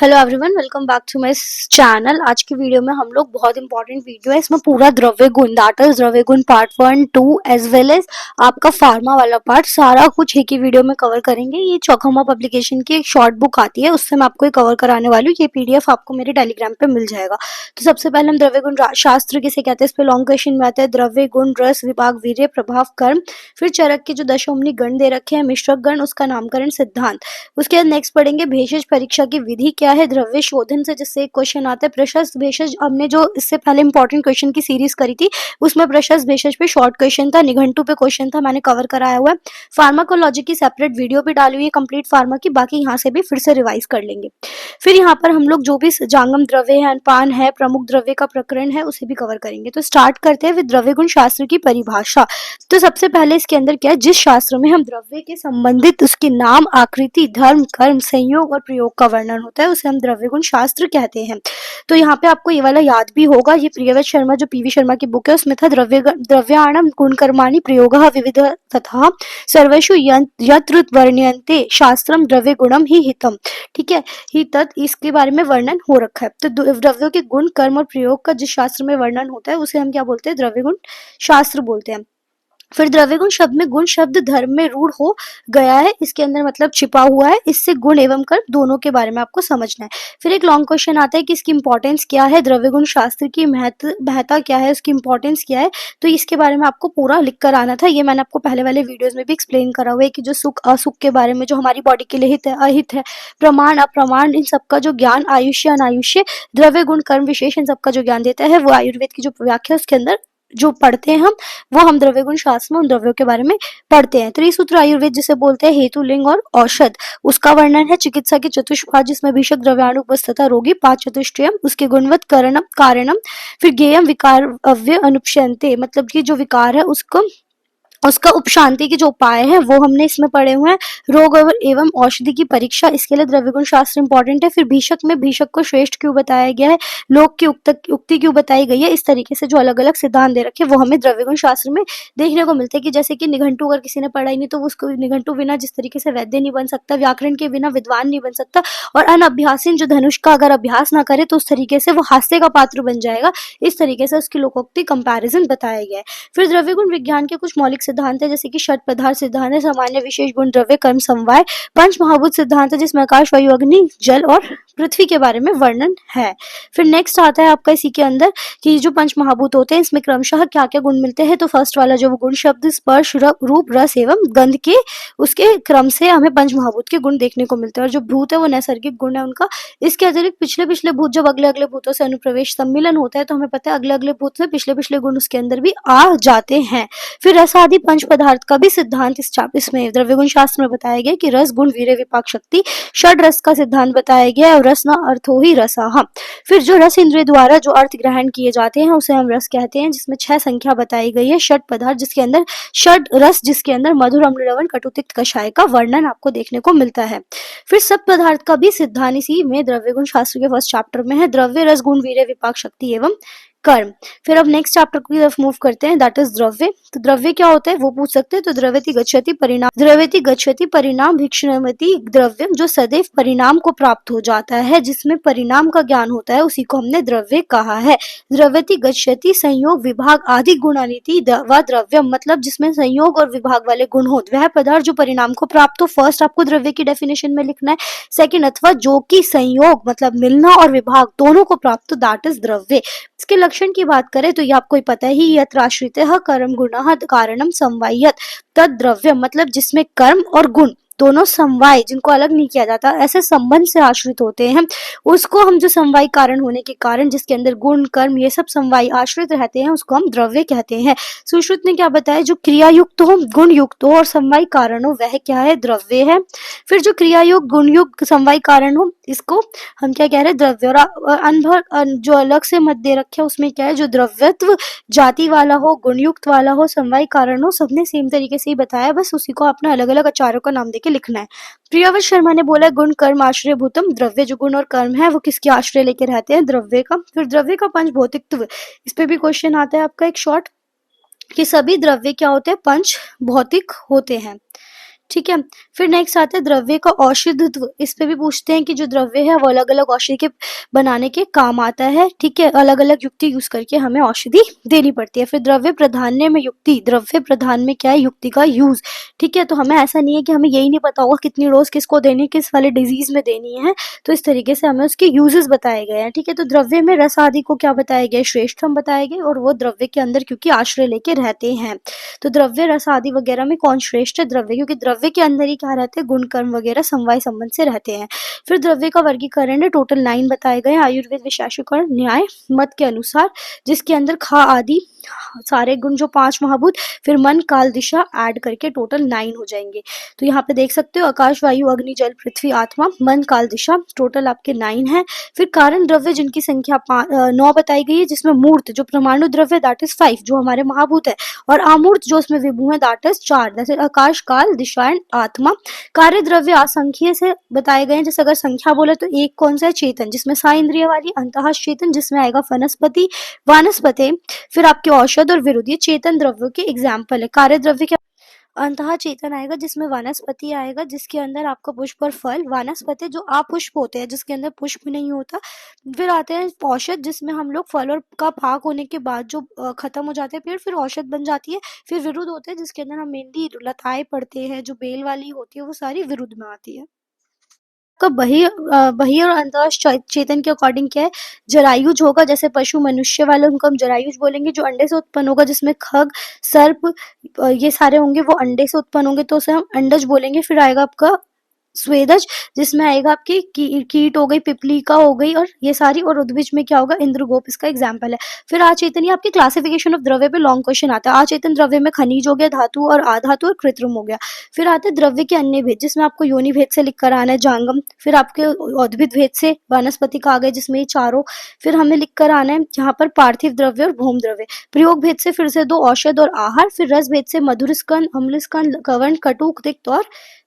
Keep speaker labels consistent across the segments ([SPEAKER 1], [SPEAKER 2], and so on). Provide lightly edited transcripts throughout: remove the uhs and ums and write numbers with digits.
[SPEAKER 1] Hello everyone, welcome back to my channel. आज की video में हम लोग बहुत इंपॉर्टेंट वीडियो है, इसमें पूरा द्रव्य गुण दैट इज द्रव्य गुण पार्ट 1 2 एज वेल एज आपका फार्मा वाला पार्ट सारा कुछ एक ही वीडियो में कवर करेंगे। ये चौखमा पब्लिकेशन की एक शॉर्ट बुक आती है, उससे मैं आपको ये कवर कराने वाली हूँ। ये पीडीएफ आपको मेरे टेलीग्राम पे मिल जाएगा। तो सबसे पहले हम द्रव्य गुण शास्त्र किसे कहते हैं, इस पे लॉन्ग क्वेश्चन में आता है। द्रव्य गुण रस विभाग वीर्य प्रभाव कर्म, फिर चरक के जो दशोमनी गण दे रखे हैं, मिश्रक गण, उसका नामकरण सिद्धांत। उसके बाद नेक्स्ट पढ़ेंगे भेषज परीक्षा की विधि क्या है, द्रव्य शोधन से जिससे एक क्वेश्चन आता है। प्रशस्त भेषज, हमने जो इससे पहले इंपॉर्टेंट क्वेश्चन की सीरीज करी थी उसमें प्रशस्त भेषज पे शॉर्ट क्वेश्चन था, निघंटू पे क्वेश्चन था, मैंने कवर कराया हुआ है। फार्माकोलॉजी की सेपरेट वीडियो भी डाली हुई है कंप्लीट फार्मा की, बाकी यहाँ से भी फिर से रिवाइज कर लेंगे। फिर यहाँ पर हम लोग जो भी जांगम द्रव्य है, अनपान है, प्रमुख द्रव्य का प्रकरण है, उसे भी कवर करेंगे। तो स्टार्ट करते हैं विद द्रव्य गुण शास्त्र की परिभाषा। तो सबसे पहले इसके अंदर क्या है, जिस शास्त्र में हम द्रव्य के संबंधित उसके नाम, आकृति, धर्म, कर्म, संयोग और प्रयोग का वर्णन होता है, उसे हम द्रव्य गुण शास्त्र कहते हैं। तो यहाँ पे आपको ये वाला याद भी होगा, ये प्रियव्रत शर्मा जो पीवी शर्मा की बुक है उसमें था द्रव्याणम गुणकर्माणि प्रयोगः विविध तथा सर्वेषु यत्र वर्ण्यन्ते शास्त्रम द्रव्य गुणम ही हितम। ठीक है, ही तत् इसके बारे में वर्णन हो रखा है। तो द्रव्यों के गुण, कर्म और प्रयोग का जिस शास्त्र में वर्णन होता है उसे हम क्या बोलते हैं, द्रव्य गुण शास्त्र बोलते हैं। फिर द्रव्य गुण शब्द में गुण शब्द धर्म में रूढ़ हो गया है, इसके अंदर मतलब छिपा हुआ है, इससे गुण एवं कर्म दोनों के बारे में आपको समझना है। फिर एक लॉन्ग क्वेश्चन आता है कि इसकी इंपॉर्टेंस क्या है, द्रव्य गुण शास्त्र की महत्ता क्या है, उसकी इंपॉर्टेंस क्या है। तो इसके बारे में आपको पूरा लिख कर आना था। ये मैंने आपको पहले वाले वीडियोज में भी एक्सप्लेन करा हुआ है कि जो सुख असुख के बारे में, जो हमारी बॉडी के लिए हित है अहित है, प्रमाण अप्रमाण, इन सबका जो ज्ञान, आयुष्य अनायुष्य, द्रव्य गुण कर्म विशेष, इन सबका जो ज्ञान देता है वो आयुर्वेद की जो व्याख्या उसके अंदर जो पढ़ते हैं हम द्रव्य गुण शास्त्र में उन द्रव्यों के बारे में पढ़ते हैं। त्रिसूत्र आयुर्वेद जिसे बोलते हैं, हेतु, लिंग और औषध, उसका वर्णन है। चिकित्सा के चतुष्पाद जिसमें भीषक, द्रव्याणु, उपस्थता, रोगी, पांच चतुष्टयम, उसके गुणवत, कारणम कारणम, फिर गेयम, विकार अव्य अनुपशंते, मतलब कि जो विकार है उसका उपशांति के जो उपाय हैं वो हमने इसमें पढ़े हुए हैं। रोग एवं औषधि की परीक्षा, इसके लिए द्रव्य गुण शास्त्र इंपॉर्टेंट है। फिर भीषक में भीषक को श्रेष्ठ क्यों बताया गया है, लोक की उक्ति क्यों बताई गई है, इस तरीके से जो अलग अलग सिद्धांत दे रखे वो हमें द्रव्य गुण शास्त्र में देखने को मिलते हैं। कि जैसे कि निघंटू अगर किसी ने पढ़ा ही नहीं तो उसको निघंटू बिना जिस तरीके से वैद्य नहीं बन सकता, व्याकरण के बिना विद्वान नहीं बन सकता, और अनअभ्यासीन जो धनुष का अगर अभ्यास ना करे तो उस तरीके से वो हास्य का पात्र बन जाएगा। इस तरीके से उसकी लोकोक्ति कंपैरिजन बताया गया है। फिर द्रव्य गुण विज्ञान के कुछ मौलिक सिद्धांत है, जैसे कि षट पदार्थ सिद्धांत है, सामान्य विशेष गुण द्रव्य कर्म समवाय, पंच महाभूत सिद्धांत है जिसमें आकाश, वायु, अग्नि, जल और पृथ्वी के बारे में वर्णन है। फिर नेक्स्ट आता है आपका इसी के अंदर कि जो पंच महाभूत होते हैं इसमें क्रमशः क्या क्या गुण मिलते हैं। तो फर्स्ट वाला जो गुण शब्द, स्पर्श, रूप, रस एवं गंध के उसके क्रम से हमें पंच महाभूत के गुण देखने को मिलते हैं। और जो भूत है वो नैसर्गिक गुण है उनका। इसके अतिरिक्त पिछले पिछले भूत जब अगले अगले भूतों से अनुप्रवेश सम्मिलन होता है तो हमें पता है अगले अगले भूत में पिछले पिछले गुण उसके अंदर भी आ जाते हैं। फिर रस आदि पंच पदार्थ का भी सिद्धांत इसमें द्रव्य गुण शास्त्र में बताया गया कि रस गुण वीर्य विपाक शक्ति, षड रस का सिद्धांत बताया गया है, और रस न अर्थो ही रसा। फिर जो रस इंद्रिय द्वारा जो अर्थ ग्रहण किए जाते हैं उसे हम रस कहते हैं, जिसमें 6 संख्या बताई गई है। षड पदार्थ जिसके अंदर षड रस, जिसके अंदर मधुर, अम्ल, लवण, कटु, तिक्त, कषाय का वर्णन आपको देखने को मिलता है। फिर सब पदार्थ का भी सिद्धांत इसी में द्रव्य गुण शास्त्र के फर्स्ट चैप्टर में है, द्रव्य, रस, गुण, वीर्य, विपाक शक्ति एवं कर्म। फिर अब नेक्स्ट चैप्टर की तरफ मूव करते हैं, दैट इज द्रव्य। तो द्रव्य क्या होता है वो पूछ सकते हैं। तो द्रव्यति गच्छति परिणाम भिक्षणमति द्रव्यम, जो सदैव परिणाम को प्राप्त हो जाता है, जिसमें परिणाम का ज्ञान होता है, उसी को हमने द्रव्य कहा है। द्रव्यति गच्छति संयोग विभाग आदि गुणानिति व द्रव्यम, मतलब जिसमें संयोग और विभाग वाले गुण हो, वह पदार्थ जो परिणाम को प्राप्त हो। फर्स्ट आपको द्रव्य की डेफिनेशन में लिखना है। सेकंड, अथवा जो कि संयोग मतलब मिलना और विभाग दोनों को प्राप्त, दैट इज द्रव्य। इसके लक्षण की बात करें तो ये आपको पता ही, यत्र आश्रितः कर्म गुणः कारणम समवायत तद द्रव्य, मतलब जिसमें कर्म और गुण दोनों समवाय, जिनको अलग नहीं किया जाता, ऐसे संबंध से आश्रित होते हैं, उसको हम जो समवाय कारण होने के कारण जिसके अंदर गुण कर्म ये सब समवाय आश्रित रहते हैं उसको हम द्रव्य कहते हैं। सुश्रुत ने क्या बताया, जो क्रिया युक्त हो, गुण युक्त हो और समवाय कारण हो वह क्या है, द्रव्य है। फिर जो क्रिया युक्त, गुण युक्त, समवाय कारण हो इसको हम क्या कह रहे हैं, द्रव्य। और अनुभव जो अलग से मत दे रखे उसमें क्या है, जो द्रव्यत्व जाति वाला हो, गुणयुक्त वाला हो, समवाय कारण हो, सबने सेम तरीके से ही बताया, बस उसी को अपना अलग अलग आचार्यों का नाम देके लिखना है। प्रियव्रत शर्मा ने बोला गुण कर्म आश्रय भूतम, द्रव्य जो गुण और कर्म है वो किसके आश्रय लेके रहते हैं, द्रव्य का। फिर द्रव्य का पंच भौतिकत्व, इस पे भी क्वेश्चन आता है आपका एक शॉर्ट, कि सभी द्रव्य क्या होते हैं, पंच भौतिक होते हैं। ठीक है। फिर नेक्स्ट आता है द्रव्य का औषधत्व। इस पे भी पूछते हैं कि जो द्रव्य है वो अलग अलग औषधि के बनाने के काम आता है। ठीक है, अलग अलग युक्ति यूज करके हमें औषधि देनी पड़ती है। फिर द्रव्य प्राधान्य में युक्ति, द्रव्य प्राधान्य में क्या है, युक्ति का यूज। ठीक है, तो हमें ऐसा नहीं है कि हमें यही नहीं पता होगा कितनी डोज किसको देनी है, किस वाले डिजीज में देनी है। तो इस तरीके से हमें उसके यूजेस बताए गए हैं। ठीक है, तो द्रव्य में रस आदि को क्या बताया गया, श्रेष्ठम बताए गए, और वो द्रव्य के अंदर क्योंकि आश्रय लेके रहते हैं। तो द्रव्य रस आदि वगैरह में कौन श्रेष्ठ है, द्रव्य, क्योंकि द्रव्य के अंदर ही क्या रहते हैं, गुण कर्म वगैरह समवाय संबंध से रहते हैं। फिर द्रव्य का वर्गीकरण है, टोटल 9 बताए गए हैं आयुर्वेद विशेषीकरण न्याय मत के अनुसार, जिसके अंदर खा आदि सारे गुण जो 5 महाभूत, फिर मन काल दिशा ऐड करके टोटल 9 हो जाएंगे। तो यहाँ पे देख सकते हो आकाश वायु अग्नि जल पृथ्वी आत्मा मन काल दिशा टोटल आपके 9 है। फिर कारण द्रव्य जिनकी संख्या 9 बताई गई है, जिसमें मूर्त जो परमाणु द्रव्य दैट इज 5 जो हमारे महाभूत है, और अमूर्त जो इसमें विभू है दैट इज 4 जैसे आकाश काल दिशा एंड आत्मा। कार्य द्रव्य असंख्य से बताए गए हैं, जैसे अगर संख्या बोले तो एक कौन सा है, चेतन, जिसमें सा इंद्रिय वाली, अंतः चेतन जिसमें आएगा वनस्पति वानस्पति, फिर आपके औषध और विरुद्ध, ये चेतन द्रव्यों के एग्जाम्पल है। कार्य द्रव्य क्या, अंतः चेतन आएगा जिसमें वनस्पति आएगा, जिसके अंदर आपका पुष्प और फल, वानस्पति जो अपुष्प होते हैं जिसके अंदर पुष्प नहीं होता। फिर आते हैं औषध जिसमें हम लोग फल और का पाक होने के बाद जो खत्म हो जाते हैं पेड़, फिर औषध बन जाती है। फिर विरुद्ध होते हैं जिसके अंदर हम मेहंदी लताएं पड़ते हैं, जो बेल वाली होती है वो सारी विरुद्ध में आती है। का बही और अंतः चेतन के अकॉर्डिंग क्या है, जरायुज होगा, जैसे पशु मनुष्य वाले उनको हम जरायुज बोलेंगे, जो अंडे से उत्पन्न होगा, जिसमें खग सर्प ये सारे होंगे वो अंडे से उत्पन्न होंगे तो उसे हम अंडज बोलेंगे। फिर आएगा आपका स्वेदज जिसमें आएगा आपकी कीट हो गई, पिपलीका हो गई, और ये सारी, और उद्भिज में क्या होगा, इंद्रगोप इसका एग्जाम्पल है। फिर आचेतन, ये आपकी क्लासिफिकेशन ऑफ द्रव्य पे लॉन्ग क्वेश्चन आता है। आचेतन द्रव्य में खनिज हो गया, धातु और अधातु और कृत्रिम हो गया। फिर आते हैं द्रव्य के अन्य भेद, जिसमें आपको योनि भेद से लिख कर आना है जांगम। फिर आपके उद्भिद भेद से वनस्पति का आ गया जिसमें ये चारों। फिर हमें लिख कर आना है यहाँ पर पार्थिव द्रव्य और भौम द्रव्य। प्रयोग भेद से फिर से 2 औषध और आहार। फिर रस भेद से मधुर स्कंद, अम्ल स्कंद, कवर्ण, कटुक, तिक्त और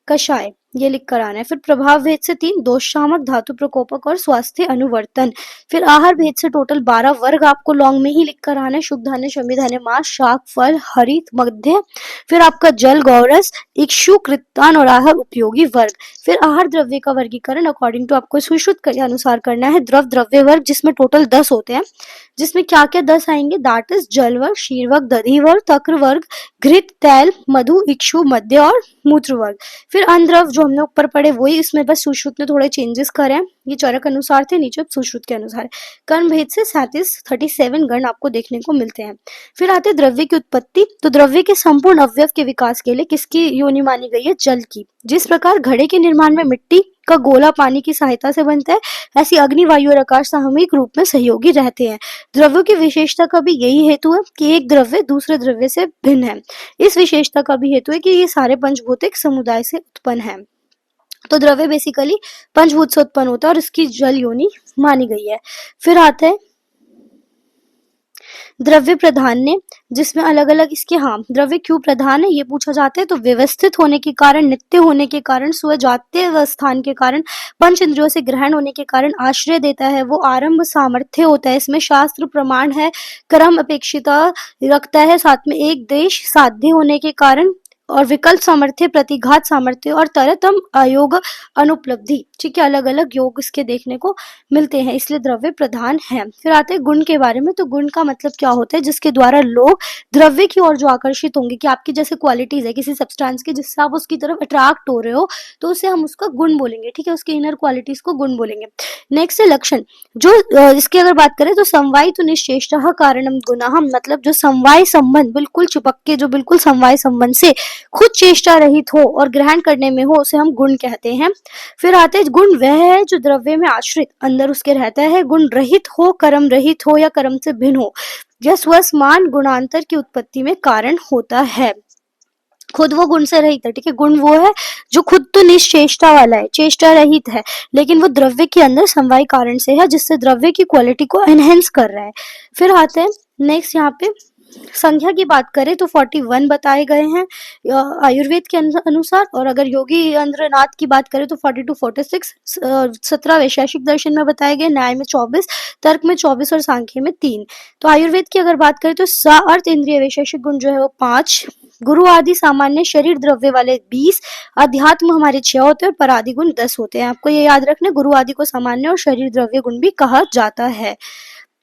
[SPEAKER 1] कषाय, ये लिख कर आना है। फिर प्रभाव भेद से 3 दोष शामक, धातु प्रकोपक और स्वास्थ्य अनुवर्तन। फिर आहार भेद से टोटल 12 वर्ग आपको लॉन्ग में ही लिख कर आना है, शुद्ध धान्य, शमी धान्य, मांस, शाक, फल, हरित, मध्य। फिर आपका जल, गौरस, इक्षु, कृत्तान और आहार उपयोगी वर्ग। फिर आहार द्रव्य का वर्गीकरण अकॉर्डिंग टू आपको सुश्रुत के अनुसार करना है। द्रव्य वर्ग जिसमें टोटल 10 होते हैं, जिसमें क्या क्या 10 आएंगे, दैट इज जल वर्ग, क्षीर वर्ग, दधि वर्ग, तक्र वर्ग, घृत, तैल, मधु, इक्षु, मध्य और मूत्र वर्ग। फिर अनद्रव जो हमने ऊपर पढ़े वही, इसमें बस सुश्रुत ने थोड़े चेंजेस करे हैं, ये चरक अनुसार थे, नीचे सुश्रुत के अनुसार। कर्ण भेद से 37 गण आपको देखने को मिलते हैं। फिर आते हैं द्रव्य की उत्पत्ति। तो द्रव्य के संपूर्ण अवयव के विकास के लिए किसकी योनि मानी गई है, जल की। जिस प्रकार घड़े के निर्माण में मिट्टी का गोला पानी की सहायता से बनता है, ऐसी अग्नि, वायु और आकाश सामूहिक रूप में सहयोगी रहते हैं। द्रव्यों की विशेषता का भी यही हेतु है कि एक द्रव्य दूसरे द्रव्य से भिन्न है। इस विशेषता का भी हेतु है कि ये सारे पंचभौतिक समुदाय से उत्पन्न है। तो द्रव्य बेसिकली पंचभूत से उत्पन्न होता है और इसकी जल योनि मानी गई है। फिर आते हैं द्रव्य प्रधान्य, जिसमें अलग अलग इसके, हाँ, द्रव्य क्यों प्रधान है ये पूछा जाता है। तो व्यवस्थित होने के कारण, नित्य होने के कारण, स्वजातीय अवस्थान के कारण, पंच इंद्रियों से ग्रहण होने के कारण, आश्रय देता है, वो आरंभ सामर्थ्य होता है, इसमें शास्त्र प्रमाण है, क्रम अपेक्षिता रखता है, साथ में एक देश साध्य होने के कारण, और विकल्प सामर्थ्य, प्रतिघात सामर्थ्य और तरतम अयोग अनुपलब्धि। ठीक है, अलग अलग योग इसके देखने को मिलते हैं, इसलिए द्रव्य प्रधान है। फिर आते हैं गुण के बारे में। तो गुण का मतलब क्या होता है, जिसके द्वारा लोग द्रव्य की ओर जो आकर्षित होंगे, कि आपकी जैसे क्वालिटीज है किसी सब्सटेंस की जिससे आप उसकी तरफ अट्रैक्ट हो रहे हो, तो उसे हम उसका गुण बोलेंगे। ठीक है, उसके इनर क्वालिटीज को गुण बोलेंगे। नेक्स्ट है लक्षण। जो इसकी अगर बात करें तो समवाय तो निश्चेष्टः कारणम गुणः, मतलब जो समवाय संबंध बिल्कुल चिपक के, जो बिल्कुल समवाय संबंध से खुद चेष्टा रहित हो और ग्रहण करने में हो, उसे हम गुण कहते हैं। फिर आते हैं गुण वह है जो द्रव्य में आश्रित अंदर उसके रहता है, गुण रहित हो, कर्म रहित हो या कर्म से भिन्न हो, यह स्वसमान गुणांतर की उत्पत्ति में कारण होता है। खुद वो गुण से रहित है। ठीक है, गुण वो है जो खुद तो निश्चेष्टा वाला है, चेष्टा रहित है, लेकिन वो द्रव्य के अंदर समवाय कारण से है, जिससे द्रव्य की क्वालिटी को एनहेंस कर रहा है। फिर आते हैं नेक्स्ट, यहाँ पे संख्या की बात करें तो 41 बताए गए हैं आयुर्वेद के अनुसार, और अगर योगी अंद्रनाथ की बात करें तो 42 46, 17 वैशेषिक दर्शन में बताए गए, न्याय में 24, तर्क में 24 और सांख्य में 3। तो आयुर्वेद की अगर बात करें तो सा अर्थ इंद्रिय वैशेषिक गुण जो है वो 5, गुरु आदि सामान्य शरीर द्रव्य वाले 20, अध्यात्म हमारे 6 होते हैं और परादि गुण 10 होते हैं। आपको ये याद रखना, गुरु आदि को सामान्य और शरीर द्रव्य गुण भी कहा जाता है।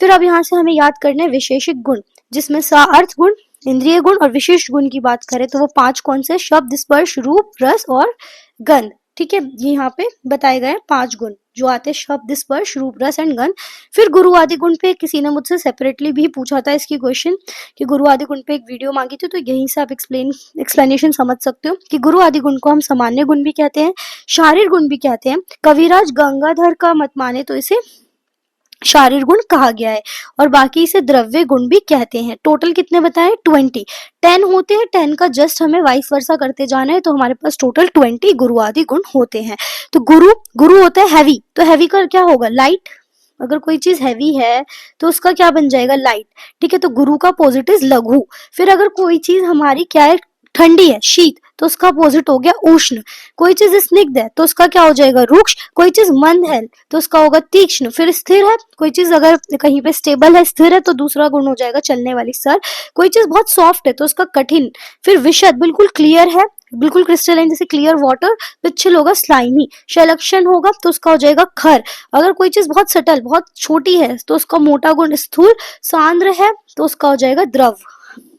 [SPEAKER 1] फिर अब यहाँ से हमें याद करने हैं विशेषिक गुण, जिसमें अर्थ गुण, इंद्रिय गुण और विशिष्ट गुण की बात करें तो वो 5 कौन से? शब्द, स्पर्श, रूप, रस और गंध। ठीक है, ये यहाँ पे बताए गए 5 गुण जो आते हैं, शब्द, स्पर्श, रूप, रस एंड गंध। फिर गुरु आदि गुण पे किसी ने मुझसे सेपरेटली भी पूछा था इसकी क्वेश्चन कि गुरु आदि गुण पे एक वीडियो मांगी थी, तो यहीं से आप एक्सप्लेनेशन समझ सकते हो कि गुरु आदि गुण को हम सामान्य गुण भी कहते हैं, शारीर गुण भी कहते हैं। कविराज गंगाधर का मत माने तो इसे शारीर गुण कहा गया है और बाकी इसे द्रव्य गुण भी कहते हैं। टोटल कितने बताए? 20। 10 होते हैं, 10 का जस्ट हमें वाइस वर्सा करते जाना है, तो हमारे पास टोटल 20 गुरु आदि गुण होते हैं। तो गुरु होता है हैवी, तो हैवी का क्या होगा? लाइट। अगर कोई चीज हैवी है तो उसका क्या बन जाएगा? लाइट। ठीक है, तो गुरु का अपोजिट इज लघु। फिर अगर कोई चीज हमारी क्या है? ठंडी है, शीत, तो उसका अपोजिट हो गया उष्ण। कोई चीज स्निग्ध है तो उसका क्या हो जाएगा? रुक्ष। कोई चीज मंद है तो उसका होगा तीक्ष्ण। फिर स्थिर है, कोई चीज अगर कहीं पे स्टेबल है, स्थिर है, तो दूसरा गुण हो जाएगा चलने वाली, सर। कोई चीज बहुत सॉफ्ट है तो उसका कठिन। फिर विशद, बिल्कुल क्लियर है, बिल्कुल क्रिस्टलाइन जैसे क्लियर वाटर। पिच्छल होगा स्लाइमी। शैलक्षण होगा तो उसका हो जाएगा खर। अगर कोई चीज बहुत सटल, बहुत छोटी है तो उसका मोटा गुण स्थूल। सांद्र है तो उसका हो जाएगा द्रव।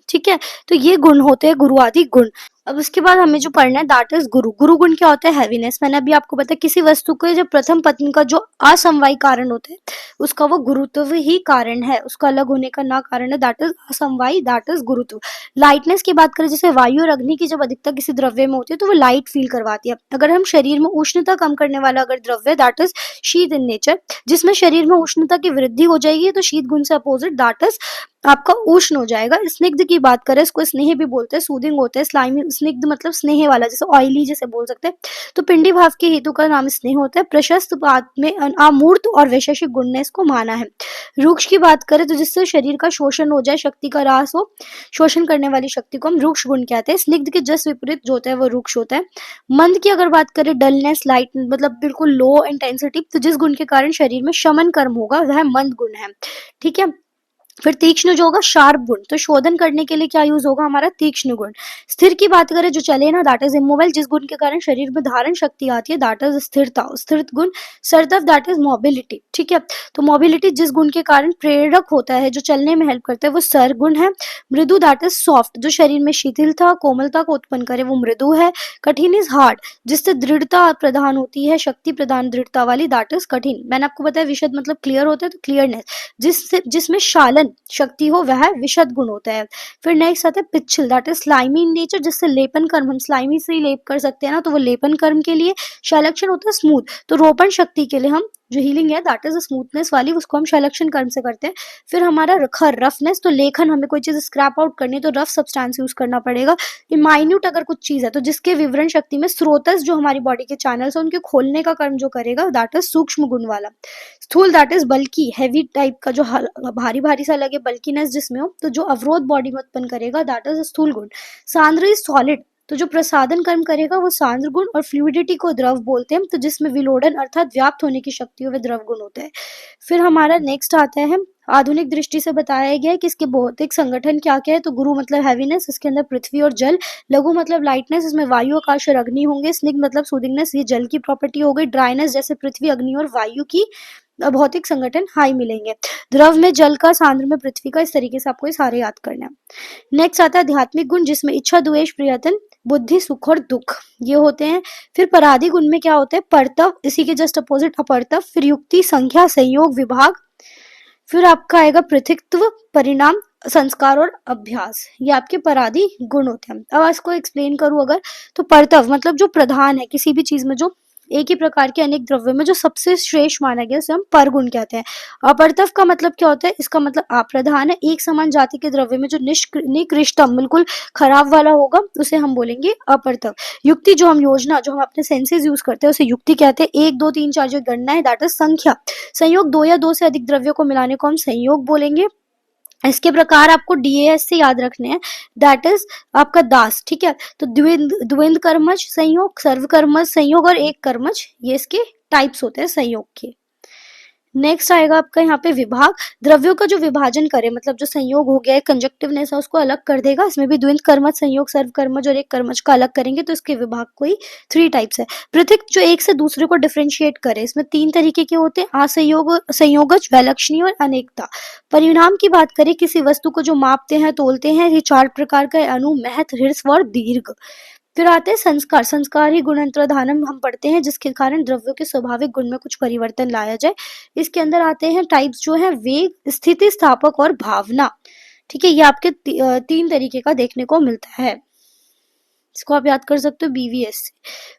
[SPEAKER 1] ठीक है, तो ये गुण होते हैं गुरु आदि गुण। अब उसके बाद हमें जो पढ़ना है दैट इज गुरु। गुरु गुण क्या होता है? हैवीनेस। मैंने अभी आपको बताया किसी वस्तु के जो प्रथम पतन का जो असमवाय कारण होता है उसका वो गुरुत्व ही कारण है, उसका अलग होने का ना कारण है, दैट इज असमवाय, दैट इज गुरुत्व। लाइटनेस की बात करें, जैसे वायु और अग्नि की जब अधिकता किसी द्रव्य में होती है तो वो लाइट फील करवाती है। अगर हम शरीर में उष्णता कम करने वाला अगर द्रव्य, दैट इज शीत इन नेचर। जिसमें शरीर में उष्णता की वृद्धि हो जाएगी तो शीत गुण से अपोजिट, दैट इज आपका उष्ण हो जाएगा। स्निग्ध की बात करें, इसको स्नेह भी बोलते हैं, सूदिंग होते हैं। स्लाइमी, स्निग्ध मतलब स्नेह वाला, जैसे ऑयली जैसे बोल सकते हैं। तो पिंडी भाव के हेतु का नाम स्नेह होता है। प्रशस्त बात में अमूर्त और वैशेषिक गुण ने इसको माना है। रुक्ष की बात करें तो जिससे शरीर का शोषण हो जाए, शक्ति का ह्रास हो, शोषण करने वाली शक्ति को हम रुक्ष गुण कहते हैं। स्निग्ध के जस्ट विपरीत जो होता है वो रुक्ष होता है। मंद की अगर बात करें, डलनेस, लाइट, मतलब बिल्कुल लो इंटेंसिटी, तो जिस गुण के कारण शरीर में शमन कर्म होगा वह मंद गुण है। ठीक है, फिर तीक्ष्ण जो होगा शार्प गुण, तो शोधन करने के लिए क्या यूज होगा? हमारा तीक्ष्ण गुण। स्थिर की बात करें, जो चले ना, दैट इज इमोबाइल, जिस गुण के कारण शरीर में धारण शक्ति आती है, दैट इज स्थिरता, स्थिर गुण। सरदव, दैट इज मोबिलिटी। ठीक है, तो मोबिलिटी जिस गुण के कारण प्रेरक होता है, जो चलने में हेल्प करता है, वो सर गुण है। मृदु, दैट इज सॉफ्ट, जो शरीर में शिथिलता, कोमलता को उत्पन्न करे, वो मृदु है। कठिन इज हार्ड, जिससे दृढ़ता प्रदान होती है, शक्ति प्रदान दृढ़ता वाली, दैट इज कठिन। मैंने आपको बताया विशद मतलब क्लियर होता है, तो क्लियरनेस। जिसमें शालन शक्ति हो वह विशद गुण होता है। फिर नेक्स्ट आता है पिच्छल, that is slimy in nature, जिससे लेपन कर्म, हम स्लाइमी से ही लेप कर सकते हैं ना, तो वो लेपन कर्म के लिए। शैलक्षण होता है स्मूथ, तो रोपण शक्ति के लिए हम जो हीलिंग है दैट इज स्मूथनेस वाली, उसको हम शैलक्षण कर्म से करते हैं। फिर हमारा रखर, रफनेस, तो लेखन, हमें कोई चीज स्क्रैप आउट करनी है तो रफ सब्सटेंस यूज करना पड़ेगा। कि माइन्यूट अगर कुछ चीज है तो जिसके विवरण शक्ति में स्रोतस, जो हमारी बॉडी के चैनल्स है उनके खोलने का कर्म जो करेगा, दैट इज सूक्ष्म गुण वाला। स्थूल, दैट इज बल्कि, हैवी टाइप का, जो भारी भारी सा लगे, बल्कीनेस जिसमें हो, तो जो अवरोध बॉडी में उत्पन्न करेगा, दैट इज स्थूल गुण। सांद्र इज सॉलिड, तो जो प्रसादन कर्म करेगा वो सांद्र गुण। और फ्लूइडिटी को द्रव बोलते हैं, तो जिसमें विलोडन अर्थात व्याप्त होने की शक्ति हो वह द्रव गुण होता है। फिर हमारा नेक्स्ट आता है, आधुनिक दृष्टि से बताया गया है कि इसके भौतिक संगठन क्या क्या है। तो गुरु मतलब हैवीनेस, इसके अंदर पृथ्वी और जल। लघु मतलब लाइटनेस, इसमें वायु, आकाश और अग्नि होंगे। स्निग्ध मतलब सूदिंगनेस, ये जल की प्रॉपर्टी हो गई। ड्राइनेस जैसे पृथ्वी, अग्नि और वायु की भौतिक संगठन हाई मिलेंगे। द्रव में जल का, सांद्र में पृथ्वी का, इस तरीके से आपको ये सारे याद करना है। नेक्स्ट आता है आध्यात्मिक गुण, जिसमें इच्छा, द्वेष, प्रियतन, बुद्धि, सुख और दुख ये होते हैं। फिर पराधि गुण में क्या होता है? परतव, इसी के जस्ट अपोजिट अपर्तव। फिर युक्ति, संख्या, संयोग, विभाग। फिर आपका आएगा पृथक्त्व, परिणाम, संस्कार और अभ्यास, ये आपके पराधि गुण होते हैं। अब इसको एक्सप्लेन करूं अगर, तो परतव मतलब जो प्रधान है किसी भी चीज में, जो एक ही प्रकार के अनेक द्रव्य में जो सबसे श्रेष्ठ माना गया, उसे हम परगुण कहते हैं। अपरतव का मतलब क्या होता है? इसका मतलब अप्रधान है, एक समान जाति के द्रव्य में जो निकृष्टम, बिल्कुल खराब वाला होगा, उसे हम बोलेंगे अपरतव। युक्ति, जो हम योजना, जो हम अपने सेंसेस यूज करते हैं उसे युक्ति कहते हैं। 1 2 3 4 जो गणना है, दैट इज संख्या। संयोग, 2 या 2 से अधिक द्रव्यों को मिलाने को हम संयोग बोलेंगे। इसके प्रकार आपको DAS से याद रखने हैं, दैट इज आपका दास। ठीक है, तो द्विंद कर्मज संयोग, सर्व कर्मज संयोग और एक कर्मज, ये इसके टाइप्स होते हैं संयोग के। नेक्स्ट आएगा आपका यहाँ पे विभाग। द्रव्यों का जो विभाजन करे, मतलब जो संयोग हो गया है, कंजक्टिवनेस है, उसको अलग कर देगा। इसमें भी द्विंद कर्मज, संयोग, सर्वकर्मज और एक कर्मज का अलग करेंगे, तो इसके विभाग को ही 3 टाइप्स है। पृथक जो एक से दूसरे को डिफरेंशिएट करे, इसमें 3 तरीके के होते हैं, असंयोग, संयोगज, वैलक्षणी और अनेकता। परिणाम की बात करें, किसी वस्तु को जो मापते हैं, तोलते हैं, ये 4 प्रकार का है, अणु, महत्व, ह्रस्व और दीर्घ। फिर आते हैं संस्कार। संस्कार ही गुणांतरधानम हम पढ़ते हैं, जिसके कारण द्रव्यों के स्वाभाविक गुण में कुछ परिवर्तन लाया जाए। इसके अंदर आते हैं टाइप्स जो है वेग, स्थिति, स्थापक और भावना। ठीक है, ये आपके 3 तरीके का देखने को मिलता है। इसको आप याद कर सकते हो बीवीएस से।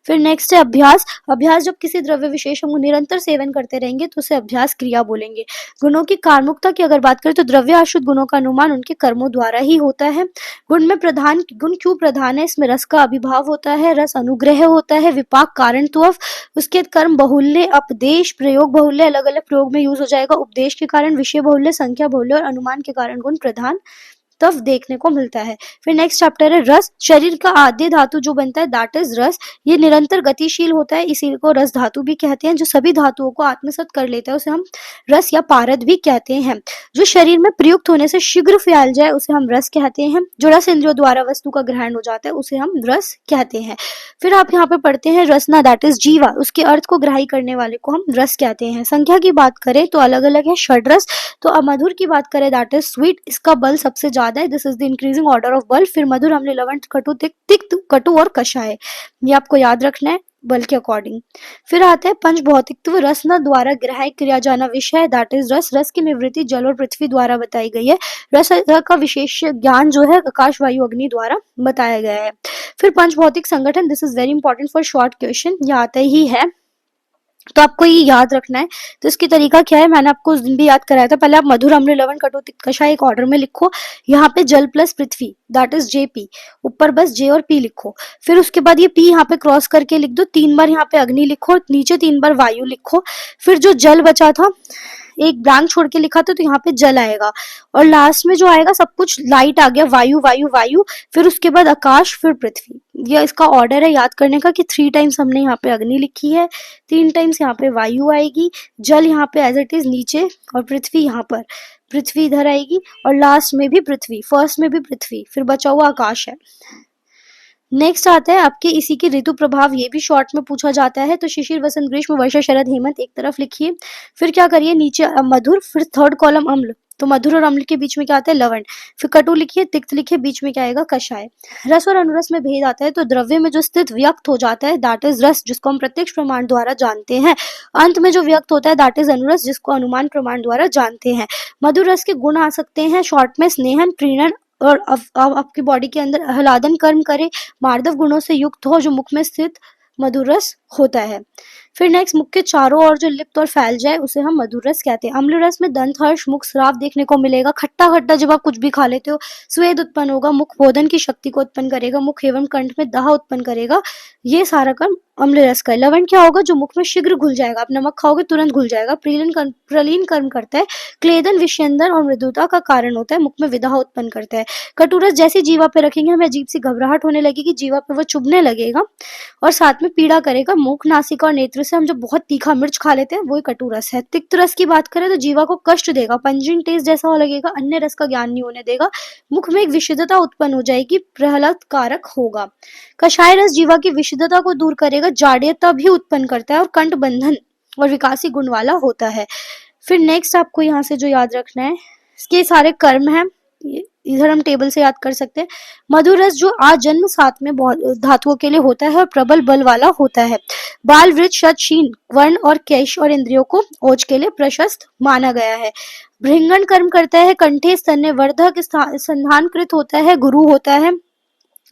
[SPEAKER 1] फिर नेक्स्ट है अभ्यास। अभ्यास, जब किसी द्रव्य विशेष को निरंतर सेवन करते रहेंगे तो उसे अभ्यास क्रिया बोलेंगे। गुणों की कार्मुकता की अगर बात करें तो द्रव्य आश्रित गुणों का अनुमान उनके कर्मों द्वारा ही होता है। गुण में प्रधान, गुण क्यों प्रधान है, इसमें रस का अभिभाव होता है, रस अनुग्रह होता है, विपाक कारणत्व, उसके कर्म बहुल्य, अपदेश, प्रयोग बहुल्य, अलग अलग प्रयोग में यूज हो जाएगा। उपदेश के कारण विषय बहुल्य, संख्या बहुल्य और अनुमान के कारण गुण प्रधान तब देखने को मिलता है। फिर नेक्स्ट चैप्टर है रस। शरीर का आद्य धातु जो बनता है दैट इज रस। ये निरंतर गतिशील होता है, इसी को रस धातु भी कहते हैं। जो सभी धातुओं को आत्मसात कर लेता है उसे हम रस या पारद भी कहते हैं। जो शरीर में प्रयुक्त होने से शीघ्र फैल जाए उसे हम रस कहते हैं। जो रस इंद्रियों द्वारा वस्तु का ग्रहण हो जाता है उसे हम रस कहते हैं। फिर आप यहाँ पे पढ़ते हैं रसना दैट इज जीवा, उसके अर्थ को ग्राही करने वाले को हम रस कहते हैं। संख्या की बात करें तो अलग अलग है षड्रस। तो अमधुर की बात करें दैट इज स्वीट, इसका बल सबसे ज्यादा है, this is the increasing order of बल। फिर मधुर, अम्ल, लवण, कटु, तिक्त, कटु और कषाय, ये आपको याद रखना है बल के अकॉर्डिंग। फिर आता है पंच भौतिकत्व। रसना द्वारा ग्राह्य किया जाना विषय दैट इज रस। रस की निवृत्ति जल और पृथ्वी द्वारा बताई गई है। रस का विशेष ज्ञान जो है आकाश, वायु, अग्नि द्वारा बताया गया है। फिर पंच भौतिक संगठन, this is very important for short question, ये आता ही है तो आपको ये याद रखना है। तो इसकी तरीका क्या है, मैंने आपको उस दिन भी याद कराया था। पहले आप मधुर, अम्ल, लवण, कटु, तिक्त, कषाय एक ऑर्डर में लिखो। यहाँ पे जल plus Prithvi that is JP, ऊपर बस जे और पी लिखो। फिर उसके बाद ये पी यहाँ पे क्रॉस करके लिख दो। 3 बार यहाँ पे अग्नि लिखो, नीचे 3 बार वायु लिखो। फिर जो जल बचा था, एक ब्लैंक छोड़ के लिखा था तो यहाँ पे जल आएगा, और लास्ट में जो आएगा सब कुछ लाइट आ गया, वायु वायु वायु, फिर उसके बाद आकाश, फिर पृथ्वी। ये इसका ऑर्डर है याद करने का कि 3 टाइम्स हमने यहाँ पे अग्नि लिखी है, 3 टाइम्स यहाँ पे वायु आएगी, जल यहाँ पे एज इट इज नीचे, और पृथ्वी यहाँ पर, पृथ्वी इधर आएगी, और लास्ट में भी पृथ्वी, फर्स्ट में भी पृथ्वी, फिर बचा हुआ आकाश है। नेक्स्ट आता है आपके इसी के ऋतु प्रभाव, ये भी शॉर्ट में पूछा जाता है। तो शिशिर, वसंत, ग्रीष्म, वर्षा, शरद, हेमंत एक तरफ लिखिए। फिर क्या करिए, नीचे मधुर, फिर थर्ड कॉलम अम्ल, तो मधुर और अम्ल के बीच में क्या आता है, लवण। फिर कटु लिखिए, तिक्त लिखिए, बीच में क्या आएगा, कषाय। रस और अनुरस में भेद आता है। तो द्रव्य में जो स्थित व्यक्त हो जाता है दैट इज रस, जिसको हम प्रत्यक्ष प्रमाण द्वारा जानते हैं। अंत में जो व्यक्त होता है दैट इज अनुरस, जिसको अनुमान प्रमाण द्वारा जानते हैं। मधुर रस के गुण आ सकते हैं शॉर्ट में स्नेहन, प्रीणन, और अब आपकी बॉडी के अंदर आह्लादन कर्म करे, मार्दव गुणों से युक्त हो, जो मुख में स्थित मधुर रस होता है। फिर नेक्स्ट, मुख के चारों ओर जो लिप्त और फैल जाए उसे हम मधुर रस कहते हैं। अम्ल रस में दंत हर्ष, मुख स्राव देखने को मिलेगा, खट्टा खट्टा, जब आप कुछ भी खा लेते हो स्वेद उत्पन्न होगा, मुख भोजन की शक्ति को उत्पन्न करेगा, मुख एवं कंठ में दाह उत्पन्न करेगा, ये सारा कर्म अम्ल रस का है। लवण क्या होगा, जो मुख में शीघ्र घुल जाएगा, आप नमक खाओगे तुरंत घुल जाएगा। प्रलीन कर्म करता है, क्लेदन, विषयंदन और मृदुता का कारण होता है, मुख में विदाह उत्पन्न करता है। कटुरस जैसे जीवा पे रखेंगे हमें अजीब सी घबराहट होने लगेगी, जीवा पे वो चुभने लगेगा और साथ में पीड़ा करेगा। मुख, नासिका और नेत्र से हम जब बहुत तीखा मिर्च खा लेते हैं वो कटु रस है। तिक्त रस की बात करें तो जीवा को कष्ट देगा, पंजिंग टेस्ट जैसा हो लगेगा, अन्य रस का ज्ञान नहीं होने देगा, मुख में एक विशुद्धता उत्पन्न हो जाएगी, प्रहलाद कारक होगा। कषाय रस जीवा की विशुद्धता को दूर करेगा, जाड्यता भी उत्पन्न करता है और कंठ बंधन और विकासी गुण वाला होता है। फिर नेक्स्ट आपको यहाँ से जो याद रखना है, इसके सारे कर्म हैं, इधर हम टेबल से याद कर सकते हैं। मधुर रस जो आजन्म साथ में धातुओं के लिए होता है और प्रबल बल वाला होता है। बाल, वृद्ध, शत, शीन, वर्ण और केश और इंद्रियों को ओज के लिए प्रशस्त माना गया है। भृंगण कर्म करता है, कंठे, स्तन्य वर्धक, संधानकृत होता है, गुरु होता है,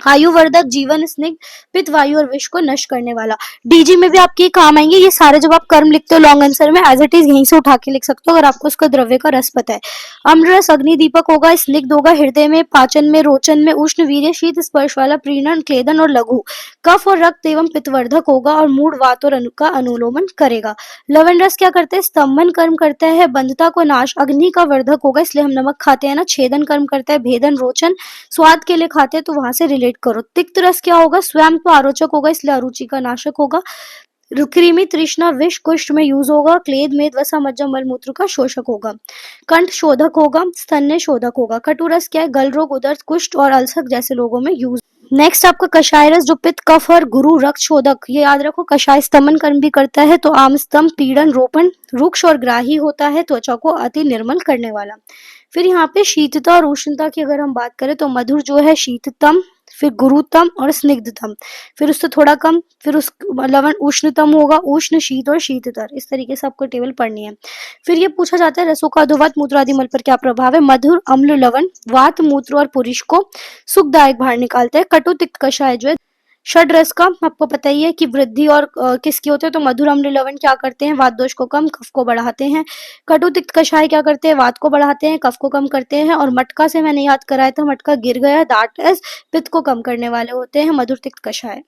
[SPEAKER 1] आयुवर्धक, जीवन स्निग्ध, पित्त, वायु और विष को नष्ट करने वाला। डीजी में भी आपके काम आएंगे ये सारे, जब आप कर्म लिखते हो लॉन्ग आंसर में एज इट इज यहीं से उठा के लिख सकते हो अगर आपको उसका द्रव्य का रस पता है। अम्ल रस अग्नि दीपक होगा, स्निग्ध होगा, हृदय में, पाचन में, रोचन में, उष्ण, वीर्य, शीत स्पर्श वाला, प्रीणन, क्लेदन और लघु, कफ और रक्त एवं पित्तवर्धक होगा और मूड, वात और का अनुलोमन करेगा। लवण रस क्या करता है, स्तंभन कर्म करता है, बंधता को नाश, अग्नि का वर्धक होगा, इसलिए हम नमक खाते हैं ना। छेदन कर्म करता है, भेदन, रोचन, स्वाद के लिए खाते हैं तो वहां से रिलेट करो। तिक्त रस क्या होगा, स्वयं तो आरोचक होगा, इसलिए अरुचि का नाशक होगा। कृमि तृष्णा विष कुष्ठ में यूज होगा। क्लेद मेद वसा मज्जा मल मूत्र का शोषक होगा। कंठ शोधक होगा। स्तन्य शोधक होगा। कटुरस क्या है, गल रोग, उदर, कुष्ठ और अल्सर जैसे रोगों में यूज। नेक्स्ट आपका कषाय रस, जो पित्त कफ और गुरु रक्त शोधक, ये याद रखो। कषाय स्तमन कर्म भी करता है, तो आम स्तंभ पीड़न रोपण रुक्ष और ग्राही होता है, त्वचा को अति निर्मल करने वाला। फिर यहाँ पे शीतता और उष्णता की अगर हम बात करें तो मधुर जो है शीततम, फिर गुरुतम और स्निग्धतम, फिर उससे थोड़ा कम, फिर उस लवण उष्णतम होगा, उष्ण शीत और शीततर, इस तरीके से आपको टेबल पढ़नी है। फिर ये पूछा जाता है रसों का अधोवात मूत्र आदि मल पर क्या प्रभाव है। मधुर अम्ल लवण वात मूत्र और पुरुष को सुखदायक बाहर निकालते हैं। कटु तिक्त कषाय जो है षड रस का आपको पता ही है कि वृद्धि और किसकी होते हैं, तो मधुर अम्ल लवण क्या करते हैं, वात दोष को कम, कफ को बढ़ाते हैं। कटु तिक्त कषाय क्या करते हैं, वात को बढ़ाते हैं, कफ को कम करते हैं। और मटका से मैंने याद कराया था, मटका गिर गया, दैट इज पित्त को कम करने वाले होते हैं मधुर तिक्त कषाय।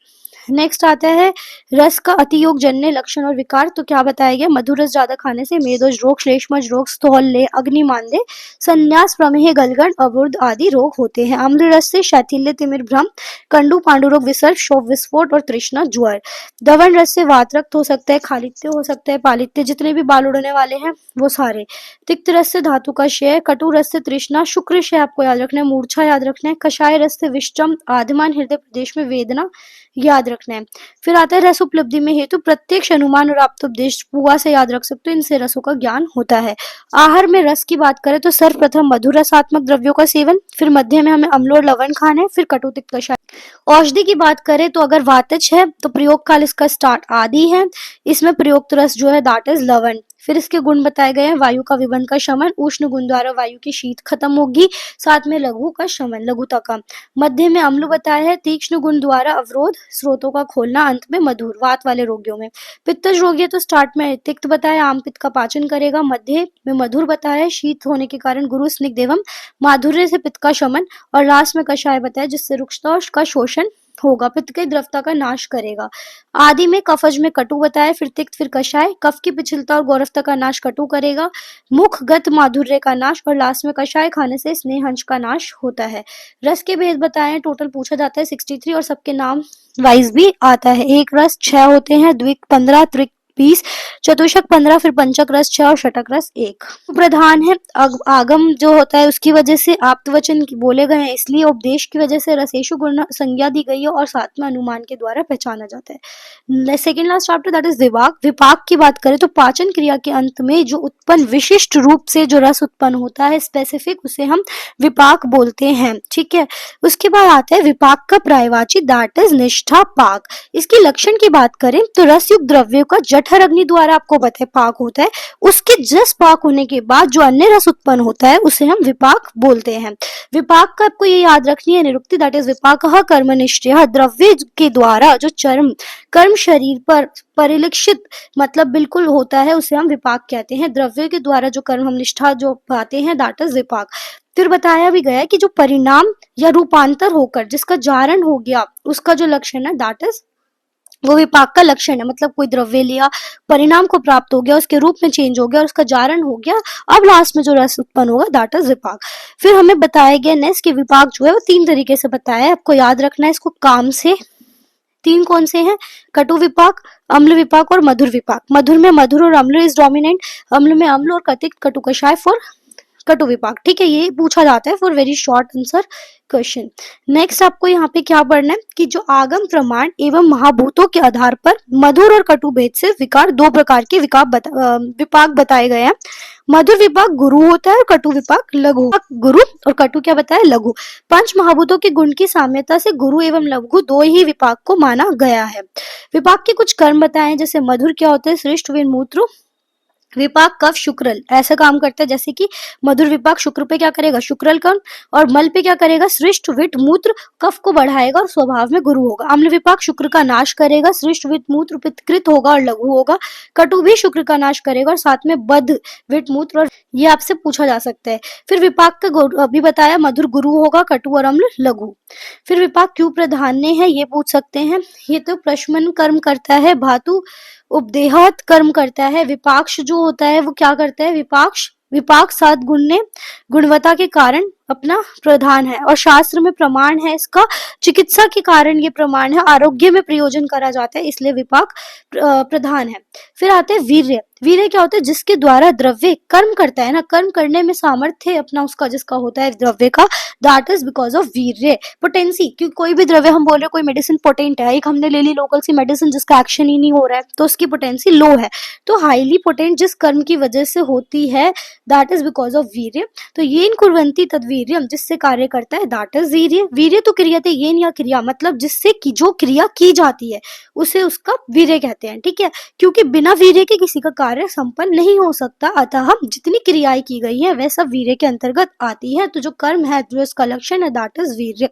[SPEAKER 1] नेक्स्ट आता है रस का अतियोग जन्य लक्षण और विकार, तो क्या बताया गया, मधुर रस ज्यादा खाने से मेदोज रोग, श्लेष्मज रोग, स्थौल्य, अग्निमांदे, संन्यास, प्रमेह, गलगंड, अवुर्ध आदि रोग होते हैं। अम्ल रस से शैथिल्य, तिमिर, भ्रम, कंडू, पांडुरोग, विसर्प, शोभ, विस्फोट और तृष्णा, ज्वर। दवन रस से वात रक्त हो सकता है, खालित्य हो सकता है, पालित्य, जितने भी बाल उड़ने वाले हैं वो सारे। तिक्त रस से धातु का क्षय, कटु रस से तृष्णा, शुक्र क्षय आपको याद रखना है, मूर्छा याद रखना है, कषाय रस से विषम, आधमान, हृदय प्रदेश में वेदना याद रखना है। फिर आता है रस उपलब्धि में हेतु, प्रत्यक्ष, अनुमान और आप्तोपदेश पुआ से याद रख सकते हो, इनसे रसों का ज्ञान होता है। आहार में रस की बात करें तो सर्वप्रथम मधुर रसात्मक द्रव्यों का सेवन, फिर मध्य में हमें अम्ल और लवण खाना है, फिर कटु तिक्त कषाय। औषधि की बात करें तो अगर वातज है तो प्रयोग काल इसका स्टार्ट आदि है, इसमें प्रयुक्त रस जो है दैट इज लवण। फिर इसके गुण बताए गए हैं, वायु का विबंध का शमन, उष्ण गुण द्वारा वायु की शीत खत्म होगी, साथ में लघु का शमन, लघुता का। मध्य में अम्ल बताया है, तीक्ष्ण गुण द्वारा अवरोध, स्रोतों का खोलना, अंत में मधुर, वात वाले रोगियों में। पित्तज रोग है तो स्टार्ट में तिक्त बताया, आम पित्त का पाचन करेगा, मध्य में मधुर बताया, शीत होने के कारण गुरु स्निग्ध एवं माधुर्य से पित्त का शमन, और लास्ट में कषाय बताया जिससे रुक्षता का शोषण होगा, पित्त की द्रवता का नाश करेगा। आदि में कफज में कटु बताया, फिर तिक्त, फिर कषाय, कफ की पिछलता और गौरवता का नाश कटु करेगा, मुखगत माधुर्य का नाश, और लास्ट में कषाय खाने से स्नेह अंश का नाश होता है। रस के भेद बताए, टोटल पूछा जाता है 63 और सबके नाम वाइज भी आता है। एक रस 6 होते हैं, द्विक 15, त्रिक 20, चतुष्क 15, फिर पंचक रस 6 और षटक रस 1। प्रधान है आगम जो होता है उसकी वजह से आप्त वचन बोले गए हैं, इसलिए उपदेश की वजह से रसेशु गुण संज्ञा दी गई है और साथ में अनुमान के द्वारा पहचाना जाता है। Second last chapter that is विपाक। विपाक की बात करें तो पाचन क्रिया के अंत में जो उत्पन्न विशिष्ट रूप से जो रस उत्पन्न होता है स्पेसिफिक, उसे हम विपाक बोलते हैं। ठीक है, उसके बाद आता है विपाक का पर्यायवाची दैट इज निष्ठा पाक। इसकी लक्षण की बात करें तो रसयुक्त द्रव्यों का जठर अग्नि द्वारा आपको पता है पाक होता है, उसके जस्ट पाक होने के बाद जो अन्य रस उत्पन्न होता है उसे हम विपाक बोलते हैं। विपाक का आपको ये याद रखनी है निरुक्ति दैट इज विपाकः कर्मनिष्ठः, द्रव्य के द्वारा जो कर्म शरीर पर परिलक्षित मतलब बिल्कुल होता है उसे हम विपाक कहते हैं। द्रव्य के द्वारा जो कर्म हम निष्ठा जो पाते हैं दैट इज विपाक। फिर बताया भी गया कि जो परिणाम या रूपांतर होकर जिसका जारण हो गया उसका जो लक्षण है दैट इज वो विपाक का लक्षण है। मतलब कोई द्रव्य लिया, परिणाम को प्राप्त हो गया, उसके रूप में चेंज हो गया और उसका जारण हो गया, अब लास्ट में जो रस उत्पन्न होगा दैट इज विपाक। फिर हमें बताया गया नेक्स्ट कि विपाक जो है वो 3 तरीके से बताया है, आपको याद रखना है इसको काम से। 3 कौन से हैं, कटु विपाक, अम्ल विपाक और मधुर विपाक। मधुर में मधुर और अम्ल इज डोमिनेंट, अम्ल में अम्ल और कतिक कटु कषाय फॉर कटु विपाक। ठीक है, ये पूछा जाता है for very short answer question. Next आपको यहाँ पे क्या पढ़ना है कि जो आगम प्रमाण एवं महाभूतों के आधार पर मधुर और कटु भेद से विकार 2 प्रकार के विपाक बताए गए हैं। मधुर विपाक गुरु होता है और कटु विपाक लघु। गुरु और कटु क्या बताया, लघु। पंच महाभूतों के गुण की साम्यता से गुरु एवं लघु 2 ही विपाक को माना गया है। विपाक के कुछ कर्म बताए, जैसे मधुर क्या होता है, श्रेष्ठ वीर मूत्र विपाक कफ शुक्रल ऐसा काम करता है, जैसे कि मधुर विपाक शुक्र पे क्या करेगा, शुक्रल कर्ण, और मल पे क्या करेगा, सृष्ट विट मूत्र कफ को बढ़ाएगा और स्वभाव में गुरु होगा। अम्ल विपाक शुक्र का नाश करेगा, सृष्ट विट मूत्र पित्तकृत होगा और लघु होगा। कटु भी शुक्र का नाश करेगा और साथ में बद विट मूत्र, और ये आपसे पूछा जा सकता है। फिर विपाक का अभी बताया, मधुर गुरु होगा, कटु और अम्ल लघु। फिर विपाक क्यों प्रधान्य है ये पूछ सकते हैं, ये तो प्रशमन कर्म करता है, धातु उपदेहत कर्म करता है। विपाक्ष जो होता है वो क्या करता है, विपाक 7 गुण ने गुणवत्ता के कारण अपना प्रधान है और शास्त्र में प्रमाण है इसका, चिकित्सा के कारण ये प्रमाण है, आरोग्य में प्रयोजन करा जाता है, इसलिए विपाक प्रधान है। फिर आते हैं वीर्य। वीर्य क्या होता है? जिसके द्वारा द्रव्य कर्म करता है ना, कर्म करने में सामर्थ्य अपना उसका जिसका होता है द्रव्य का, दैट इज बिकॉज ऑफ वीर्य। पोटेंसी, क्योंकि कोई भी द्रव्य हम बोल रहे कोई मेडिसिन पोटेंट है, एक हमने ले ली लोकल सी मेडिसिन जिसका एक्शन ही नहीं हो रहा है तो उसकी पोटेंसी लो है, तो हाईली पोटेंट जिस कर्म की वजह से होती है दैट इज बिकॉज ऑफ वीर्य। तो येन कुर्वन्ति तद्वीर्यम, जिससे कार्य करता है दैट इज वीर्य। वीर्य तो क्रियते येन, या क्रिया मतलब जिससे की जो क्रिया की जाती है उसे उसका वीर्य कहते हैं, ठीक है। क्योंकि बिना वीर्य के किसी का कार्य संपन्न नहीं हो सकता, अतः जितनी क्रियाएं की गई है वह सब वीर्य के अंतर्गत आती है। तो जो कर्म है, जो इसका लक्षण है दैट इज वीर्य।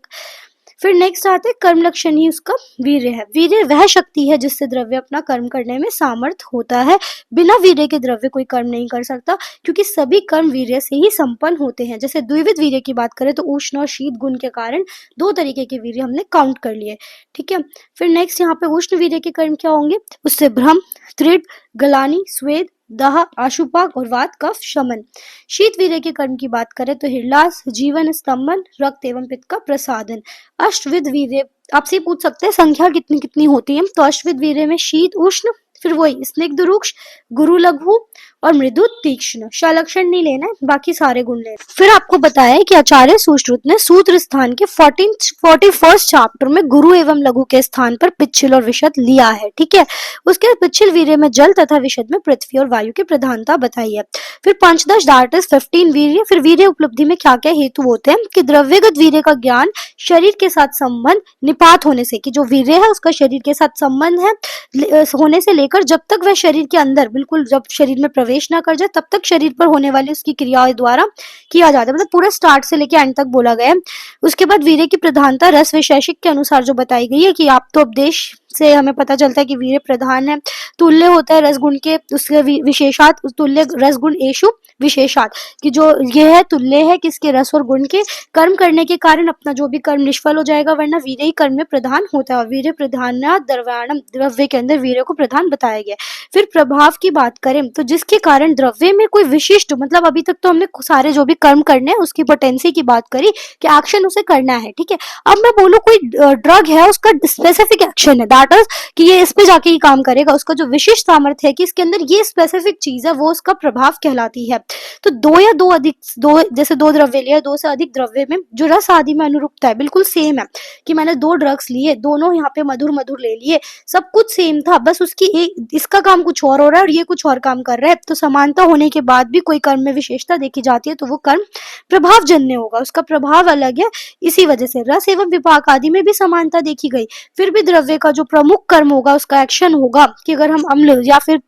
[SPEAKER 1] फिर नेक्स्ट आते हैं कर्म लक्षण ही उसका वीर्य है। वीर्य वह शक्ति है जिससे द्रव्य अपना कर्म करने में सामर्थ होता है। बिना वीर्य के द्रव्य कोई कर्म नहीं कर सकता, क्योंकि सभी कर्म वीर्य से ही संपन्न होते हैं। जैसे द्विविध वीर्य की बात करें तो उष्ण और शीत गुण के कारण दो तरीके के वीर्य हमने काउंट कर लिए, ठीक है। फिर नेक्स्ट यहाँ पे उष्ण वीर्य के कर्म क्या होंगे? उससे भ्रम, तृड, गलानी, स्वेद, दाह, आशुपाक और वात कफ शमन। शीत वीर्य के कर्म की बात करें तो हृदयास, जीवन स्तंभन, रक्त एवं पित्त का प्रसादन। अष्टविध वीर्य आपसे पूछ सकते हैं संख्या कितनी कितनी होती है, तो अष्टविध वीर्य में शीत, उष्ण, फिर वही स्निग्ध रुक्ष, गुरु लघु और मृदु तीक्ष्ण। लक्षण नहीं लेना है, बाकी सारे गुण लेना। फिर आपको बताया है कि आचार्य सुश्रुत ने सूत्र स्थान के 41st चैप्टर में गुरु एवं लघु के स्थान पर पिच्छिल और विशद लिया है, ठीक है। उसके बाद पिच्छिल वीर्य में जल तथा विशद में पृथ्वी और वायु की प्रधानता बताई है। फिर पंचदश दैट इज 15 वीर्य। फिर वीर्य उपलब्धि में क्या क्या हेतु होते हैं कि द्रव्यगत वीर्य का ज्ञान शरीर के साथ संबंध निपात होने से, कि जो वीर्य है उसका शरीर के साथ संबंध है होने से लेकर जब तक वह शरीर के अंदर बिल्कुल जब शरीर में प्रवेश ना कर जाए तब तक शरीर पर होने वाली उसकी क्रियाओं द्वारा किया जाता है, मतलब पूरा स्टार्ट से लेकर एंड तक बोला गया है। उसके बाद वीर्य की प्रधानता रस वैशेषिक के अनुसार जो बताई गई है कि आप तो उपदेश से हमें पता चलता है कि वीर्य प्रधान है। तुल्य होता है रसगुण के, उसके विशेषात, तुल्य रसगुण एषु विशेषात, कि जो ये है तुल्य है किसके? रस और गुण के। कर्म करने के कारण अपना जो भी कर्म निष्फल हो जाएगा, वरना वीर्य ही कर्म में प्रधान होता है। वीर्य प्रधान द्रव्याणम, द्रव्य के अंदर वीर्य को प्रधान बताया गया। फिर प्रभाव की बात करें तो जिसके कारण द्रव्य में कोई विशिष्ट, मतलब अभी तक तो हमने सारे जो भी कर्म करने हैं उसकी पोटेंसी की बात करी कि एक्शन उसे करना है, ठीक है। अब मैं बोलूं कोई ड्रग है उसका स्पेसिफिक एक्शन है, दैट इज कि ये इस पे जाके ही काम करेगा, उसका जो विशिष्ट सामर्थ्य है कि इसके अंदर ये स्पेसिफिक चीज है, वो उसका प्रभाव कहलाती है। तो दो या दो अधिक, दो जैसे दो द्रव्य लिया, दो से अधिक द्रव्य में जो रस आदि में अनुरूपता है बिल्कुल सेम है, कि मैंने दो ड्रग्स लिए, दोनों यहाँ पे मधुर मधुर ले लिए, सब कुछ सेम था, बस उसकी एक इसका काम कुछ और हो रहा है और ये कुछ और काम कर रहा है। तो समानता होने के बाद भी कोई कर्म में विशेषता देखी जाती है तो वो कर्म प्रभावजन्य होगा, उसका प्रभाव अलग है। इसी वजह से रस एवं विपाक आदि में भी समानता देखी गई। फिर भी द्रव्य का जो प्रमुख कर्म होगा उसका एक्शन होगा, कि अगर हम अम्ल या फिर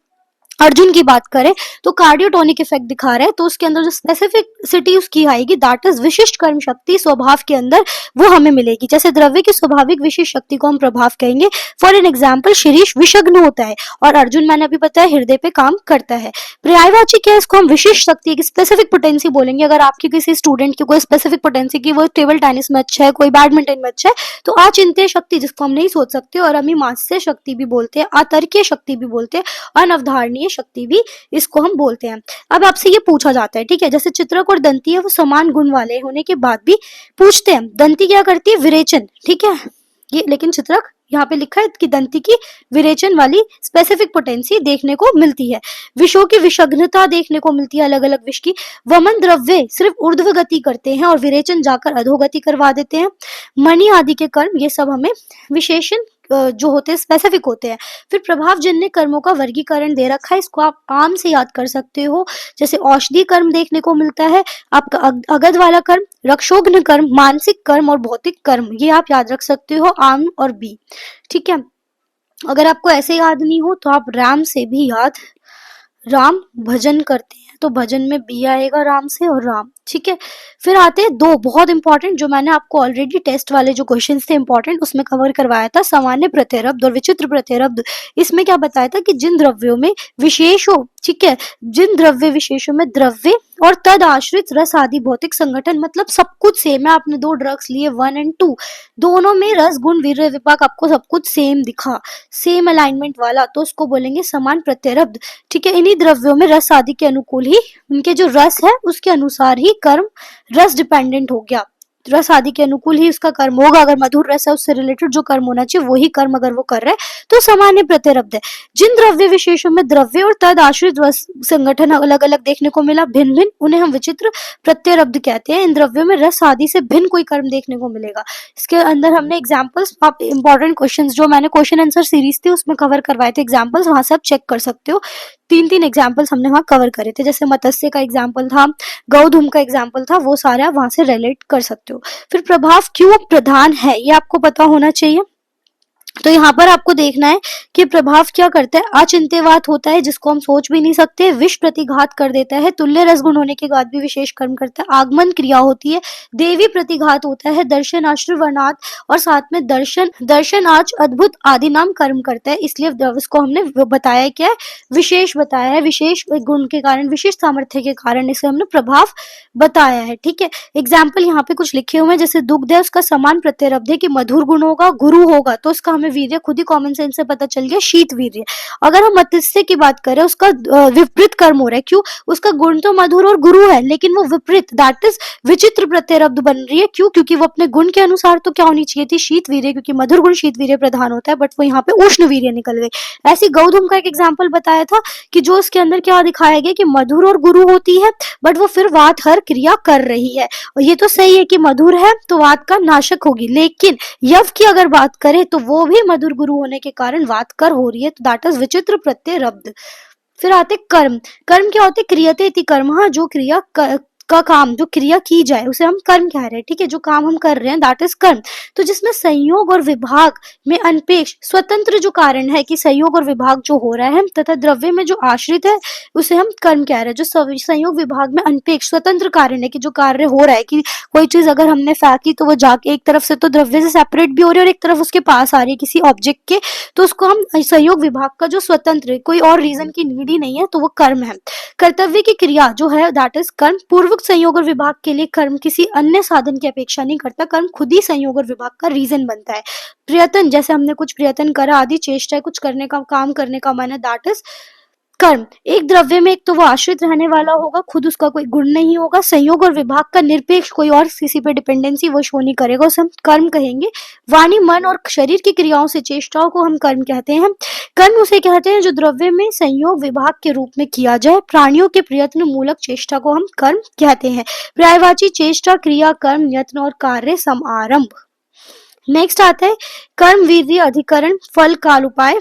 [SPEAKER 1] अर्जुन की बात करें तो कार्डियोटोनिक इफेक्ट दिखा रहे हैं, तो उसके अंदर जो स्पेसिफिसिटी उसकी आएगी दैट इज विशिष्ट कर्म शक्ति स्वभाव के अंदर वो हमें मिलेगी। जैसे द्रव्य की स्वाभाविक विशिष्ट शक्ति को हम प्रभाव कहेंगे। फॉर एन एग्जाम्पल शिरीष विषग्न होता है और अर्जुन मैंने अभी बताया हृदय पे काम करता है। पर्यायवाची क्या है? इसको हम विशिष्ट शक्ति की स्पेसिफिक पोटेंसी बोलेंगे। अगर आपकी किसी स्टूडेंट की कोई स्पेसिफिक पोटेंसी की वो टेबल टेनिस में अच्छा है, कोई बैडमिंटन में अच्छा है, तो अचिंत्य शक्ति जिसको हम नहीं सोच सकते, और अमीमांस्य शक्ति भी बोलते हैं, अतर्कीय शक्ति भी बोलते हैं, अनवधारणीय शक्ति भी इसको हम बोलते हैं। अब आपसे ये पूछा जाता है, ठीक है, जैसे चित्रक और दंती है वो समान गुण वाले होने के बाद भी पूछते हैं दंती क्या करती है? विरेचन, ठीक है, ये लेकिन चित्रक यहाँ पे लिखा है कि दंती की विरेचन वाली स्पेसिफिक पोटेंसी देखने को मिलती है। विषों की विषग्नता देखने को मिलती है, अलग अलग विष की। वमन द्रव्य सिर्फ ऊर्ध्व गति करते हैं और विरेचन जाकर अधोगति करवा देते हैं। मणि आदि के कर्म ये सब हमें विशेषण जो होते हैं स्पेसिफिक होते हैं। फिर प्रभावजन्य कर्मों का वर्गीकरण दे रखा है, इसको आप आम से याद कर सकते हो। जैसे औषधि कर्म देखने को मिलता है, आपका अगध वाला कर्म, रक्षोघ्न कर्म, मानसिक कर्म और भौतिक कर्म, ये आप याद रख सकते हो, आम और बी, ठीक है। अगर आपको ऐसे याद नहीं हो तो आप राम से भी याद, राम भजन करते हैं तो भजन में बी आएगा राम से और राम, ठीक है। फिर आते हैं दो बहुत इंपॉर्टेंट, जो मैंने आपको ऑलरेडी टेस्ट वाले जो क्वेश्चंस थे इंपॉर्टेंट उसमें कवर करवाया था, सामान्य प्रत्यरब्ध और विचित्र प्रत्यरब्ध। इसमें क्या बताया था कि जिन द्रव्यों में विशेष हो, ठीक है, जिन द्रव्य विशेषों में द्रव्य और तद आश्रित रस आदि भौतिक संगठन, मतलब सब कुछ सेम है। आपने 2 ड्रग्स लिए 1 एंड 2, दोनों में रस गुण वीर्य विपाक आपको सब कुछ सेम दिखा, सेम अलाइनमेंट वाला, तो उसको बोलेंगे समान प्रत्यरब्ध। ठीक है, इन्हीं द्रव्यों में रस आदि के अनुकूल ही, उनके जो रस है उसके अनुसार ही कर्म रस डिपेंडेंट हो गया, रस आदि के अनुकूल ही उसका कर्म होगा। अगर मधुर रस है उससे रिलेटेड जो कर्म होना चाहिए वही कर्म अगर वो कर रहे हैं तो सामान्य प्रत्यरब्ध है। जिन द्रव्य विशेषों में द्रव्य और तद आश्रित रस संगठन अलग अलग देखने को मिला, भिन्न भिन्न, उन्हें हम विचित्र प्रत्यरब्ध कहते हैं। इन द्रव्यों में रस आदि से भिन्न कोई कर्म देखने को मिलेगा। इसके अंदर हमने एग्जाम्पल्स, आप इंपॉर्टेंट क्वेश्चन जो मैंने क्वेश्चन आंसर सीरीज थी उसमें कवर करवाए थे एग्जाम्पल्स, वहां से आप चेक कर सकते हो। 3 एग्जाम्पल्स हमने वहां कवर करे थे, जैसे मत्स्य का एग्जाम्पल था, गौधूम का एग्जाम्पल था, वो सारे आप वहां से रिलेट कर सकते हो। फिर प्रभाव क्यों प्रधान है ये आपको पता होना चाहिए। तो यहाँ पर आपको देखना है कि प्रभाव क्या करता है। अचिंत्यवात होता है जिसको हम सोच भी नहीं सकते, विष प्रतिघात कर देता है, तुल्य रसगुण होने के बाद भी विशेष कर्म करता है, आगमन क्रिया होती है, देवी प्रतिघात होता है, दर्शन आश्रय वर्णात, और साथ में दर्शन आज अद्भुत आदि नाम कर्म करता है। इसलिए इसको हमने बताया क्या है, विशेष बताया है, विशेष गुण के कारण, विशिष्ट सामर्थ्य के कारण इसे हमने प्रभाव बताया है। ठीक है, एग्जाम्पल यहाँ पे कुछ लिखे हुए हैं, जैसे दुग्ध है उसका समान प्रत्यरब्ध है कि मधुर गुण होगा, गुरु होगा, तो उसका हमें वीर्य खुद ही कॉमन सेंस से पता चल गया, शीत वीर्य। अगर हम मत्स्य की बात करें उसका विपरीत कर्म हो रहा है, क्यों, उसका गुण तो मधुर और गुरु है लेकिन वो विपरीत, दैट इज विचित्र प्रत्यरब्ध बन रही है। क्यों, क्योंकि वो अपने गुण के अनुसार तो क्या होनी चाहिए थी, शीत वीर्य, क्योंकि मधुर गुण शीत वीर्य प्रधान होता है, बट वो यहाँ पे उष्ण वीर्य निकल गई। ऐसी गौधूम का एक एग्जाम्पल बताया था कि जो इसके अंदर क्या दिखाया गया कि मधुर और गुरु होती है बट वो फिर वात हर क्रिया कर रही है। और ये तो सही है कि मधुर है तो वात का नाशक होगी, लेकिन यव की अगर बात करें तो वो भी मधुर गुरु होने के कारण वात कर हो रही है, तो दैट इज विचित्र प्रत्यरब्ध। फिर आते कर्म। कर्म क्या होते, क्रियते इति कर्म, जो क्रिया का काम, जो क्रिया की जाए उसे हम कर्म कह रहे हैं। ठीक है, जो काम हम कर रहे हैं दैट इज कर्म। तो जिसमें संयोग और विभाग में अनपेक्ष स्वतंत्र जो कारण है कि संयोग और विभाग जो हो रहा है तथा द्रव्य में जो आश्रित है उसे हम कर्म कह रहे हैं। जो संयोग विभाग में अनपेक्ष स्वतंत्र कारण है कि जो कार्य हो रहा है कि कोई चीज अगर हमने फेंकी तो वो जाके एक तरफ से तो द्रव्य से सेपरेट भी हो रही है और एक तरफ उसके पास आ रही है किसी ऑब्जेक्ट के, तो उसको हम संयोग विभाग का जो स्वतंत्र, कोई और रीजन की नीड ही नहीं है, तो वो कर्म है। कर्तव्य की क्रिया जो है दैट इज कर्म। पूर्वक संयोग और विभाग के लिए कर्म किसी अन्य साधन की अपेक्षा नहीं करता, कर्म खुद ही संयोग और विभाग का रीजन बनता है। प्रयत्न, जैसे हमने कुछ प्रयत्न करा, आदि चेष्टा, कुछ करने का, काम करने का मन है, दैट इज कर्म। एक द्रव्य में एक तो वो आश्रित रहने वाला होगा, खुद उसका कोई गुण नहीं होगा, संयोग और विभाग का निरपेक्ष कोई और किसी पे डिपेंडेंसी वो शो नहीं करेगा, उसे हम कर्म कहेंगे। वाणी, मन और शरीर की क्रियाओं से चेष्टाओं को हम कर्म कहते हैं। कर्म उसे कहते हैं जो द्रव्य में संयोग विभाग के रूप में किया जाए। प्राणियों के प्रयत्न मूलक चेष्टा को हम कर्म कहते हैं। पर्यायवाची चेष्टा, क्रिया, कर्म, यत्न और कार्य समारंभ। नेक्स्ट आता है कर्म, वीर्य, अधिकरण, फल, काल, उपाय।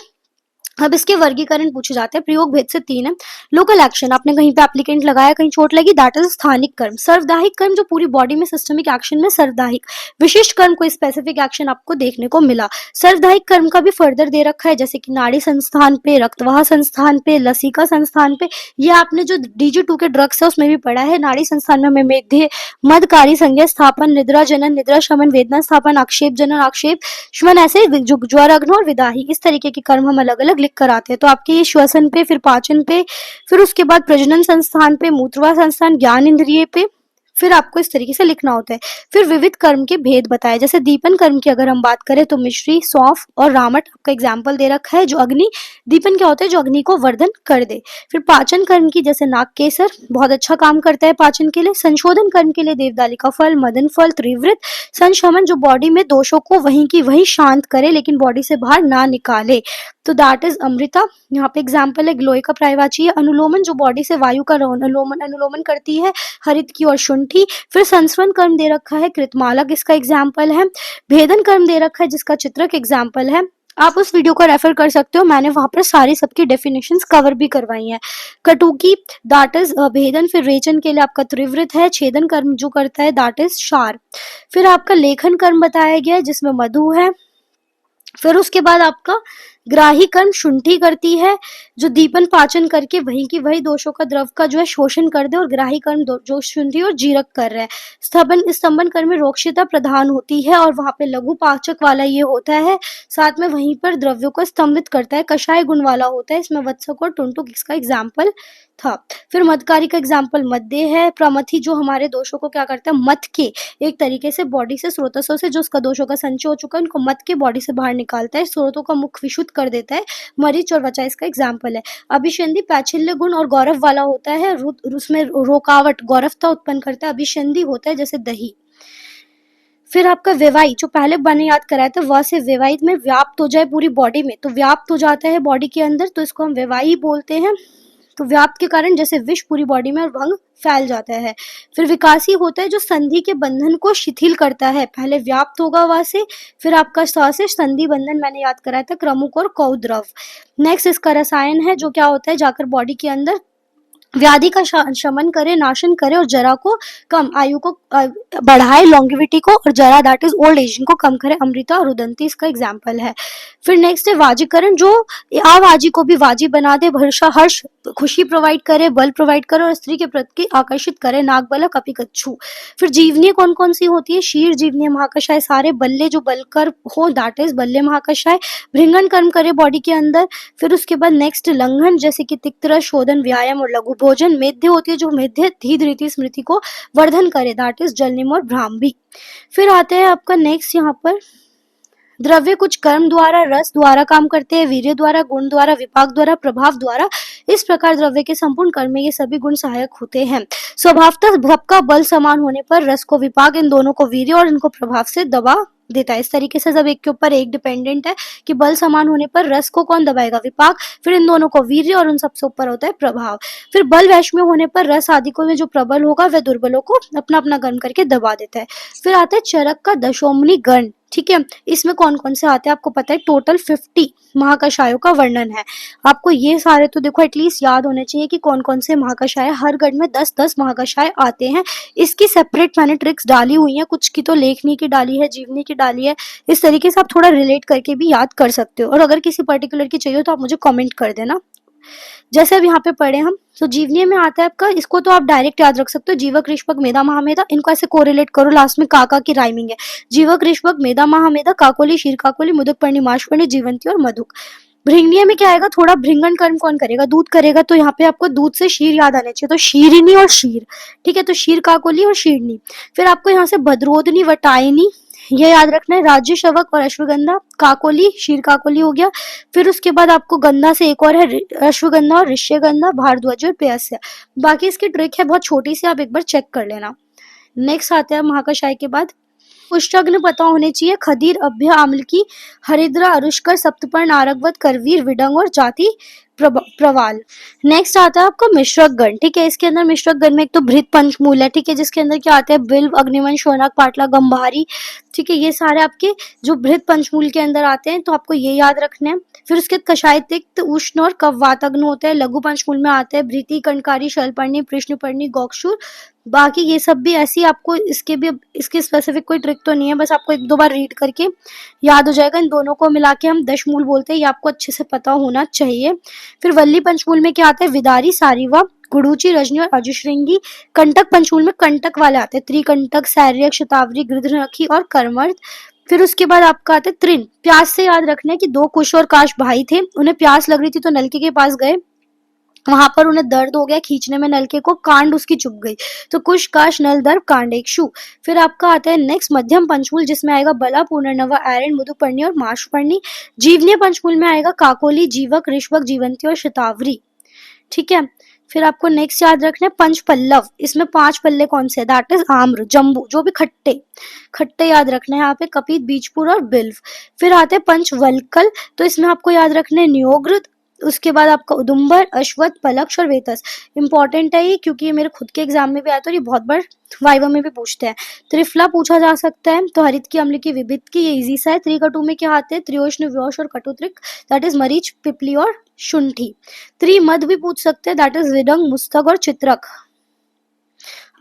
[SPEAKER 1] अब इसके वर्गीकरण पूछे जाते हैं। प्रयोग भेद से 3 है। लोकल एक्शन, आपने कहीं पे एप्लीकेंट लगाया, कहीं चोट लगी, दैट इज स्थानिक कर्म। सर्वदाहिक कर्म, जो पूरी बॉडी में सिस्टमिक एक्शन में सर्वदाहिक। विशिष्ट कर्म, कोई स्पेसिफिक एक्शन आपको देखने को मिला। सर्वदाहिक कर्म का भी फर्दर दे रखा है, जैसे कि नाड़ी संस्थान पे, रक्तवाह संस्थान पे, लसिका संस्थान पे। ये आपने जो DG2 के ड्रग्स है उसमें भी पढ़ा है। नाड़ी संस्थान में हमें मेध्य, मदकारी, संज्ञा स्थापन, निद्रा जनन, निद्रा शमन, वेदना स्थापन, आक्षेप जनन, आक्षेप शमन, ऐसे ज्वर, अग्न और विदाही, इस तरीके के कर्म हम अलग अलग लिख कर आते हैं। तो आपके ये श्वसन पे, फिर पाचन पे, फिर उसके बाद प्रजनन संस्थान पे, मूत्रवा संस्थान, ज्ञान इंद्रिय पे, फिर आपको इस तरीके से लिखना होता है। फिर विविध कर्म के भेद बताए, जैसे दीपन कर्म की अगर हम बात करें तो मिश्री, सौंफ और रामट आपका एग्जाम्पल दे रखा है। जो अग्नि, दीपन क्या होता है, जो अग्नि को वर्धन कर दे। फिर पाचन कर्म की, जैसे नाग केसर बहुत अच्छा काम करता है पाचन के लिए। संशोधन कर्म के लिए देवदालिका फल, मदन फल, त्रिवृत। संशमन, जो बॉडी में दोषों को वहीं की वहीं शांत करे लेकिन बॉडी से बाहर ना निकाले, तो दैट इज अमृता। यहाँ पे एग्जाम्पल है ग्लोई का प्रायवाची है। अनुलोमन, जो बॉडी से वायु का अनुलोमन करती है, हरित की और शुंठी। फिर संस्वन कर्म दे रखा है, कृतमालक इसका एग्जाम्पल है। भेदन कर्म दे रखा है जिसका चित्रक एग्जाम्पल है। आप उस वीडियो को रेफर कर सकते हो, मैंने वहां पर सारी सबकी डेफिनेशंस कवर भी करवाई हैं। कटुकी, दैट इज भेदन। फिर रेचन के लिए आपका त्रिवृत है। छेदन कर्म जो करता है दैट इज क्षार। फिर आपका लेखन कर्म बताया गया है जिसमें मधु है। फिर उसके बाद आपका ग्राही कर्म शुंठी करती है, जो दीपन पाचन करके वहीं की वही दोषों का द्रव का जो है शोषण कर दे, और ग्राही कर्म जो शुंठी और जीरक कर रहा है। स्तंभन कर्म में रोक्षिता प्रधान होती है और वहां पे लघु पाचक वाला ये होता है, साथ में वहीं पर द्रव्यों को स्तंभित करता है। कषाय गुण वाला होता है, इसमें वत्सक और टुंटुक इसका एग्जाम्पल था। फिर मदकारी का एग्जाम्पल मध्य है। प्रमथी जो हमारे दोषों को क्या करता है, मथ के एक तरीके से बॉडी से स्रोतसों से जो उसका दोषों का संचय हो चुका है उनको मथ के बॉडी से बाहर निकालता है, स्रोतों का मुख विशुद्ध कर देता है। मरीच और वचा इसका एग्जाम्पल है। अभिषंधि पैच्छल्य गुण और गौरव वाला होता है, उसमें रोकावट गौरवता उत्पन्न करता है। अभिषंधि होता है जैसे दही। फिर आपका विवाही जो पहले मैंने याद कराया था, वह से विवाहित में व्याप्त हो जाए पूरी बॉडी में, तो व्याप्त हो जाता है बॉडी के अंदर, तो इसको हम विवाही बोलते हैं। तो व्याप्त के कारण जैसे विष पूरी बॉडी में और भंग फैल जाता है। फिर विकासी होता है जो संधि के बंधन को शिथिल करता है, पहले व्याप्त होगा वहां से, फिर आपका से संधि बंधन मैंने याद कराया था, क्रमुक और कौद्रव। नेक्स्ट इसका रसायन है जो क्या होता है, जाकर बॉडी के अंदर व्याधि का शमन करे, नाशन करे और जरा को कम आयु को बढ़ाए, लॉन्गिविटी को, और जरा दैट इज ओल्ड एजिंग को कम करे। अमृता और रुदंती इसका एग्जाम्पल है। फिर नेक्स्ट है वाजीकरण जो आवाजी को भी वाजी बना दे, भरोसा हर्ष खुशी प्रोवाइड करे, बल प्रोवाइड करे और स्त्री के प्रति आकर्षित करे, नागबला कपिकच्छु। फिर जीवनी कौन कौन सी होती है, शीर जीवनी महाकषाय, सारे बल्ले जो बलकर हो दैट इज बल्ले महाकषाय, भृंगन कर्म करे बॉडी के अंदर। फिर उसके बाद नेक्स्ट लंघन जैसे कि तिक्तर, शोधन, व्यायाम और लघु भोजन। मेध्य होती है जो मेध्य धीर रीति स्मृति को वर्धन करे दैट इज जलनिम और भ्रामरी। फिर आते हैं आपका नेक्स्ट यहाँ पर द्रव्य कुछ कर्म द्वारा, रस द्वारा काम करते हैं, वीर्य द्वारा, गुण द्वारा, विपाक द्वारा, प्रभाव द्वारा। इस प्रकार द्रव्य के संपूर्ण कर्म में ये सभी गुण सहायक होते हैं। स्वभावतः सबका बल समान होने पर रस को विपाक, इन दोनों को वीर्य और इनको प्रभाव से दबा देता है। इस तरीके से जब एक के ऊपर एक डिपेंडेंट है कि बल समान होने पर रस को कौन दबाएगा, विपाक, फिर इन दोनों को वीर्य और उन सबसे ऊपर होता है प्रभाव। फिर बल वैश्य होने पर रस आदि को में जो प्रबल होगा वह दुर्बलों को अपना अपना गर्म करके दबा देता है। फिर आता है चरक का दशोमनी गण, ठीक है, इसमें कौन कौन से आते हैं आपको पता है, टोटल 50 महाकषायों का वर्णन है। आपको ये सारे तो देखो एटलीस्ट याद होने चाहिए कि कौन कौन से महाकषाय, हर गण में 10-10 महाकषाय आते हैं। इसकी सेपरेट मैंने ट्रिक्स डाली हुई है, कुछ की तो लेखनी की डाली है, जीवनी की डाली है, इस तरीके से आप थोड़ा रिलेट करके भी याद कर सकते हो। और अगर किसी पर्टिकुलर की चाहिए तो आप मुझे कॉमेंट कर देना। जैसे अब यहाँ पे पढ़े हम, तो जीवनी में आता है आपका, इसको तो आप डायरेक्ट याद रख सकते हो, जीवक ऋषभक मेधा महामेधा, इनको ऐसे कोरिलेट करो, लास्ट में काका की राइमिंग है, जीवक ऋषभक मेधा महामेधा, काकोली, शीर काकोली, मुदक पर्णी, माशपर्णी, जीवंती और मधुक। भृंगनीय में क्या आएगा, थोड़ा भृंगन कर्म कौन करेगा, दूध करेगा, तो यहाँ पे आपको दूध से शीर याद आने चाहिए, तो शीरिनी और शीर, ठीक है, तो शीर काकोली और शीरनी। फिर आपको यहाँ से भद्रोदनी, वटायनी, ये याद रखना है, राज्य शवक और अश्वगंधा, काकोली, शीर काकोली हो गया। फिर उसके बाद आपको गंधा से एक और है अश्वगंधा और ऋष्यगंधा, भारद्वाज और प्यस्य। बाकी इसकी ट्रिक है बहुत छोटी सी, आप एक बार चेक कर लेना। नेक्स्ट आते हैं महाकषाय के बाद, पुष्टग्न पता होने चाहिए, खदीर, अभ्य, आमलकी, हरिद्रा, अरुष्कर, सप्तपर्ण, आरगवत, करवीर, विडंग और जाति प्रवाल। नेक्स्ट आता है आपका मिश्रक गण, ठीक है, इसके अंदर मिश्रक गण में एक तो भृत पंचमूल है, ठीक है, जिसके अंदर क्या आते हैं, बिल्व, अग्निवन, शौनक, पाटला, गंभारी, ठीक है, ये सारे आपके जो भृत पंचमूल के अंदर आते हैं, तो आपको ये याद रखने हैं। फिर उसके कषाय, तिक्त, उष्ण और कव्वातग्न होते हैं। लघु पंचमूल में आते हैं भृति, कंडकारी, शलपर्णी, कृष्णपर्णी, गौक्षुर। बाकी ये सब भी ऐसी आपको इसके स्पेसिफिक कोई ट्रिक तो नहीं है, बस आपको एक दो बार रीड करके याद हो जाएगा। इन दोनों को मिला के हम दशमूल बोलते हैं, ये आपको अच्छे से पता होना चाहिए। फिर वल्ली पंचमूल में क्या आता है, विदारी, सारीवा, गुड़ूची, रजनी और अजुश्रृंगी। कंटक पंचमूल में कंटक वाले आते हैं, त्रिकंटक, सैर्यक, शतावरी, गृध्रनखी और कर्मर्थ। फिर उसके बाद आपका आता है तृण, प्यास से याद रखना है कि दो कुश और काश भाई थे, उन्हें प्यास लग रही थी तो नलके के पास गए, वहां पर उन्हें दर्द हो गया खींचने में नलके को, कांड उसकी चुभ गई, तो कुश, काश, नल, दर्भ, कांडेक्षु। फिर आपका आता है नेक्स्ट मध्यम पंचमूल, जिसमें आएगा बला, पुनर्नवा, एरन, मुदुपर्णी और माशपर्णी। जीवनीय पंचमूल में आएगा काकोली, जीवक, ऋषभक, जीवंती और शतावरी, ठीक है। फिर आपको नेक्स्ट याद रखना है पंच पल्लव, इसमें 5 पल्ले कौन से, दैट इज आम्र, जम्बू, जो भी खट्टे खट्टे याद रखना है यहाँ पे, कपित, बीजपुर और बिल्व। फिर आते हैं पंच वल्कल, तो इसमें आपको याद रखना है न्योग्रत, उसके बाद आपका उदुम्बर, अश्वत्थ, पलक्ष और वेतस। इंपॉर्टेंट है ये क्योंकि ये मेरे खुद के एग्जाम में भी आया था और ये बहुत बार वाइवा में भी पूछते हैं। त्रिफला पूछा जा सकता है, तो हरित की, अम्ल की, विभित की, ये इजी सा है। त्रिकटु में क्या आते हैं, त्रियोष्ण, व्योश और कटुत्रिक, दैट इज मरीच, पिपली और शुंठी। त्रिमद भी पूछ सकते हैं, दैट इज विडंग, मुस्तक और चित्रक।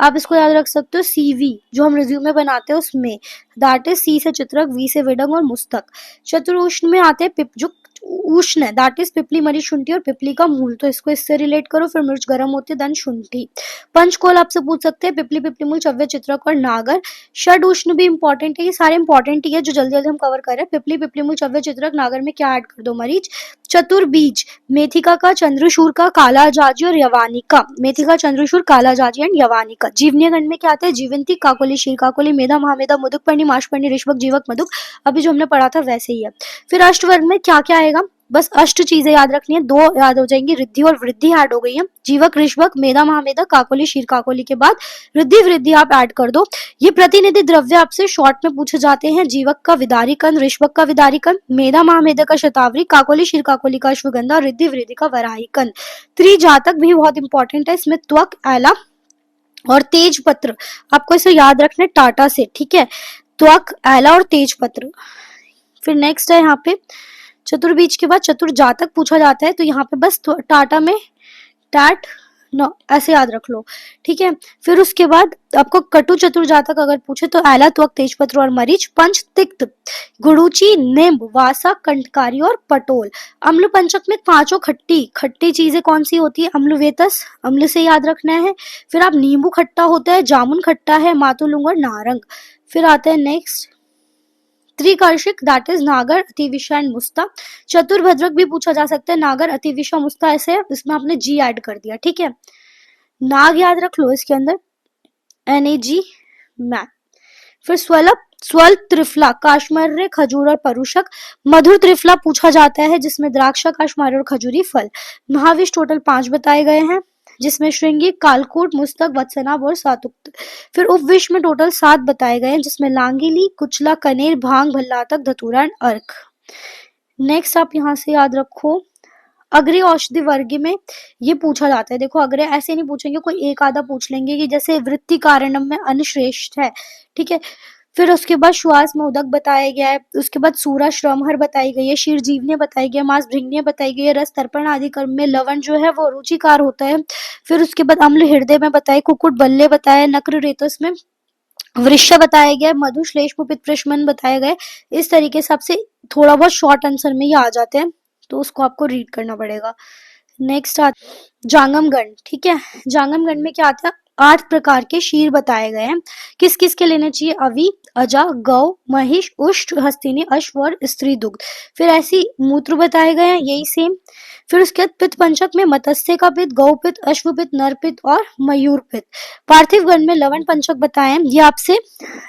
[SPEAKER 1] आप इसको याद रख सकते हो, सीवी जो हम रिज्यूमे बनाते हैं उसमें, दैट इज सी से चित्रक, वी से विडंग और मुस्तक। चतुर्उष्ण में आते हैं पिपजुक उष्ण है, दैट इज पिपली, मरी, शुंठी और पिपली का मूल, तो इसको इससे रिलेट करो। फिर मिर्च गर्म होती है, देन शुंठी। पंचकोल आपसे पूछ सकते हैं, पिपली, पिपली मूल, चव्य, चित्रक और नागर। षड उष्ण भी इंपॉर्टेंट है, ये सारे इंपॉर्टेंट ही है जो जल्दी जल्दी हम कवर कर रहे हैं। पिपली, पिपली मूल, चव्य, चित्रक, नागर में क्या ऐड कर दो, मरीच। चतुर्बीज, मेथिका का, चंद्रशूर का, काला जाजी और यवानिका। मेथिका, चंद्रशूर, काला जाजी एंड यवानिका। जीवनीय गण में क्या आता है, जीवंती, काकोली, शीर काकोली, मेधा, महामेधा, मुदुकपर्णी, माशपर्णी, ऋषभक, जीवक, मधुक। अभी जो हमने पढ़ा था वैसे ही है। फिर अष्टवर्ग में क्या क्या आएगा, बस अष्ट चीजें याद रखनी है, दो याद हो जाएंगी, रिद्धि और वृद्धि ऐड हो गई है। जीवक, ऋषभक, मेधा, महामेधा, काकोली, शीर काकोली के बाद रिद्धि वृद्धि आप ऐड कर दो। ये प्रतिनिधि द्रव्य आपसे शॉर्ट में पूछे जाते हैं। जीवक का विदारीकन, ऋषभक का विदारीकन, मेधा महामेधा का शतावरी, काकोली शीर काकोली का अश्वगंधा, रिद्धि वृद्धि का वराहीकन। त्रिजातक भी बहुत इंपॉर्टेंट है, इसमें त्वक, एला और तेज पत्र, आपको इसे याद रखना है टाटा से, ठीक है। त्वक, एला और तेज पत्र। फिर नेक्स्ट है यहाँ पे चतुर्बीज के बाद चतुर्जातक पूछा जाता है, तो यहाँ पे बस टाटा में टैट नो ऐसे याद रख लो, ठीक है। फिर उसके बाद आपको कटु चतुर्जातक अगर पूछे तो एला, त्वक, तेजपत्र और मरीच। पंच तिक्त, गुड़ूची, नींब, वासा, कंटकारी और पटोल। अम्ल पंचक में पांचों खट्टी खट्टी चीजें कौन सी होती है, अम्लवेतस, अम्ल से याद रखना है। फिर आप नींबू खट्टा होता है, जामुन खट्टा है, मातुलुंग और नारंग। फिर आता है नेक्स्ट त्रिकर्षिक, दैट इज नागर, अतिविषा एंड मुस्ता। चतुर्भद्रक भी पूछा जा सकता है, नागर, अतिविषा, मुस्ता, ऐसे इसमें आपने जी ऐड कर दिया, ठीक है। नाग याद रख लो इसके अंदर, NAG, मैथ। फिर स्वल्प, स्वल्प त्रिफला, काश्मर्य, खजूर और परुषक। मधुर त्रिफला पूछा जाता है जिसमें द्राक्षा, काश्मर्य और खजूरी फल। महाविष टोटल 5 बताए गए हैं, जिसमें श्रृंगी, कालकूट, मुस्तक, वत्सनाभ और सातुक्त। फिर उपविष में टोटल 7 बताए गए हैं, जिसमें लांगिली, कुचला, कनेर, भांग, भल्लातक, धतूरा एंड अर्क। नेक्स्ट आप यहाँ से याद रखो, अग्रे औषधि वर्ग में ये पूछा जाता है। देखो अग्रे ऐसे नहीं पूछेंगे, कोई एक आधा पूछ लेंगे कि जैसे वृत्ति कारणम में अन्न श्रेष्ठ है, ठीक है। फिर उसके बाद श्वास में उदक बताया गया है, उसके बाद सूरा श्रमहर बताई गई है, शीर जीवनीय बताई गई है, मांस भृंगनीय बताई गई है, रस तर्पण आदि कर्म में लवण जो है वो रुचिकार होता है। फिर उसके बाद अम्ल हृदय में बताए, कुकुट बल्ले बताया, नक्र रेतस में वृक्ष बताया गया, मधु श्लेष्म पित्त प्रशमन बताया गया। इस तरीके से आपसे थोड़ा बहुत शॉर्ट आंसर में ही आ जाते हैं, तो उसको आपको रीड करना पड़ेगा। नेक्स्ट जांगम गण, ठीक है। जांगम गण में क्या आता है, 8 प्रकार के शीर बताए गए हैं, किस किस के लेने चाहिए, अवि, अजा, गौ, महिष, उष्ट, हस्तिनी, अश्व और स्त्री दुग्ध। फिर ऐसी मूत्र बताए गए हैं, यही सेम। फिर उसके बाद पित्त पंचक में मत्स्य का पित्त, गौ पित्त, अश्व पित्त, नर पित्त और मयूर पित्त। पार्थिव गण में लवण पंचक बताए हैं, ये आपसे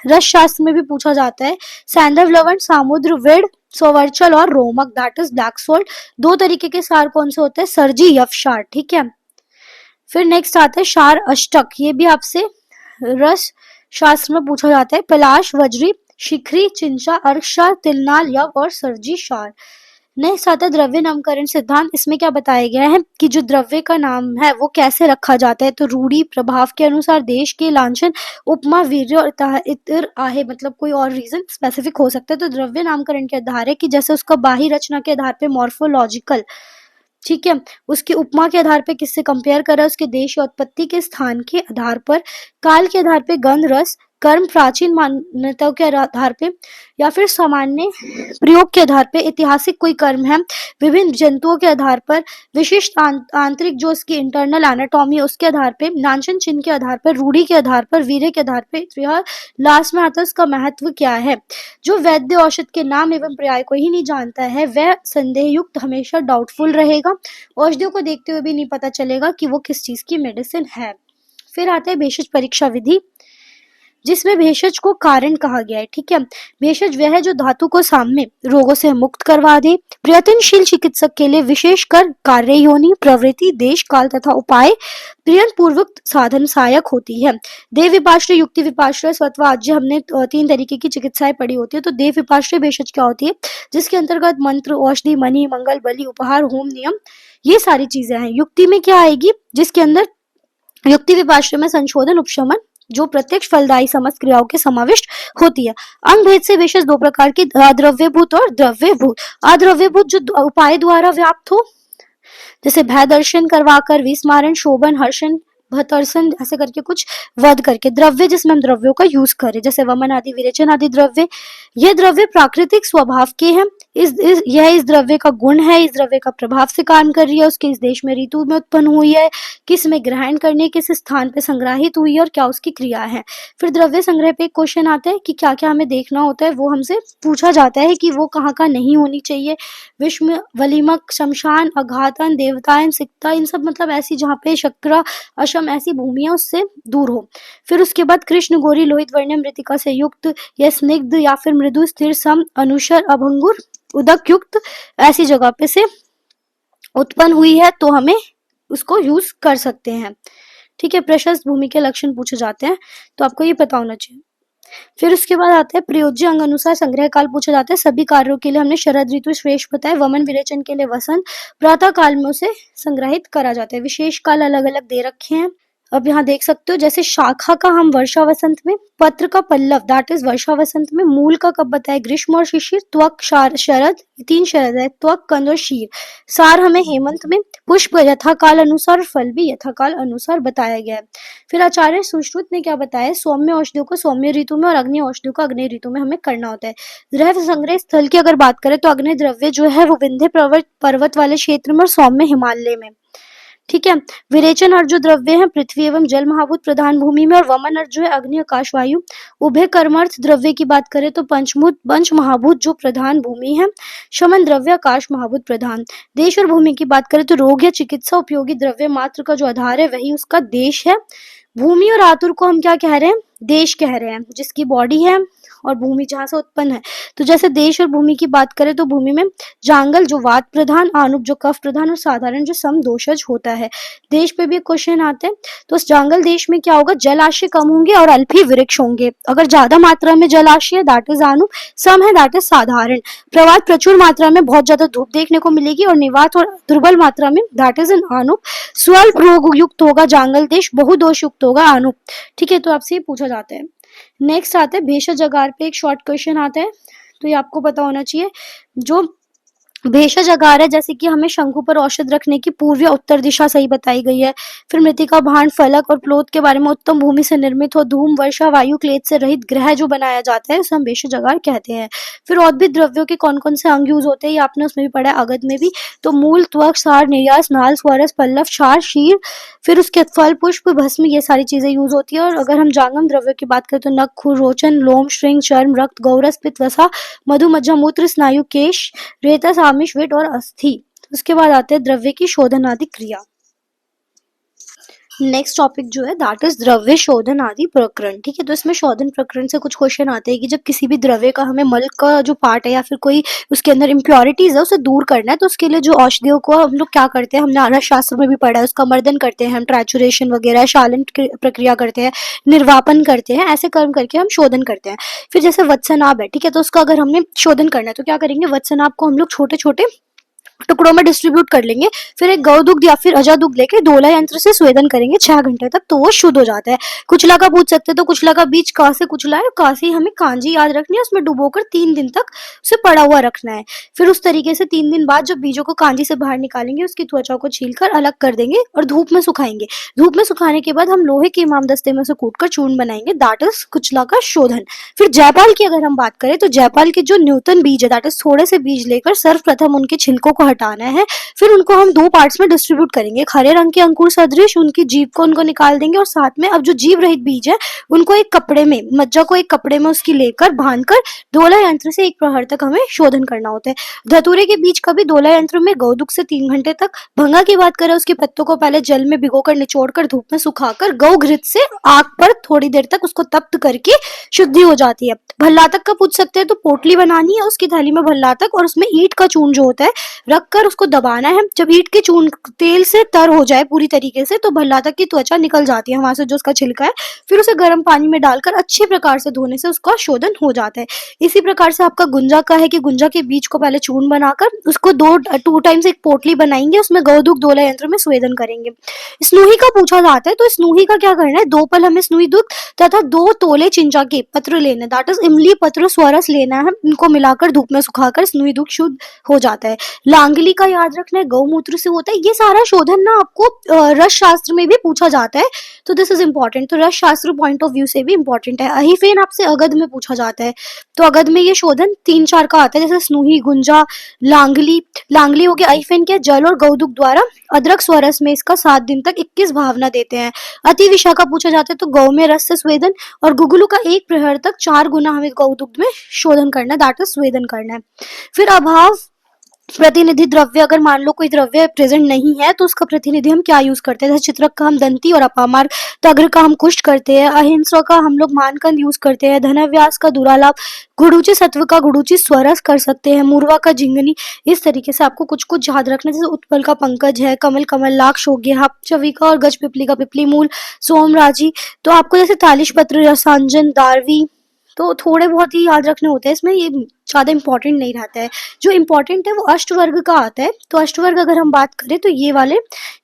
[SPEAKER 1] रस शास्त्र में भी पूछा जाता है। सैंधव लवण, सामुद्र वीड, स्वरचल और रोमक, दैट इज ब्लैक सोल्ट। 2 तरीके के सार कौन से होते हैं, सर्जी, यवशार, ठीक है। फिर नेक्स्ट आता है क्षार अष्टक, ये भी आपसे रस शास्त्र में पूछा जाता है। पलाश, वज्री, शिखरी, चिंचा, अर्कक्षार, तिलनाल, यव और सर्जी क्षार। नेक्स्ट आता है द्रव्य नामकरण सिद्धांत, इसमें क्या बताया गया है कि जो द्रव्य का नाम है वो कैसे रखा जाता है, तो रूढ़ी, प्रभाव के अनुसार, देश के, लांछन, उपमा, वीर्य और इतर आहे, मतलब कोई और रीजन स्पेसिफिक हो सकता है। तो द्रव्य नामकरण के आधार है कि जैसे उसका बाह्य रचना के आधार पे मॉर्फोलॉजिकल, ठीक है, उसकी उपमा के आधार पे किससे कंपेयर करा, उसके देश या उत्पत्ति के स्थान के आधार पर, काल के आधार पे, गंध, रस, कर्म, प्राचीन मान्यताओं के आधार पे, या फिर सामान्य प्रयोग के आधार पे, ऐतिहासिक कोई कर्म है, विभिन्न जंतुओं के आधार पर, विशिष्ट आंतरिक जो उसकी इंटरनल एनाटॉमी है उसके आधार पे, लांछन चिन्ह के आधार पर, रूढ़ी के आधार पर, वीर्य के आधार पे, यह लास्ट में आता है उसका महत्व क्या है। जो वैद्य औषध के नाम एवं पर्याय को ही नहीं जानता है वह संदेह युक्त, हमेशा डाउटफुल रहेगा। औषधियों को देखते हुए भी नहीं पता चलेगा कि वो किस चीज की मेडिसिन है। फिर आता है भेषज परीक्षा विधि, जिसमें भेषज को कारण कहा गया है, ठीक है। भेषज वह है जो धातु को सामने रोगों से मुक्त करवा दे। प्रयत्नशील चिकित्सक के लिए विशेषकर कार्य योनि, प्रवृत्ति, देश, काल तथा उपाय प्रयत्न पूर्वक साधन सहायक होती है। देव विपाश्रय, युक्ति विपाश्रय, स्वत्वाज्य, हमने 3 तरीके की चिकित्साएं पढ़ी होती है। तो देव विपाश्रय भेषज क्या होती है, जिसके अंतर्गत मंत्र, औषधि, मणि, मंगल, बलि, उपहार, होम, नियम, ये सारी चीजें हैं। युक्ति में क्या आएगी, जिसके अंदर युक्ति विपाश्रय में संशोधन, उपशमन, जो प्रत्यक्ष फलदायी समस्त क्रियाओं के समाविष्ट होती है। अंग भेद से भेषज 2 प्रकार की, अद्रव्यभूत और द्रव्यभूत। अद्रव्यभूत जो उपाय द्वारा व्याप्त हो, जैसे भय दर्शन करवाकर, विस्मारण, शोभन, हर्षण, भतर्सन ऐसे करके कुछ वध करके। द्रव्य जिसमें हम द्रव्यों का यूज करें, जैसे वमन आदि, विरेचन आदि द्रव्य। ये द्रव्य प्राकृतिक स्वभाव के हैं, इस द्रव्य का गुण है, इस द्रव्य का प्रभाव से काम कर रही है, उसके इस देश में ऋतु में उत्पन्न हुई है, किस में ग्रहण करने, किस स्थान पे संग्रहित हुई है और क्या उसकी क्रिया है। फिर द्रव्य संग्रह पे एक क्वेश्चन आता है कि क्या क्या हमें देखना होता है, वो हमसे पूछा जाता है कि वो कहाँ कहाँ नहीं होनी चाहिए। विश्व वलिमक, शमशान, अघातन, देवतायन, सिकता, इन सब मतलब ऐसी जहाँ पे शक्र अशम ऐसी भूमियां उससे दूर हो। फिर उसके बाद कृष्ण, गौरी, लोहित, वर्ण्य, मृतिका से युक्त या स्निग्ध या फिर मृदु, स्थिर, सम, अनुशर, अभंगुर, उदक युक्त ऐसी जगह पे से उत्पन्न हुई है तो हमें उसको यूज कर सकते हैं। ठीक है, प्रशस्त भूमि के लक्षण पूछे जाते हैं तो आपको ये पता होना चाहिए। फिर उसके बाद आता है प्रयोज्य अंग अनुसार संग्रह काल पूछा जाता है। सभी कार्यों के लिए हमने शरद ऋतु श्रेष्ठ बताया। वमन विरेचन के लिए वसंत, प्रातः काल में उसे संग्रहित करा जाता है। विशेष काल अलग अलग दे रखे हैं। अब यहाँ देख सकते हो जैसे शाखा का हम वर्षा वसंत में, पत्र का पल्लव दैट इज वर्षा वसंत में, मूल का कब बताया ग्रीष्म और शिशिर, त्वक शरद, 3 शरद है, त्वक, कंद और शीर। सार हमें हेमंत में, पुष्प यथाकाल अनुसार, फल भी यथाकाल अनुसार बताया गया है। फिर आचार्य सुश्रुत ने क्या बताया, सौम्य औषधियों को सौम्य ऋतु में और अग्नि औषधियों को अग्नि ऋतु में हमें करना होता है। द्रव्य संग्रह स्थल की अगर बात करें तो अग्नि द्रव्य जो है वो विंध्य पर्वत वाले क्षेत्र में और सौम्य हिमालय में। ठीक है, विरेचन अर्थ जो द्रव्य है पृथ्वी एवं जल महाभूत प्रधान भूमि में, और वमन अर्थ जो है अग्नि आकाश वायु। उभय कर्मार्थ द्रव्य की बात करें तो पंच महाभूत जो प्रधान भूमि है, शमन द्रव्य आकाश महाभूत प्रधान। देश और भूमि की बात करें तो रोग या चिकित्सा उपयोगी द्रव्य मात्र का जो आधार है वही उसका देश है। भूमि और आतुर को हम क्या कह रहे हैं, देश कह रहे हैं, जिसकी बॉडी है और भूमि जहाँ से उत्पन्न है। तो जैसे देश और भूमि की बात करें तो भूमि में जांगल जो वात प्रधान, आनुप जो कफ प्रधान और साधारण जो समदोषज होता है। देश पे भी क्वेश्चन आते हैं तो उस जांगल देश में क्या होगा, जलाशय कम होंगे और अल्पी वृक्ष होंगे। अगर ज्यादा मात्रा में जलाशय है दैट इज आनुप, सम है दैट इज साधारण। प्रवात प्रचुर मात्रा में बहुत ज्यादा धूप देखने को मिलेगी और निवात और दुर्बल मात्रा में दैट इज एन आनुप। स्वल्प रोग युक्त होगा जांगल देश, बहुदोष युक्त होगा आनुप। ठीक है, तो आपसे ये पूछा जाता है। नेक्स्ट आता है भेषज अगार पे एक शॉर्ट क्वेश्चन आता है तो ये आपको पता होना चाहिए। जो भेषज अगार है जैसे कि हमें शंकु पर औषध रखने की पूर्व या उत्तर दिशा सही बताई गई है। फिर मृतिका, भांड, फलक और प्लोत के बारे में, उत्तम भूमि से निर्मित हो, धूम, वर्षा, वायु, क्लेद से रहित ग्रह जो बनाया जाता है उसे हम भेषज अगार कहते हैं। फिर औद्भिद द्रव्यों के कौन कौन से अंग यूज होते हैं ये आपने उसमें भी पढ़ा है, अगध में भी। तो मूल, त्वक, सार, निर्यास, नाल, स्वरस, पल्लव, क्षार, शीर। फिर उसके फल, पुष्प, भस्म ये सारी चीजें यूज होती है। और अगर हम जांगम द्रव्यों की बात करें तो नख, खुर, रोचन, लोम, श्रृंग, चर्म, रक्त, गौरस, पित्त, वसा, मधु, मज्जा, मूत्र, स्नायु, केश, रेतस, आमिष, विट और अस्थि। उसके बाद आते हैं द्रव्य की शोधन आदि क्रिया। नेक्स्ट टॉपिक जो है दैट इज द्रव्य शोधन आदि प्रकरण। ठीक है, तो इसमें शोधन प्रकरण से कुछ क्वेश्चन आते हैं कि जब किसी भी द्रव्य का हमें मल का जो पार्ट है या फिर कोई उसके अंदर इम्प्योरिटीज है उसे दूर करना है तो उसके लिए जो औषधियों को हम लोग क्या करते हैं, हमने आरस शास्त्र में भी पढ़ा है, उसका मर्दन करते हैं हम, ट्रैचुरेशन वगैरह, शालन प्रक्रिया करते हैं, निर्वापन करते हैं, ऐसे कर्म करके हम शोधन करते हैं। फिर जैसे वत्सनाभ है, ठीक है, तो उसका अगर हमने शोधन करना है तो क्या करेंगे, वत्सनाभ को हम लोग छोटे छोटे टुकड़ों में डिस्ट्रीब्यूट कर लेंगे। फिर एक गौ दुग्ध या फिर अजा दुग्ध लेके दोला यंत्र से स्वेदन करेंगे 6 घंटे तक तो वो शुद्ध हो जाता है। कुचला का पूछ सकते हैं तो कुचला का बीज कहाँ से कुचला है, कहाँ से हमें कांजी याद रखनी है, उसमें डुबोकर 3 दिन तक उसे पड़ा हुआ रखना है। फिर उस तरीके से 3 दिन बाद जब बीजों को कांजी से बाहर निकालेंगे उसकी त्वचा को छीलकर अलग कर देंगे और धूप में सुखाएंगे। धूप में सुखाने के बाद हम लोहे के इमाम दस्ते में उसे कूटकर चूर्ण बनाएंगे, दैट इज कुचला का शोधन। फिर जयपाल की अगर हम बात करें तो जयपाल के जो न्यूतन बीज है दैट इज थोड़े से बीज लेकर सर्वप्रथम उनके छिलकों को हटाना है। फिर उनको हम 2 पार्ट्स में डिस्ट्रीब्यूट करेंगे, एक हरे रंग के अंकुर सदृश उनकी जीभ को उनको निकाल देंगे और साथ में अब जो जीव रहित बीज है उनको एक कपड़े में, मज्जा को एक कपड़े में उसकी लेकर बांधकर दोला यंत्र से 1 प्रहर तक हमें शोधन करना होता है। धतूरे के बीज का भी दोला यंत्र में गौदुक से 3 घंटे तक। भंगा की बात करें उसके पत्तों को पहले जल में भिगोकर निचोड़कर धूप में सुखाकर गौ घृत से आग पर थोड़ी देर तक उसको तप्त करके शुद्धि हो जाती है। भल्लातक का पूछ सकते हैं तो पोटली बनानी है, उसकी थैली में भल्लातक और उसमें ईंट का चूर्ण जो होता है रखकर उसको दबाना है। जब ईंट के चूर्ण तेल से तर हो जाए पूरी तरीके से तो भल्लातक की त्वचा निकल जाती है वहां से जो उसका छिलका है। फिर उसे गर्म पानी में डालकर अच्छे प्रकार से धोने से उसका शोधन हो जाता है। इसी प्रकार से आपका गुंजा का है कि गुंजा के बीज को पहले चूर्ण बनाकर उसको 2 टाइम्स एक पोटली बनाएंगे, उसमें गौदुग्ध दोला यंत्र में स्वेदन करेंगे। स्नूही का पूछा जाता है तो स्नूही का क्या करना है, 2 पल हमें स्नूही दूध तथा 2 तोले चिंचा के पत्र लेने, दैट इज इमली पत्र स्वरस लेना है, इनको मिलाकर धूप में सुखाकर स्नूही दूध शुद्ध हो जाता है। लांगली का याद रखना है, गौमूत्र से होता है। ये सारा शोधन ना आपको रस शास्त्र में भी पूछा जाता है, तो दिस इज इम्पोर्टेंट। तो रस शास्त्र पॉइंट ऑफ व्यू से भी इम्पोर्टेंट है। अहिफेन आपसे अगध में पूछा जाता है, तो अगध में ये शोधन 3-4 का आता है, जैसे स्नूही, गुंजा, लांगली। लांगली हो गया। अहिफेन क्या, जल और गौदुक द्वारा अदरक स्वरस में इसका 7 दिन तक 21 भावना देते हैं। अति विषा का पूछा जाता है, तो गौ में रस से स्वेदन, और गुगुलू का 1 प्रहर तक 4 गुना हमें गौदुग्ध में शोधन करना है, दैट इज स्वेदन करना है। फिर अभाव प्रतिनिधि द्रव्य, अगर मान लो कोई द्रव्य प्रेजेंट नहीं है तो उसका प्रतिनिधि हम क्या यूज करते हैं, जैसे चित्रक का हम दंती और अपामार्ग, तग्र का हम कुष्ठ करते हैं, अहिंसा का हम लोग मानकंद यूज करते हैं, धनव्यास का दुरालाप, गुडुचि सत्व का गुडुचि स्वरस कर सकते हैं, मूर्वा का जिंगनी। इस तरीके से आपको कुछ कुछ याद रखना है, जैसे उत्पल का पंकज है, कमल कमलाक्ष हो गया, चवी का और गज पिपली का पिपली मूल, सोमराजी। तो आपको जैसे तालिश पत्र, रसांजन, दारवी, तो थोड़े बहुत ही याद रखने होते हैं इसमें, ये ज्यादा इंपॉर्टेंट नहीं रहता है। जो इंपॉर्टेंट है वो अष्टवर्ग का आता है। तो अष्टवर्ग अगर हम बात करें तो ये वाले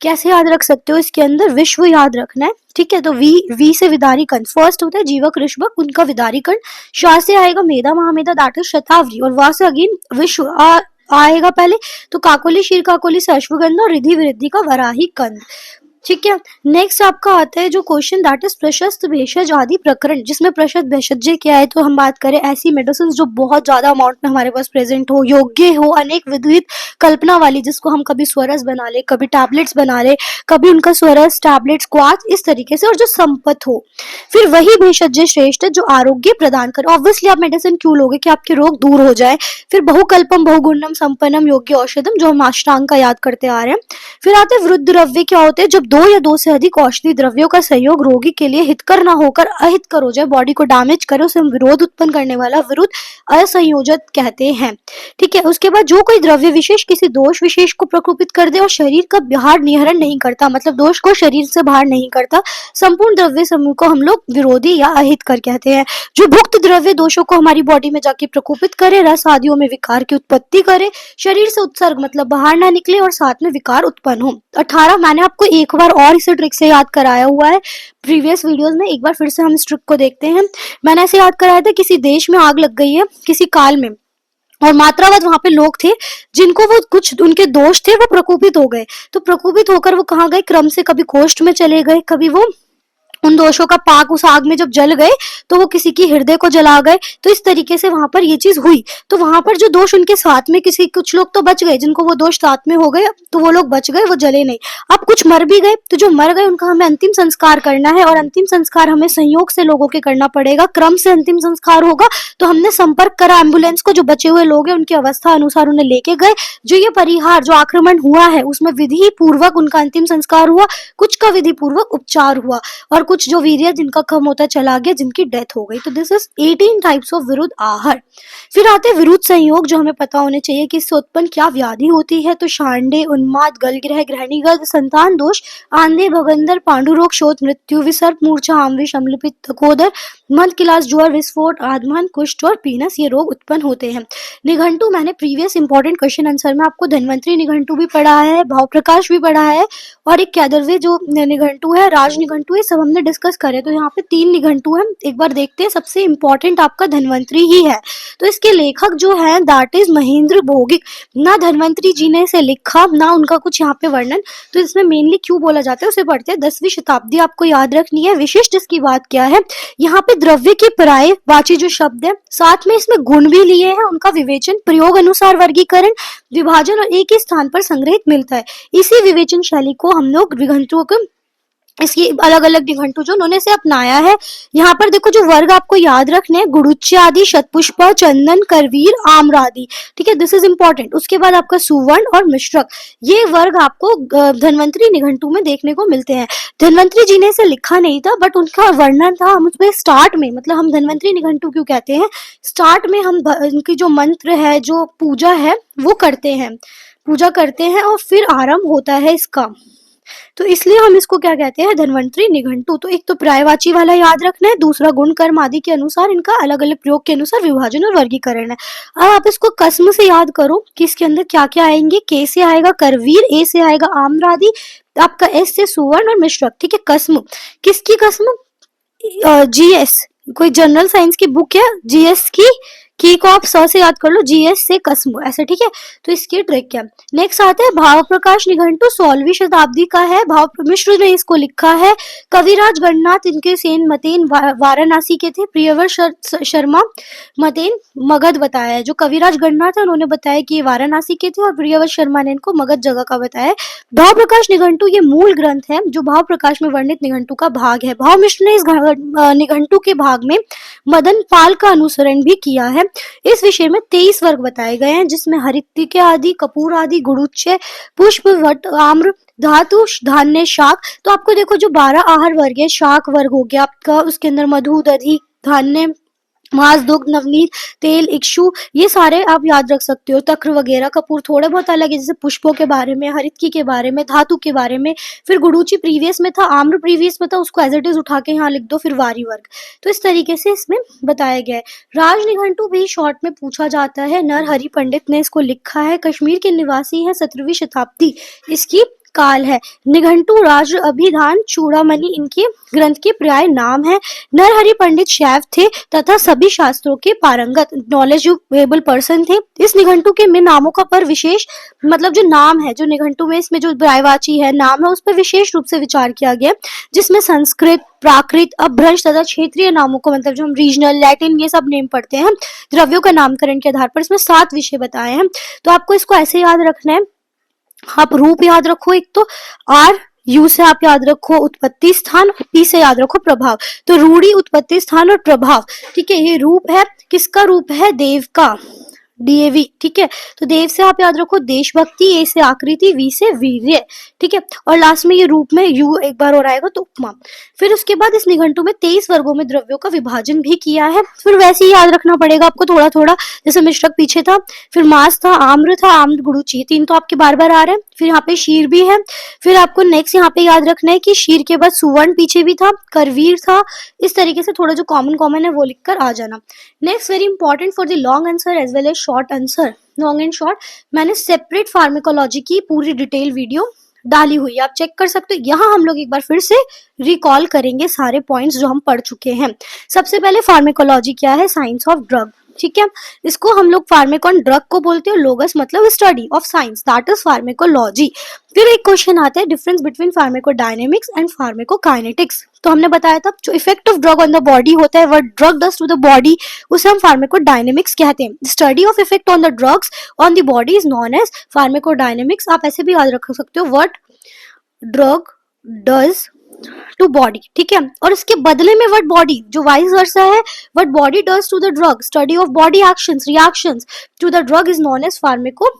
[SPEAKER 1] कैसे याद रख सकते हो, इसके अंदर विश्व याद रखना है, ठीक है। तो वी से विदारी कंठ, फर्स्ट होता है जीवक ऋषभक, उनका विदारी कंठ। शा से आएगा मेधा महामेधा, दैट इज शतावरी, और वा से अगेन विश्व आएगा पहले, तो काकोली, शीर काकोली से अश्वगंधा, और रिधि विरिद्धि का वराही कंद, ठीक है। नेक्स्ट आपका आता है जो क्वेश्चन, दैट इज प्रशस्त भेषज आदि प्रकरण, जिसमें प्रशस्त भेषज क्या है, तो हम बात करें ऐसी मेडिसिन जो बहुत ज्यादा अमाउंट में हमारे पास प्रेजेंट हो, योग्य हो, अनेक विविध कल्पना वाली, जिसको हम कभी स्वरस बना ले, कभी टैबलेट्स बना ले, कभी उनका स्वरस टैबलेट्स क्वाथ, इस तरीके से, और जो संपत हो। फिर वही भेषज श्रेष्ठ जो आरोग्य प्रदान करे। ऑब्वियसली आप मेडिसिन क्यों लोगे, कि आपके रोग दूर हो जाए। फिर बहुकल्पम बहुगुणम संपन्नम योग्य औषधम, जो हम अष्टांग का याद करते आ रहे हैं। फिर आते हैं वृद्ध द्रव्य, क्या होते हैं, जब 2 या 2 से अधिक औषधि द्रव्यों का संयोग रोगी के लिए हितकर ना होकर अहितकर हो जाए, बॉडी को डैमेज करे, उसे हम विरोध उत्पन्न करने वाला विरुद्ध असंयोजक कहते हैं, ठीक है। उसके बाद जो कोई द्रव्य विशेष किसी दोष विशेष को प्रकोपित कर दे और शरीर का बाहर निहरण नहीं करता, मतलब दोष को शरीर से बाहर नहीं करता, संपूर्ण द्रव्य समूह को हम लोग विरोधी या अहितकर कहते हैं। जो भुक्त द्रव्य दोषों को हमारी बॉडी में जाके प्रकोपित करे, रस आदियों में विकार की उत्पत्ति करे, शरीर से उत्सर्ग मतलब बाहर ना निकले, और साथ में विकार उत्पन्न हो। 18 मैंने आपको एक बार और इसे ट्रिक से याद कराया हुआ है प्रीवियस वीडियोस में, एक बार फिर से हम इस ट्रिक को देखते हैं। मैंने ऐसे याद कराया था, किसी देश में आग लग गई है किसी काल में, और मात्रावत वहां पे लोग थे जिनको वो कुछ उनके दोष थे, वो प्रकोपित हो गए। तो प्रकोपित होकर वो कहाँ गए, क्रम से कभी कोष्ठ में चले गए, कभी वो उन दोषों का पाक उस आग में जब जल गए तो वो किसी की हृदय को जला गए। तो इस तरीके से वहां पर ये चीज हुई। तो वहां पर जो दोष उनके साथ में, किसी कुछ लोग तो बच गए, जिनको वो दोष साथ में हो गए, तो वो लोग बच गए, वो जले नहीं। अब कुछ मर भी गए, तो जो मर गए उनका हमें अंतिम संस्कार करना है, और अंतिम संस्कार हमें संयोग से लोगों के करना पड़ेगा, क्रम से अंतिम संस्कार होगा। तो हमने संपर्क करा एम्बुलेंस को, जो बचे हुए लोग हैं उनकी अवस्था अनुसार उन्हें लेके गए। जो ये परिहार जो आक्रमण हुआ है उसमें विधि पूर्वक उनका अंतिम संस्कार हुआ, कुछ का विधि पूर्वक उपचार हुआ, और कुछ जो वीर्य जिनका कम होता चला गया, जिनकी डेथ हो गई। तो दिस इज 18 टाइप्स ऑफ विरुद्ध आहार। फिर आते विरुद्ध संयोग, जो हमें पता होने चाहिए कि इससे उत्पन्न क्या व्याधि होती है। तो शांडे, उन्माद, गलग्रह, ग्रहणीगत, संतान दोष, आंधे, भगंदर, पांडुरोग, शोथ, मृत्यु, विसर्प, मूर्छा, आमविष, अम्लपित, तकोदर, मंद किलास, ज्वर, विस्फोट, आदमन, कुष्ठ और पीनस, ये रोग उत्पन्न होते हैं। निघंटू, मैंने प्रीवियस इंपॉर्टेंट क्वेश्चन आंसर में आपको धन्वंतरी निघंटू भी पढ़ा है, भाव प्रकाश भी पढ़ा है, और एक कैदरवे जो निघंटू है, राज निघंटू, ये सब हमने डिस्कस करे। तो यहाँ पे 3 निघंटू हैं, एक बार देखते हैं। सबसे इंपॉर्टेंट आपका धन्वंतरी ही है। तो इसके लेखक जो है दैट इज महेंद्र भौगिक। ना धन्वंतरी जी ने इसे लिखा, ना उनका कुछ यहाँ पे वर्णन। तो इसमें मेनली क्यों बोला जाता है उसे पढ़ते हैं। 10वीं शताब्दी आपको याद रखनी है। विशिष्ट इसकी बात क्या है, यहाँ पे द्रव्य के पर्याय वाची जो शब्द है, साथ में इसमें गुण भी लिए हैं, उनका विवेचन, प्रयोग अनुसार वर्गीकरण, विभाजन, और एक ही स्थान पर संग्रहित मिलता है। इसी विवेचन शैली को हम लोग निघंटुओं को, इसकी अलग अलग निघंटू जो उन्होंने से अपनाया है। यहाँ पर देखो जो वर्ग आपको याद रखने हैं, गुरुच्य आदि, शतपुष्प, चंदन, करवीर, आम्रादि, ठीक है, दिस इज इंपॉर्टेंट। उसके बाद आपका सुवर्ण और मिश्रक, ये वर्ग आपको धन्वंतरी निघंटू में देखने को मिलते हैं। धन्वंतरी जी ने इसे लिखा नहीं था, बट उनका वर्णन था। हम उसमें स्टार्ट में, मतलब हम धन्वंतरी निघंटू क्यों कहते हैं, स्टार्ट में हम उनकी जो मंत्र है, जो पूजा है, वो करते हैं, पूजा करते हैं, और फिर आरंभ होता है इसका। तो इसलिए हम इसको क्या कहते हैं, धन्वंतरी निघंटू। तो एक तो पर्यायवाची वाला याद रखना है, दूसरा गुण कर्म आदि के अनुसार, इनका अलग अलग प्रयोग के अनुसार विभाजन और वर्गीकरण है। अब आप इसको कसम से याद करो कि इसके अंदर क्या क्या आएंगे। के से आएगा करवीर, ए से आएगा आम्रादि, आपका एस से सुवर्ण और मिश्रक, ठीक है। कसम, किसकी कसम, जीएस, कोई जनरल साइंस की बुक है जीएस की कीक ऑफ स से याद कर लो, जीएस से कसमो, ऐसे ठीक है। तो इसकी ट्रिक क्या। नेक्स्ट आते हैं भाव प्रकाश निघंटु 16वीं शताब्दी का है, भाव मिश्र ने इसको लिखा है। कविराज गणनाथ इनके सेन मतेन वाराणसी के थे, प्रियवर शर्मा मतेन मगध बताया है। जो कविराज गणनाथ है उन्होंने बताया कि ये वाराणसी के थे और प्रियवर शर्मा ने इनको मगध जगह का बताया। भाव प्रकाश निघंटु ये मूल ग्रंथ है जो भाव प्रकाश में वर्णित निघंटु का भाग है। भाव मिश्र ने इस निघंटु के भाग में मदन पाल का अनुसरण भी किया है। इस विषय में 23 वर्ग बताए गए हैं, जिसमें हरितिके आदि, कपूर आदि, गुड़ुच्चय, पुष्प, वट, आम्र, धातु, धान्य, शाक। तो आपको देखो जो 12 आहार वर्ग है, शाक वर्ग हो गया आपका, उसके अंदर मधु, दधि, धान्य, मांस, दुग्ध, नवनीत, तेल, इक्षु, ये सारे आप याद रख सकते हो। तक्र वगैरह, कपूर थोड़े बहुत अलग है, जैसे पुष्पों के बारे में, हरितकी के बारे में, धातु के बारे में। फिर गुड़ूची प्रीवियस में था, आम्र प्रीवियस में था, उसको एज इट इज उठा के यहाँ लिख दो। फिर वारी वर्ग, तो इस तरीके से इसमें बताया गया है। राज निघंटु भी शॉर्ट में पूछा जाता है, नरहरि पंडित ने इसको लिखा है, कश्मीर के निवासी है, 17वीं शताब्दी इसकी काल है। निघंटु, राज अभिधान, चूड़ामणि इनके ग्रंथ के पर्याय नाम है। नरहरि पंडित शैव थे तथा सभी शास्त्रों के पारंगत नॉलेजेबल पर्सन थे। इस निघंटु के में नामों का पर विशेष मतलब जो नाम है, जो निघंटु में इसमें जो पर्यायवाची है नाम है, उस पर विशेष रूप से विचार किया गया, जिसमें संस्कृत, प्राकृत, अपभ्रंश तथा क्षेत्रीय नामों को, मतलब जो हम रीजनल, लैटिन ये सब नेम पढ़ते हैं, द्रव्यों का नामकरण के आधार पर इसमें 7 विषय बताए हैं। तो आपको इसको ऐसे याद रखना है। आप रूप याद रखो, एक तो आर, यू से आप याद रखो उत्पत्ति स्थान, पी से याद रखो प्रभाव। तो रूढ़ी, उत्पत्ति स्थान और प्रभाव, ठीक है। ये रूप है, किसका रूप है, देव का, डीएवी, ठीक है। तो देव से आप याद रखो देशभक्ति, ए से आकृति, वी से वीर्य, ठीक है। और लास्ट में ये रूप में यू एक बार और आएगा तो उपमा। फिर उसके बाद इस निघंटु में 23 वर्गों में द्रव्यों का विभाजन भी किया है। फिर वैसे ही याद रखना पड़ेगा आपको थोड़ा थोड़ा, जैसे मिश्रक पीछे था, फिर मांस था, आम्र था, आम्र, गुड़ूची, 3 तो आपके बार बार आ रहे हैं। फिर यहाँ पे शीर भी है। फिर आपको नेक्स्ट यहाँ पे याद रखना है कि शीर के बाद सुवर्ण पीछे भी था, करवीर था। इस तरीके से थोड़ा जो कॉमन है वो लिखकर आ जाना। Next very important for the long answer as well as short answer, long and short, मैंने सेपरेट फार्मेकोलॉजी की पूरी डिटेल वीडियो डाली हुई है, आप चेक कर सकते हो। यहाँ हम लोग एक बार फिर से रिकॉल करेंगे सारे पॉइंट्स जो हम पढ़ चुके हैं। सबसे पहले फार्मेकोलॉजी क्या है, साइंस ऑफ ड्रग, ठीक है। इसको हम लोग फार्मेकॉन ड्रग को बोलते हैं, लोगस मतलब study of science, that is pharmacology. फिर एक क्वेश्चन आता है, difference between pharmacodynamics and pharmacokinetics. तो हमने बताया था जो effect of drug on the body होता है, what drug does to the body, उसे हम फार्मेकोडायनेमिक्स कहते हैं। Study of effect on the drugs on the body is known as pharmacodynamics. आप ऐसे भी याद रख सकते हो, what drug does to body, ठीक है। और इसके बदले में व्हाट बॉडी, जो वाइस वर्सा है, what body does to the drug, study of body actions, reactions to the drug is known as pharmaco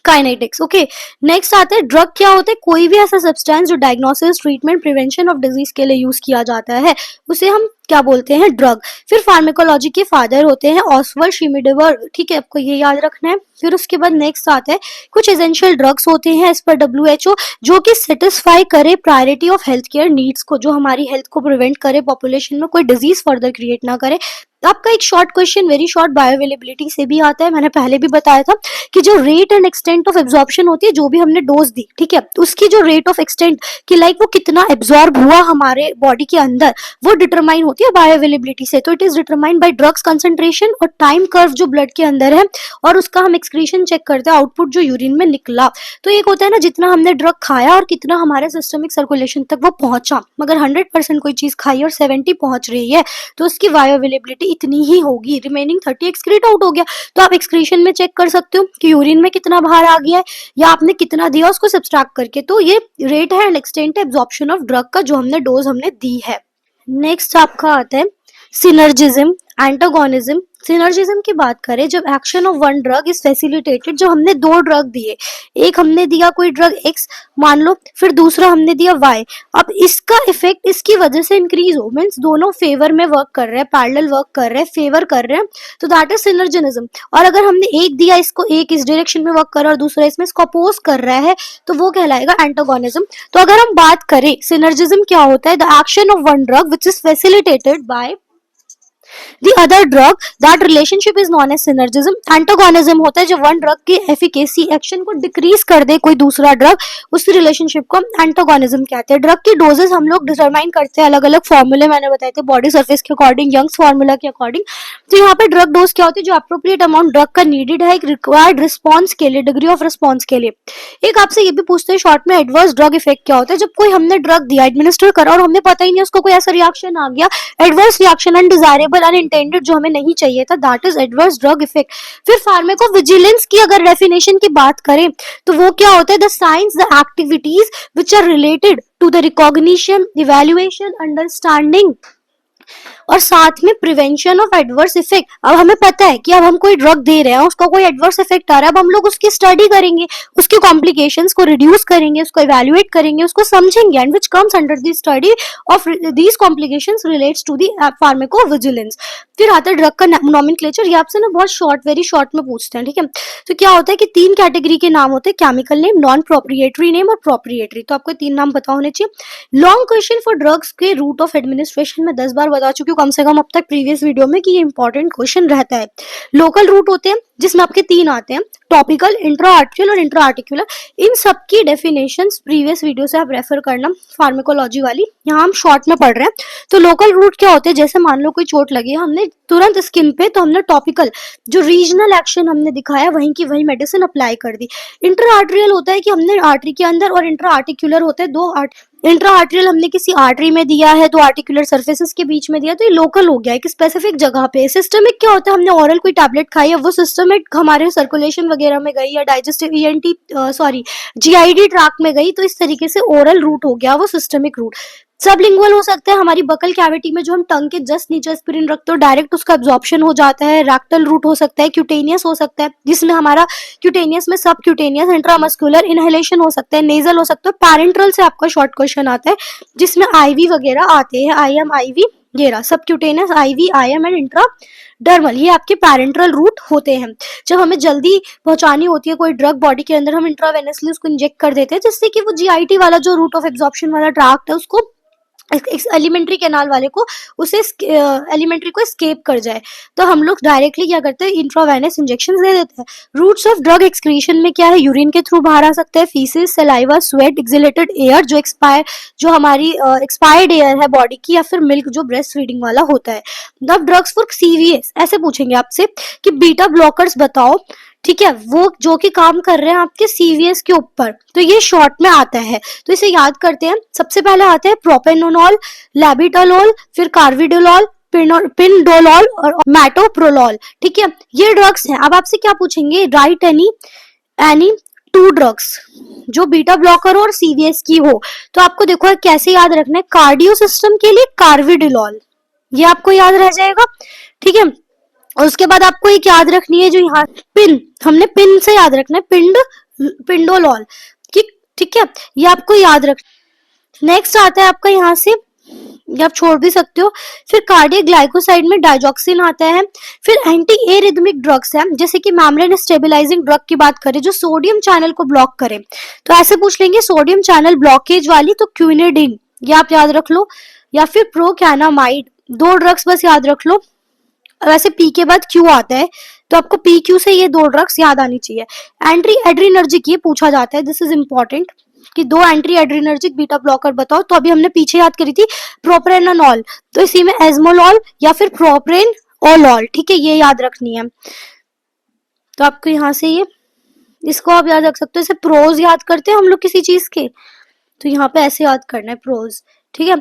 [SPEAKER 1] kinetics, okay. Next आते हैं ड्रग क्या होते हैं, कोई भी ऐसा सब्सटेंस जो diagnosis, treatment, prevention of disease के लिए यूज किया जाता है, उसे हम क्या बोलते हैं, ड्रग। फिर फार्मेकोलॉजी के फादर होते हैं ऑसवर्ड श्रीमेडबर्ग, ठीक है, आपको ये याद रखना है। फिर उसके बाद नेक्स्ट आता है कुछ एसेंशियल ड्रग्स होते हैं एज पर WHO, जो कि सेटिस्फाई करे priority of health care needs को, जो हमारी हेल्थ को प्रिवेंट करे, पॉपुलेशन में कोई डिजीज फर्दर क्रिएट ना करे। आपका एक short question very short bioavailability से भी आता है, मैंने पहले भी बताया था कि जो rate and extent of absorption होती है, जो भी हमने डोज दी, ठीक है, उसकी जो रेट ऑफ एक्सटेंट कि लाइक वो कितना एब्जॉर्ब हुआ हमारे बॉडी के अंदर, वो डिटरमाइन होती है बायोअवेलेबिलिटी से। तो it is determined by drugs concentration और टाइम कर्व जो ब्लड के अंदर है, और उसका हम एक्सक्रीशन चेक करते हैं, आउटपुट जो यूरिन में निकला। तो एक होता है ना जितना हमने ड्रग खाया और कितना हमारे सिस्टमिक सर्कुलेशन तक वो पहुंचा। मगर 100% कोई चीज खाई और 70 पहुंच रही है तो उसकी बायोअवेलेबिलिटी इतनी ही होगी, रिमेनिंग 30 एक्सक्रीट आउट हो गया। तो आप एक्सक्रीशन में चेक कर सकते हो कि यूरिन में कितना बाहर आ गया है या आपने कितना दिया उसको सब्सट्रैक्ट करके। तो ये रेट है एंड एक्सटेंट है एब्जॉर्प्शन ऑफ ड्रग का, जो हमने डोज हमने दी है। नेक्स्ट आपका आता है सिनर्जिज्म, एंटागोनिज्म। सिनर्जिज्म की बात करें, जब action of one drug is facilitated, जो हमने 2 ड्रग दिए, एक हमने दिया कोई ड्रग X मान लो, फिर दूसरा हमने दिया Y, अब इसका इफेक्ट इसकी वजह से इंक्रीज हो, मीन्स दोनों फेवर में वर्क कर रहे हैं, पैरेलल वर्क कर रहे हैं, फेवर कर रहे हैं, तो दैट इज सिनर्जिज्म। और अगर हमने एक दिया इसको, एक इस डायरेक्शन में वर्क कर रहा है और दूसरा इसमें इसको अपोज कर रहा है, तो वो कहलाएगा एंटागोनिज्म। तो अगर हम बात करें सिनर्जिज्म क्या होता है, the action of one drug which is facilitated bye The other drug, that relationship is known as synergism. Antagonism होता है जब वन ड्रग की एफिकेसी एक्शन को डिक्रीज कर दे कोई दूसरा ड्रग, उस रिलेशनशिप को एंटागोनिज्म कहते हैं. ड्रग की डोजेस हम लोग डिटरमाइन करते हैं अलग अलग फॉर्मूले मैंने बताए थे बॉडी सरफेस के अकॉर्डिंग, यंग्स फॉर्मूला के अकॉर्डिंग. तो यहाँ पे ड्रग डोज क्या होती है, जो अप्रोप्रिएट अमाउंट ड्रग का नीडेड है एक रिक्वायर्ड रिस्पॉन्स के लिए, डिग्री ऑफ रिस्पॉन्स के लिए. एक आपसे ये भी पूछते हैं शॉर्ट में, एडवर्स ड्रग इफेक्ट क्या होता है. जब कोई हमने ड्रग दिया, एडमिनिस्टर करा और हमें पता ही नहीं उसको कोई ऐसा रिएक्शन आ गया, एडवर्स रिएक्शन, अनडिजायरेबल, अनइंटेंडेड, जो हमें नहीं चाहिए था, that is adverse drug effect. फिर फार्माकोविजिलेंस की अगर डेफिनेशन की बात करें तो वो क्या होता है, the science, the activities which are related to the recognition, evaluation, understanding और साथ में प्रिवेंशन ऑफ एडवर्स इफेक्ट. अब हमें पता है कि अब हम कोई ड्रग दे रहे हैं, उसका कोई एडवर्स इफेक्ट आ रहा है, अब हम लोग उसकी स्टडी करेंगे, उसके कॉम्प्लिकेशंस को रिड्यूस करेंगे, उसको इवैल्यूएट करेंगे, उसको समझेंगे, and which comes under the study of these complications relates to the pharmacovigilance. फिर आता है ड्रग का नॉमेनक्लेचर. ये आपसे ना बहुत शॉर्ट, वेरी शॉर्ट में पूछते हैं, ठीक है. तो क्या होता है कि 3 कैटेगरी के नाम होते हैं, chemical name, non proprietary name और प्रोप्रिएटरी. तो आपको 3 नाम पता होने चाहिए. लॉन्ग क्वेश्चन फॉर ड्रग्स के रूट ऑफ एडमिनिस्ट्रेशन में 10 बार बता चुकी हूँ कम से कम अब तक प्रीवियस वीडियो में कि ये इंपॉर्टेंट क्वेश्चन रहता है. लोकल रूट होते हैं जिसमें आपके 3 आते हैं, टॉपिकल, इंट्रा आर्टिकुलर और इंट्रा आर्टिकुलर. इन सब की डेफिनेशंस प्रीवियस वीडियो से आप रेफर करना, फार्माकोलॉजी वाली. यहाँ हम शॉर्ट में पढ़ रहे हैं. तो लोकल रूट क्या होते हैं, जैसे मान लो कोई चोट लगी है, हमने तुरंत स्किन पे, तो हमने टॉपिकल जो रीजनल एक्शन हमने दिखाया वहीं की वहीं मेडिसिन अप्लाई कर दी. इंट्रा आर्टरियल होता है कि हमने आर्टरी के अंदर, और इंट्रा आर्टिकुलर होता है 2 इंट्रा आर्टरियल हमने किसी आर्टरी में दिया है, 2 आर्टिकुलर सर्फेसिस के बीच में दिया, तो ये लोकल हो गया एक स्पेसिफिक जगह पे. सिस्टमिक क्या होता है, हमने ओरल कोई टैबलेट खाई है, वो सिस्टमिक हमारे सर्कुलेशन वगैरह में गई, या डाइजेस्टिव ईएनटी जीआईडी ट्रैक में गई, तो इस तरीके से ओरल रूट हो गया वो सिस्टमिक रूट. सबलिंगुअल हो सकता है हमारी बकल कैविटी में, जो हम टंग के जस्ट नीचे एस्पिरिन रखते हो, डायरेक्ट उसका एब्जॉर्प्शन हो जाता है. रैक्टल रूट हो सकता है. क्यूटेनियस हो सकता है जिसमें हमारा क्यूटेनियस में सब क्यूटेनियस, इंट्रामस्कुलर इनहेलेशन हो सकता है. नेजल हो सकता है. पैरेंट्रल से आपका शॉर्ट क्वेश्चन आता है जिसमें आईवी वगैरह आते हैं, आईएम, आईवी, ये रहा subcutaneous, IV, IM and intradermal, ये आपके पैरेंट्रल रूट होते हैं. जब हमें जल्दी पहुंचानी होती है कोई ड्रग बॉडी के अंदर, हम इंट्रावेनसली उसको इंजेक्ट कर देते हैं, जिससे कि वो जीआईटी वाला जो रूट ऑफ एब्जॉर्प्शन वाला ट्रैक्ट है उसको, एलिमेंट्री कैनाल वाले को, उसे एलिमेंट्री को एस्केप कर जाए. तो हम लोग डायरेक्टली क्या करते हैं, इंट्रावेनस इंजेक्शन दे देते हैं. रूट्स ऑफ ड्रग एक्सक्रीशन में क्या है, यूरिन के थ्रू बाहर आ सकता है, faeces, saliva, sweat, exhaled air, जो हमारी एक्सपायर्ड एयर है बॉडी की, या फिर मिल्क जो ब्रेस्ट फीडिंग वाला होता है. अब ड्रग्स फॉर सीवीएस, ऐसे पूछेंगे आपसे कि बीटा ब्लॉकर्स बताओ, ठीक है, वो जो कि काम कर रहे हैं आपके सीवीएस के ऊपर, तो ये शॉर्ट में आता है. तो इसे याद करते हैं. सबसे पहले आते हैं प्रोपेनोनॉल, लैबिटालोल, फिर कार्विडोलॉल, पिंडोलॉल और मैटोप्रोलॉल. ठीक है, ये ड्रग्स हैं. अब आपसे क्या पूछेंगे, राइट एनी 2 ड्रग्स जो बीटा ब्लॉकर हो और सीवीएस की हो. तो आपको देखो कैसे याद रखना है, कार्डियो सिस्टम के लिए कार्विडोलॉल, ये आपको याद रह जाएगा. ठीक है, और उसके बाद आपको एक याद रखनी है, जो यहाँ पिन, हमने पिन से याद रखना है, पिंडोलॉल की. ठीक है, ये आपको याद रख. नेक्स्ट आता है आपका यहाँ से, ये आप छोड़ भी सकते हो. फिर कार्डियक ग्लाइकोसाइड में डाइजॉक्सिन आता है. फिर एंटी एरिथमिक ड्रग्स हैं, जैसे कि मेम्ब्रेन स्टेबलाइजिंग ड्रग की बात करें जो सोडियम चैनल को ब्लॉक करे, तो ऐसे पूछ लेंगे सोडियम चैनल ब्लॉकेज वाली, तो क्विनेडिन, ये आप याद रख लो, या फिर प्रोकैनामाइड. 2 ड्रग्स बस याद रख लो. वैसे पी के बाद क्यू आता है, तो आपको पी क्यू से ये 2 ड्रग्स याद आनी चाहिए. एंटी एड्रीनर्जिक, ये पूछा जाता है, दिस इज इंपॉर्टेंट, कि 2 एंटी एड्रीनर्जिक बीटा ब्लॉकर बताओ. तो अभी हमने पीछे याद करी थी प्रोप्रेनानॉल, तो इसी में एजमोलॉल या फिर प्रोप्रेनओलॉल. ठीक है, ये याद रखनी है. तो आपको यहाँ से ये, इसको आप याद रख सकते हो. इसे प्रोज याद करते हैं हम लोग किसी चीज के, तो यहाँ पे ऐसे याद करना है, प्रोज. ठीक है,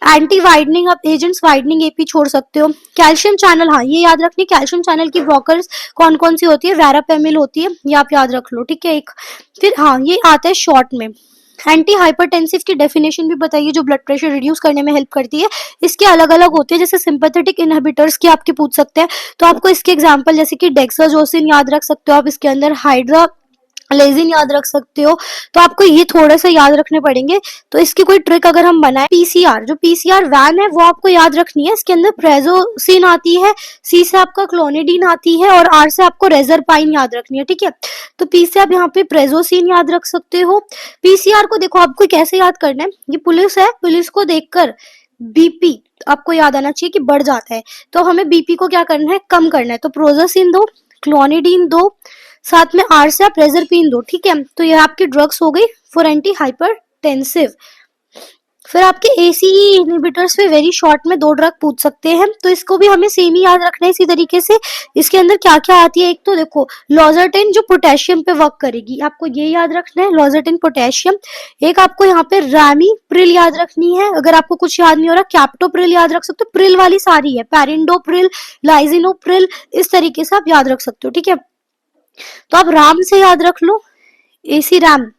[SPEAKER 1] एंटी वाइडनिंग, आप एजेंट्स वाइडनिंग एपी छोड़ सकते हो. कैल्शियम चैनल, हाँ ये याद रखनी, कैल्शियम चैनल की ब्लॉकर्स कौन कौन सी होती है, वेरापेमिल होती है, ये आप याद रख लो. ठीक है, एक फिर हाँ ये आता है शॉर्ट में. एंटी हाइपरटेंसिव की डेफिनेशन भी बताइए, जो ब्लड प्रेशर रिड्यूस करने में हेल्प करती है. इसके अलग अलग होते हैं, जैसे सिंपैथेटिक इनहिबिटर्स की आपके पूछ सकते हैं, तो आपको इसके एग्जांपल जैसे कि डेक्साजोसिन याद रख सकते हो आप, इसके अंदर हाइड्रा लेजिन याद रख सकते हो. तो आपको ये थोड़े से याद रखने पड़ेंगे. तो इसकी कोई ट्रिक अगर हम बनाए, पीसीआर, जो पीसीआर वैन है वो आपको याद रखनी है. इसके अंदर प्रेजोसिन आती है, सी से आपका क्लोनिडीन आती है, और आर से आपको रेजरपाइन याद रखनी है. ठीक है, तो पी से आप यहाँ पे प्रेजोसिन याद रख सकते हो. पीसीआर को देखो आपको कैसे याद करना है, ये पुलिस है, पुलिस को देखकर बीपी, आपको याद आना चाहिए कि बढ़ जाता है, तो हमें बीपी को क्या करना है, कम करना है। तो प्रोजासिन दो, क्लोनिडीन दो, साथ में आर से आप रेजरपिन दो, ठीक है। तो ये आपकी ड्रग्स हो गई फॉर एंटी हाइपरटेंसिव। फिर आपके एसीई इनहिबिटर्स पे वेरी शॉर्ट में 2 ड्रग पूछ सकते हैं, तो इसको भी हमें सेम ही याद रखना है इसी तरीके से। इसके अंदर क्या क्या आती है, एक तो देखो लॉजर्टेन जो पोटेशियम पे वर्क करेगी, आपको ये याद रखना है, लॉजर्टेन पोटेशियम। एक आपको यहाँ पे रामीप्रिल याद रखनी है, अगर आपको कुछ याद नहीं हो रहा कैप्टोप्रिल याद रख सकते हो, प्रिल वाली सारी है, पैरिंडोप्रिल, लाइजिनोप्रिल, इस तरीके से आप याद रख सकते हो, ठीक है। तो आप राम से याद रख लो, एसी रैम,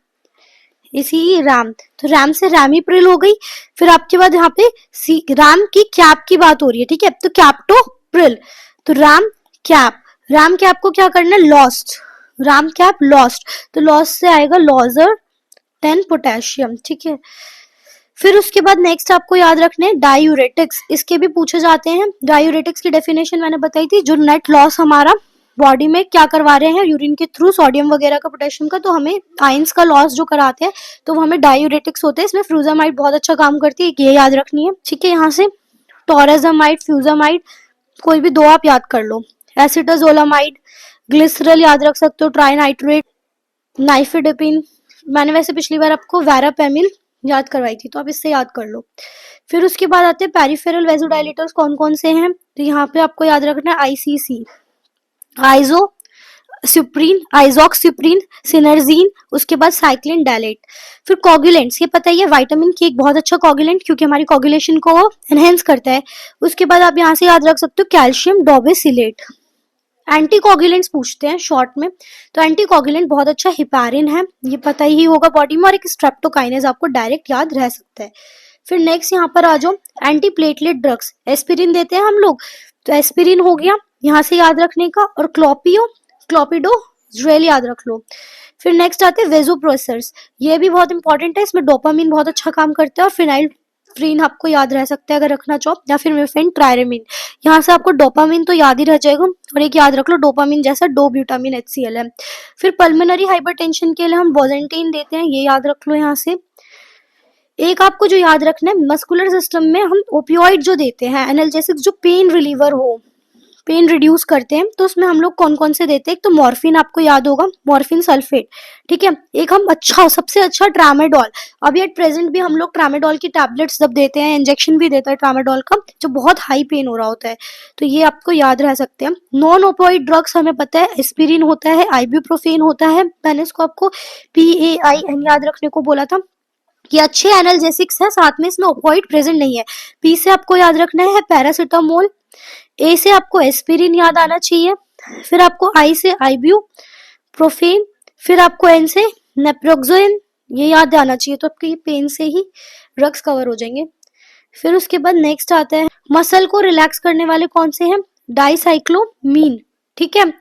[SPEAKER 1] इसी रैम, तो रैम से रैमीप्रिल हो गई। फिर आपके बाद यहाँ पे रैम की कैप की बात हो रही है, ठीक है, तो कैप्टोप्रिल, तो रैम कैप को क्या करना है, लॉस्ट, रैम कैप लॉस्ट, तो लॉस्ट से आएगा लॉजर 10 पोटेशियम, ठीक है। फिर उसके बाद नेक्स्ट आपको याद रखने हैं डायूरेटिक्स, इसके भी पूछे जाते हैं। डायूरेटिक्स की डेफिनेशन मैंने बताई थी, जो नेट लॉस हमारा बॉडी में क्या करवा रहे हैं यूरिन के थ्रू, सोडियम वगैरह का, पोटेशियम का, तो हमें आयंस का लॉस जो कराते हैं तो वो हमें डायूरेटिक्स होते हैं। इसमें फ्रूजामाइड बहुत अच्छा काम करती है, ये याद रखनी है, ठीक है। यहाँ से टोराजामाइड, फ्यूजामाइड, कोई भी 2 आप याद कर लो। एसिटाजोलामाइड, ग्लिसरल याद रख सकते हो, ट्राइनाइट्रेट, नाइफेडेपिन, मैंने वैसे पिछली बार आपको वैरापेमिल याद करवाई थी, तो आप इससे याद कर लो। फिर उसके बाद आते हैं पेरिफेरल वेजोडाइलेटर्स, कौन कौन से हैं, तो यहाँ पे आपको याद रखना है आईसीसी, आइजो सुप्रीन, आइजॉक्सिप्रीन, सिनर्जीन, उसके बाद साइक्लिन डायलेट। फिर कोगुलेंट्स, ये पता ही है, विटामिन के एक बहुत अच्छा कोगुलेंट, क्योंकि हमारी कोगुलेशन को एनहेंस करता है। उसके बाद आप यहाँ से याद रख सकते हो कैल्शियम डोबेसिलेट। एंटीकोगुलेंट्स पूछते हैं शॉर्ट में, तो एंटीकोगुलेंट बहुत अच्छा हिपैरिन है, ये पता ही होगा बॉडी में, और एक स्ट्रेप्टोकाइनेज आपको डायरेक्ट याद रह सकता है। फिर नेक्स्ट यहाँ पर आ जाओ, एंटी प्लेटलेट ड्रग्स, एस्पिरिन देते हैं हम लोग, तो एस्पिरिन हो गया यहाँ से याद रखने का, और क्लोपिडोग्रेल याद रख लो। फिर नेक्स्ट आते हैं वेजोप्रेसर्स, ये भी बहुत इंपॉर्टेंट है, इसमें डोपामिन बहुत अच्छा काम करता है, और फिनाइल फ्रीन आपको याद रह सकता है अगर रखना चाहो, या फिर मिफेन ट्रायरेमिन। यहाँ से आपको डोपामिन तो याद ही रह जाएगा, और एक याद रख लो डोपामिन जैसा डो ब्यूटामिन HCl है। फिर पल्मोनरी हाइपरटेंशन के लिए हम वोजेंटीन देते हैं, ये याद रख लो। यहाँ से एक आपको जो याद रखना है, मस्कुलर सिस्टम में हम ओपियोइड जो देते हैं, एनाल्जेसिक्स जो पेन रिलीवर हो, पेन रिड्यूस करते हैं, तो उसमें हम लोग कौन कौन से देते हैं, एक तो मॉर्फिन आपको याद होगा, मॉर्फिन सल्फेट, ठीक है। एक हम सबसे अच्छा ट्रामेडोल, अभी एट प्रेजेंट भी हम लोग ट्रामेडोल की टैबलेट्स जब देते हैं, इंजेक्शन भी देता है ट्रामेडोल का, जो बहुत हाई पेन हो रहा होता है, तो ये आपको याद रह सकते हैं। नॉन ओपियोइड ड्रग्स हमें पता है, एस्पिरिन होता है, आइब्यूप्रोफेन होता है, मैंने इसको आपको PAIN याद रखने को बोला था, ये अच्छे एनाल्जेसिक्स है, साथ में इसमें ओपियोइड प्रेजेंट नहीं है। पी से आपको याद रखना है पैरासिटामोल, ए से आपको एस्पिरिन याद आना चाहिए, फिर आपको आई से आइब्यूप्रोफेन, फिर आपको एन से नेप्रोक्सोन, ये याद आना चाहिए, तो आपके ये पेन से ही ड्रग्स कवर हो जाएंगे। फिर उसके बाद नेक्स्ट आता है, मसल को रिलैक्स करने वाले कौन से हैं, डाइसाइक्लोमीन, ठीक है।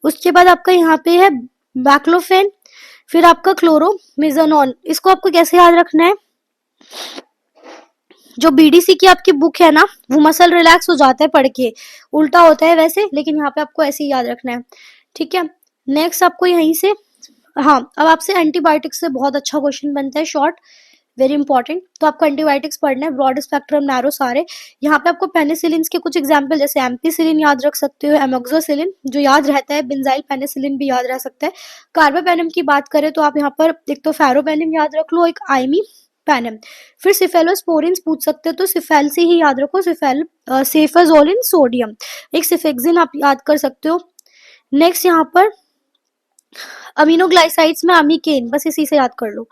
[SPEAKER 1] उसके बाद आपका यहाँ पे है बैक्लोफेन, फिर आपका क्लोरोमिजोनोन, इसको आपको कैसे याद रखना है, जो BDC की आपकी बुक है ना, वो मसल रिलैक्स हो जाता है पढ़ के, उल्टा होता है वैसे, लेकिन यहाँ पे आपको ऐसे ही याद रखना है, ठीक है। नेक्स्ट आपको यहीं से, हाँ, अब आपसे एंटीबायोटिक्स से बहुत अच्छा क्वेश्चन बनता है शॉर्ट, वेरी इंपॉर्टेंट, तो आपको एंटीबायोटिक्स पढ़ना है, ब्रॉड स्पेक्ट्रम, नैरो, सारे। यहाँ पे आपको पेनिसिलिन के कुछ एग्जाम्पल, जैसे एम्पिसिलिन याद रख सकते हो, एमोक्सोसिलिन जो याद रहता है, बेंजाइल पेनिसिलिन भी याद रह सकता है। कार्बापेनम की बात करें तो आप यहाँ पर एक तो फेरोपेनम याद रख लो, एक आइमी पैनम। फिर सिफेलोस्पोरिन्स पूछ सकते हो, तो सिफेल से ही याद रखो, सेफाजोलिन सोडियम, एक सिफेक्सिन आप याद कर सकते हो। नेक्स्ट यहाँ पर अमीनोग्लाइसाइड्स में अमीकेन, बस इसी से याद कर लो।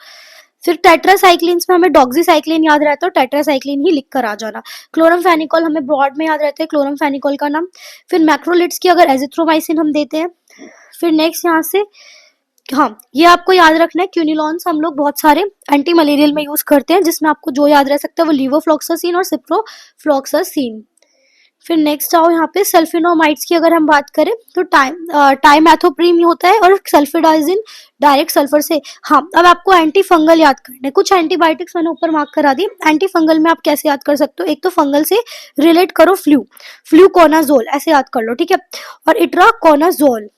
[SPEAKER 1] फिर टेट्रासाइक्लिन्स में हमें डॉक्सीसाइक्लिन याद रहता है, टेट्रासाइक्लिन ही लिख कर आ जाना। क्लोरमफेनिकोल हमें ब्रॉड में याद रहता है, क्लोरमफेनिकोल का नाम। फिर मैक्रोलिड्स की अगर एजिथ्रोमाइसिन हम देते हैं। फिर नेक्स्ट यहाँ से, हाँ, ये आपको याद रखना है, क्यूनिलॉन्स हम लोग बहुत सारे एंटी मलेरियल में यूज करते हैं, जिसमें आपको जो याद रह सकता है वो लीवोफ्लॉक्सासिन और सिप्रोफ्लॉक्सासिन। फिर नेक्स्ट आओ यहाँ पे, सल्फिनोमाइड्स की अगर हम बात करें तो टाइमेथोप्रीम होता है, और सल्फेडाइजिन डायरेक्ट सल्फर से। हाँ, अब आपको एंटी फंगल याद करना है, कुछ एंटीबायोटिक्स मैंने ऊपर मार्क करा दी। एंटी फंगल में आप कैसे याद कर सकते हो, एक तो फंगल से रिलेट करो, फ्लूकोनाजोल ऐसे याद कर लो, ठीक है, और itraconazole,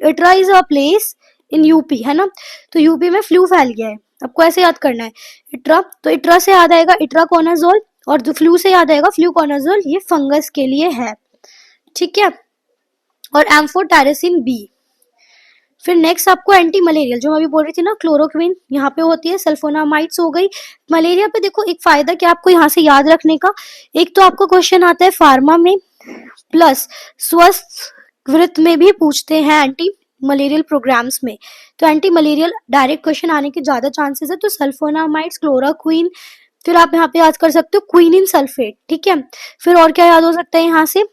[SPEAKER 1] itra is a place in UP, है ना, तो यूपी में फ्लू फैल गया है, आपको ऐसे याद करना है, इट्रा, तो इट्रा से याद आएगा इट्राकोनाजोल। और जो फ्लू से याद आएगा, फ्लूकोनाजोल ये फंगस के लिए है, ठीक है। और एम्फोटेरिसिन बी। फिर नेक्स्ट आपको एंटी मलेरियल, जो मैं अभी बोल रही थी ना, क्लोरोक्विन यहाँ पे होती है, सल्फोनामाइड्स हो गई। मलेरिया पे देखो एक फायदा क्या आपको यहाँ से याद रखने का, एक तो आपको क्वेश्चन आता है फार्मा में, प्लस स्वस्थ वृत्त में भी पूछते हैं एंटी मलेरियल प्रोग्राम्स में। तो एंटी मलेरियल डायरेक्ट क्वेश्चन आने के ज्यादा चांसेस है। तो सल्फोनामाइड्स, क्लोरोक्विन, फिर आप यहाँ पे याद कर सकते हो क्विनिन सल्फेट, ठीक है। फिर और क्या याद हो सकता है यहाँ से,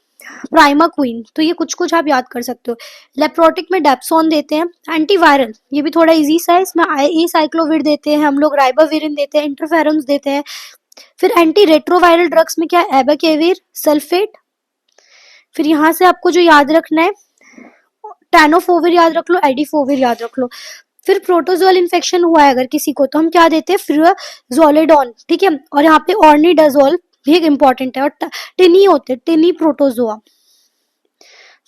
[SPEAKER 1] प्राइमा क्वीन, तो ये कुछ कुछ आप याद कर सकते हो। लेप्रोटिक में डेप्सोन देते हैं। एंटीवायरल, ये भी थोड़ा इजी सा है, इसमें ए साइक्लोविर देते हैं हम लोग, राइबाविरिन देते हैं, इंटरफेरॉन्स देते हैं। फिर एंटी रेट्रोवायरल ड्रग्स में क्या है, एबाकेविर सल्फेट। फिर यहाँ से आपको जो याद रखना है, टैनोफोविर याद रख लो, एडिफोविर याद रख लो। फिर प्रोटोजोल इन्फेक्शन हुआ है अगर किसी को, तो हम क्या देते हैं, फ्रियाजोलेडोन, ठीक है। और यहाँ पे ऑर्निडाजोल भी एक इंपॉर्टेंट है। और टिनी होते हैं, टिनी प्रोटोजोआ,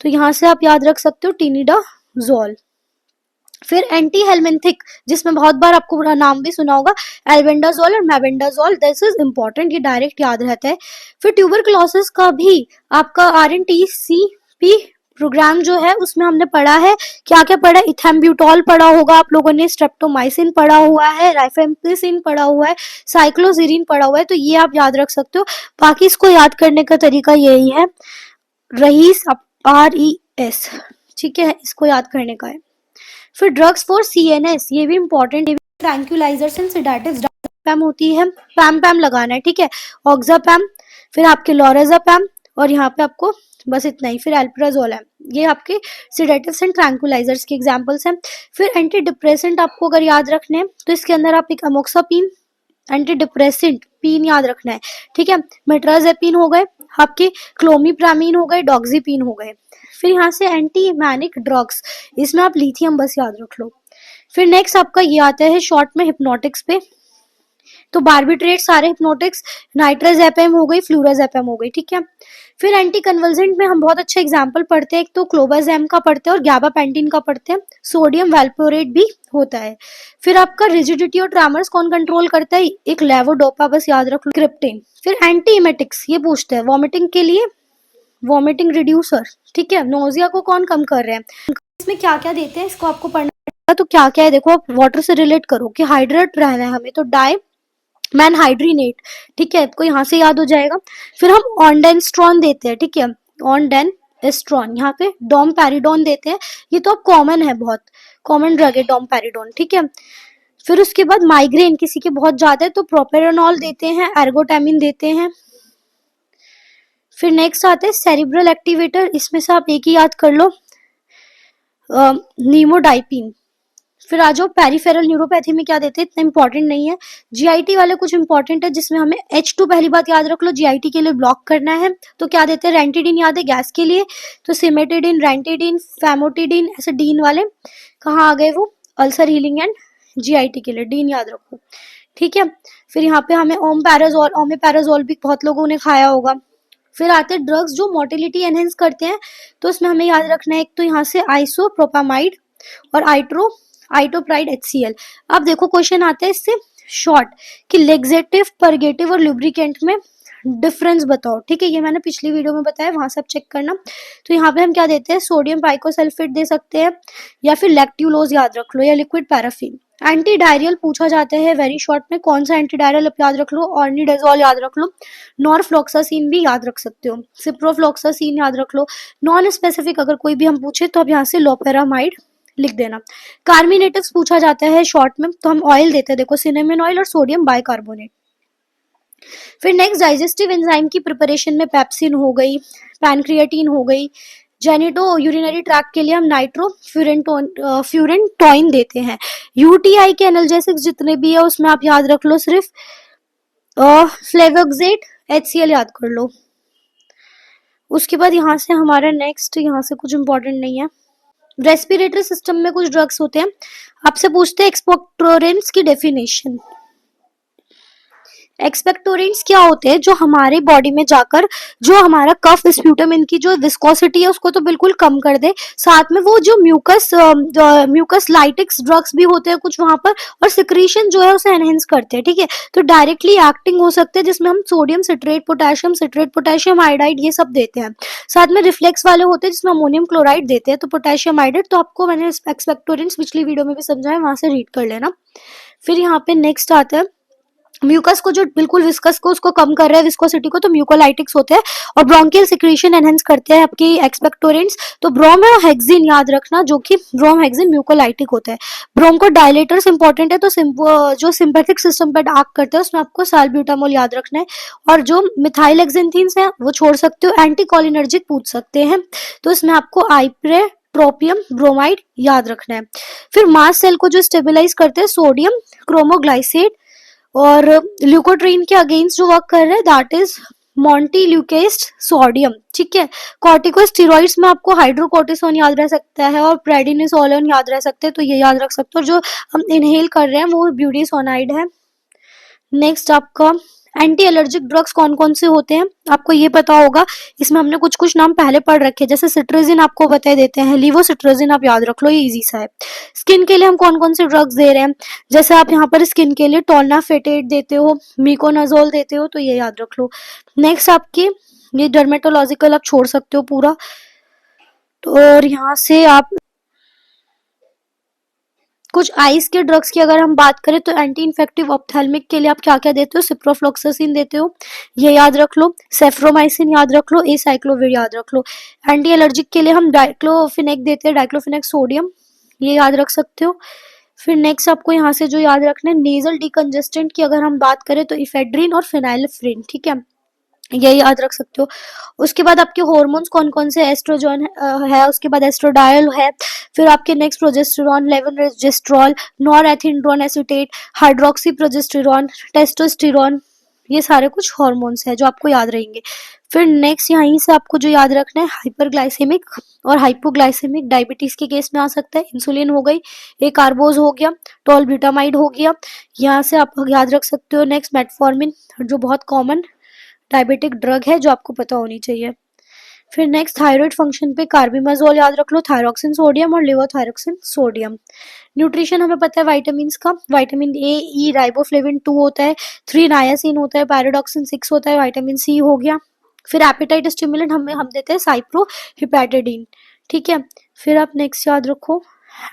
[SPEAKER 1] तो यहाँ से आप याद रख सकते हो टिनिडाजोल। फिर एंटी हेलमिंथिक, जिसमें बहुत बार आपको नाम भी सुना होगा, एल्बेंडाजोल और मेबेंडाजोल, दिस इज इंपॉर्टेंट, ये डायरेक्ट याद रहता है। फिर ट्यूबरकुलोसिस का भी आपका RNTCP प्रोग्राम जो है उसमें हमने पढ़ा है, क्या क्या पढ़ा है, इथेम्ब्यूटॉल पढ़ा होगा आप लोगों ने, स्ट्रेप्टोमाइसिन पढ़ा हुआ है, राइफेम्पिसिन पढ़ा हुआ है, साइक्लोजीरिन पढ़ा हुआ है, तो ये आप याद रख सकते हो। बाकी इसको याद करने का तरीका यही है, रईस, RES, ठीक है, इसको याद करने का है। फिर ड्रग्स फॉर CNS, ये भी इंपॉर्टेंट, ट्रैंक्विलाइजर्स एंड सेडेटिव्स, पैम होती है, पैम पैम लगाना है, ठीक है, ऑक्सापैम, फिर आपके लोराज़ापैम, और यहाँ पे आपको बस इतना ही। फिर एल्प्राजोल है, ये आपके सेडेटिव्स एंड ट्रैंक्विलाइजर्स के एग्जांपल्स हैं। फिर एंटी डिप्रेसेंट आपको अगर याद रखने हैं तो इसके अंदर आप एक अमोक्सापिन, एंटी डिप्रेसेंट पीन याद रखना है, ठीक है। मेट्राजेपिन हो गए आपके, क्लोमिप्रामीन हो गए, डॉक्सीपिन हो गए। फिर यहाँ से एंटी मैनिक ड्रग्स, इसमें आप लिथियम बस याद रख लो। फिर नेक्स्ट आपका ये आता है शॉर्ट में हिप्नोटिक्स पे, तो बार्बिट्रेट सारे हिप्नोटिक्स, नाइट्राजेपम हो गई, फ्लूराजेपम हो गई, ठीक है। फिर एंटी कन्वल्जेंट में हम बहुत अच्छा एग्जांपल पढ़ते हैं, एक तो क्लोबाजेम का पढ़ते हैं और गैबापेंटिन का पढ़ते हैं, सोडियम वैल्पोरेट भी होता है। फिर आपका रिजिडिटी और ट्रैमर्स कौन कंट्रोल करता है, एक लेवोडोपा बस याद रख लो, क्रिप्टिन। फिर एंटी इमेटिक्स ये पूछते हैं वॉमिटिंग के लिए, वॉमिटिंग रिड्यूसर, ठीक है, नोजिया को कौन कम कर रहे हैं, इसमें क्या क्या देते हैं इसको आपको पढ़ना है। तो क्या क्या है देखो, आप वाटर से रिलेट करो कि हाइड्रेट रहना है हमें, तो डाई मैन हाइड्रीनेट, ठीक है, आपको यहाँ से याद हो जाएगा। फिर हम ऑनडेनस्ट्रॉन देते हैं, ठीक है, ऑनडेनस्ट्रॉन, यहाँ पे डोमपेरिडोन देते हैं, ये तो अब कॉमन है, बहुत कॉमन ड्रग है डोमपेरिडोन, ठीक है। फिर उसके बाद माइग्रेन किसी के बहुत ज्यादा है तो प्रोपेरानॉल देते हैं, एर्गोटामिन देते हैं। फिर नेक्स्ट आते हैं सेरिब्रल एक्टिवेटर, इसमें से आप एक ही याद कर लो, नीमोडाइपिन। फिर आ जाओ पेरिफेरल न्यूरोपैथी में क्या देते हैं, इतना इंपॉर्टेंट नहीं है। GIT वाले कुछ इंपॉर्टेंट है, जिसमें हमें H2 पहली बात याद रख लो, GIT के लिए ब्लॉक करना है, तो क्या देते हैं, रेंटिडिन याद है गैस के लिए, तो सिमेटिडिन, रेंटिडिन, फैमोटिडिन, ऐसे डीन वाले कहाँ आ गए वो, अल्सर हीलिंग एंड GIT के लिए डीन याद रखो, ठीक है। फिर यहाँ पे हमें ओमेपैराजोल, ओमेपैराजोल भी बहुत लोगों ने खाया होगा। फिर आते हैं ड्रग्स जो मोटिलिटी एनहेंस करते हैं, तो उसमें हमें याद रखना है, एक तो यहाँ से आइसोप्रोपामाइड और आइटोप्राइड HCl। अब देखो क्वेश्चन आते हैं इससे शॉर्ट कि लेग्जेटिव, परगेटिव और लुब्रिकेंट में डिफरेंस बताओ, ठीक है, ये मैंने पिछली वीडियो में बताया, वहां से आप चेक करना। तो यहाँ पे हम क्या देते हैं, सोडियम पाइकोसल्फेट दे सकते हैं, या फिर लैक्ट्यूलोज याद रख लो, या लिक्विड पैराफिन। एंटी डायरियल पूछा जाता है वेरी शॉर्ट में, कौन सा एंटी डायरियल आप याद रख लो, ऑर्निडाजोल याद रख लो, नॉरफ्लॉक्सासिन भी याद रख सकते हो, सिप्रोफ्लॉक्सासिन याद रख लो। नॉन स्पेसिफिक अगर कोई भी हम पूछे तो आप यहाँ से लोपेरामाइड लिख देना। कार्मिनेटिव्स पूछा जाता है शॉर्ट में, तो हम ऑयल देते हैं, देखो सिनेमन ऑयल और सोडियम बाइकार्बोनेट। फिर नेक्स्ट डाइजेस्टिव एंजाइम की प्रिपरेशन में पेप्सिन हो गई, पैनक्रियाटिन हो गई, जेनिटो यूरिनरी ट्रैक्ट के लिए हम नाइट्रो फ्यूरेंटोइन देते हैं। UTI के एनाल्जेसिक्स जितने भी है उसमें आप याद रख लो सिर्फ फ्लेवोक्सेट HCl याद कर लो। उसके बाद यहाँ से हमारा नेक्स्ट, यहाँ से कुछ इंपॉर्टेंट नहीं है। रेस्पिरेटरी सिस्टम में कुछ ड्रग्स होते हैं, आपसे पूछते हैं एक्सपेक्टोरेंट्स की डेफिनेशन। एक्सपेक्टोरेंट्स क्या होते हैं, जो हमारे बॉडी में जाकर जो हमारा कफ स्प्यूटम इनकी जो विस्कोसिटी है उसको तो बिल्कुल कम कर दे, साथ में वो जो म्यूकस लाइटिक्स ड्रग्स भी होते हैं कुछ वहां पर, और सिक्रीशन जो है उसे एनहेंस करते हैं, ठीक है। तो डायरेक्टली एक्टिंग हो सकते हैं, जिसमें हम सोडियम सिट्रेट पोटेशियम आयोडाइड ये सब देते हैं। साथ में रिफ्लेक्स वाले होते हैं जिसमें अमोनियम क्लोराइड देते हैं, तो पोटेशियम आयोडाइड। तो आपको मैंने एक्सपेक्टोरेंट्स पिछली वीडियो में भी समझाया, वहां से रीड कर लेना। फिर यहाँ पे नेक्स्ट आता है म्यूकस को, जो बिल्कुल विस्कस को उसको कम कर रहा है, विस्कोसिटी को, तो म्यूकोलाइटिक्स होते हैं। और ब्रोंकियल सिक्रीशन एनहेंस करते हैं आपकी एक्सपेक्टोरेंट्स। तो ब्रोम और हेक्सिन याद रखना, जो कि ब्रोम हेक्सिन म्यूकोलाइटिक होता है। ब्रोंको डायलेटर्स इंपॉर्टेंट है, तो जो सिंपैथिक सिस्टम पर एक्ट करते हैं उसमें आपको साल्ब्यूटामोल याद रखना है। और जो मिथाइल एक्सिंथीन्स है वो छोड़ सकते हो। एंटी कोलिनर्जिक पूछ सकते हैं, तो इसमें आपको आइप्रे ट्रोपियम ब्रोमाइड याद रखना है। फिर मास्ट सेल को जो स्टेबलाइज करते हैं सोडियम क्रोमोग्लाइसेट, और ल्यूकोट्रीन के अगेंस्ट जो वर्क कर रहे हैं दैट इज मॉन्टील्यूकेस्ट सोडियम, ठीक है। कॉर्टिकोस्टेरॉइड्स में आपको हाइड्रोकोर्टिसोन याद रह सकता है और प्रेडिनिसोलोन याद रह सकते हैं, तो ये याद रख सकते हो। और जो हम इनहेल कर रहे हैं वो ब्यूटीसोनाइड है। नेक्स्ट आपका एंटी एलर्जिक ड्रग्स कौन कौन से होते हैं आपको ये पता होगा, इसमें हमने कुछ कुछ नाम पहले पढ़ रखे हैं, जैसे सिट्राजिन आपको बता देते हैं, लीवोसिट्राजिन आप याद रख लो, ये इजी सा है। स्किन के लिए हम कौन कौन से ड्रग्स दे रहे हैं, जैसे आप यहाँ पर स्किन के लिए टोल्नाफेटेट देते हो, मिकोनाजोल देते हो, तो ये याद रख लो। नेक्स्ट आपके ये डर्मेटोलॉजिकल आप छोड़ सकते हो पूरा। तो और यहाँ से आप कुछ आइस के ड्रग्स की अगर हम बात करें, तो एंटी इन्फेक्टिव ऑप्थेल्मिक के लिए आप क्या क्या देते हो, सिप्रोफ्लॉक्सासिन देते हो, ये याद रख लो। सेफ्रोमाइसिन याद रख लो, एसाइक्लोविर याद रख लो। एंटी एलर्जिक के लिए हम डाइक्लोफिनेक देते हैं, डाइक्लोफिनेक सोडियम, ये याद रख सकते हो। फिर नेक्स्ट आपको यहाँ से जो याद रखना है, नेजल डिकंजेस्टेंट की अगर हम बात करें तो इफेड्रिन और फिनाइलिफ्रिन, ठीक है, ये याद रख सकते हो। उसके बाद आपके हॉर्मोन्स कौन कौन से, एस्ट्रोजन है, उसके बाद एस्ट्रोडायल है, फिर आपके next progesterone, levonorgestrel, norethindrone acetate, hydroxy progesterone, testosterone, ये सारे कुछ हॉर्मोन्स हैं जो आपको याद रहेंगे। फिर नेक्स्ट यहीं से आपको जो याद रखना है, हाइपरग्लाइसेमिक और हाइपोग्लाइसेमिक डायबिटीज के केस में आ सकता है, इंसुलिन हो गई, एक कार्बोज हो गया, टोलब्यूटामाइड हो गया, यहाँ से आप याद रख सकते हो। नेक्स्ट मेटफॉर्मिन, जो बहुत कॉमन डायबिटिक ड्रग है जो आपको पता होनी चाहिए। फिर नेक्स्ट थायराइड फंक्शन पे कार्बिमाजोल याद रख लो, थायरोक्सिन सोडियम और लेवोथायरोक्सिन सोडियम। न्यूट्रिशन हमें पता है विटामिन का, विटामिन ए, ई, राइबोफ्लेविन 2 होता है, 3 नायासिन होता है, पैराडॉक्सिन 6 होता है, विटामिन सी हो गया। फिर एपेटाइट स्टिमुलेंट हम देते हैं साइप्रो हिपैटिडिन, ठीक है। फिर आप नेक्स्ट याद रखो,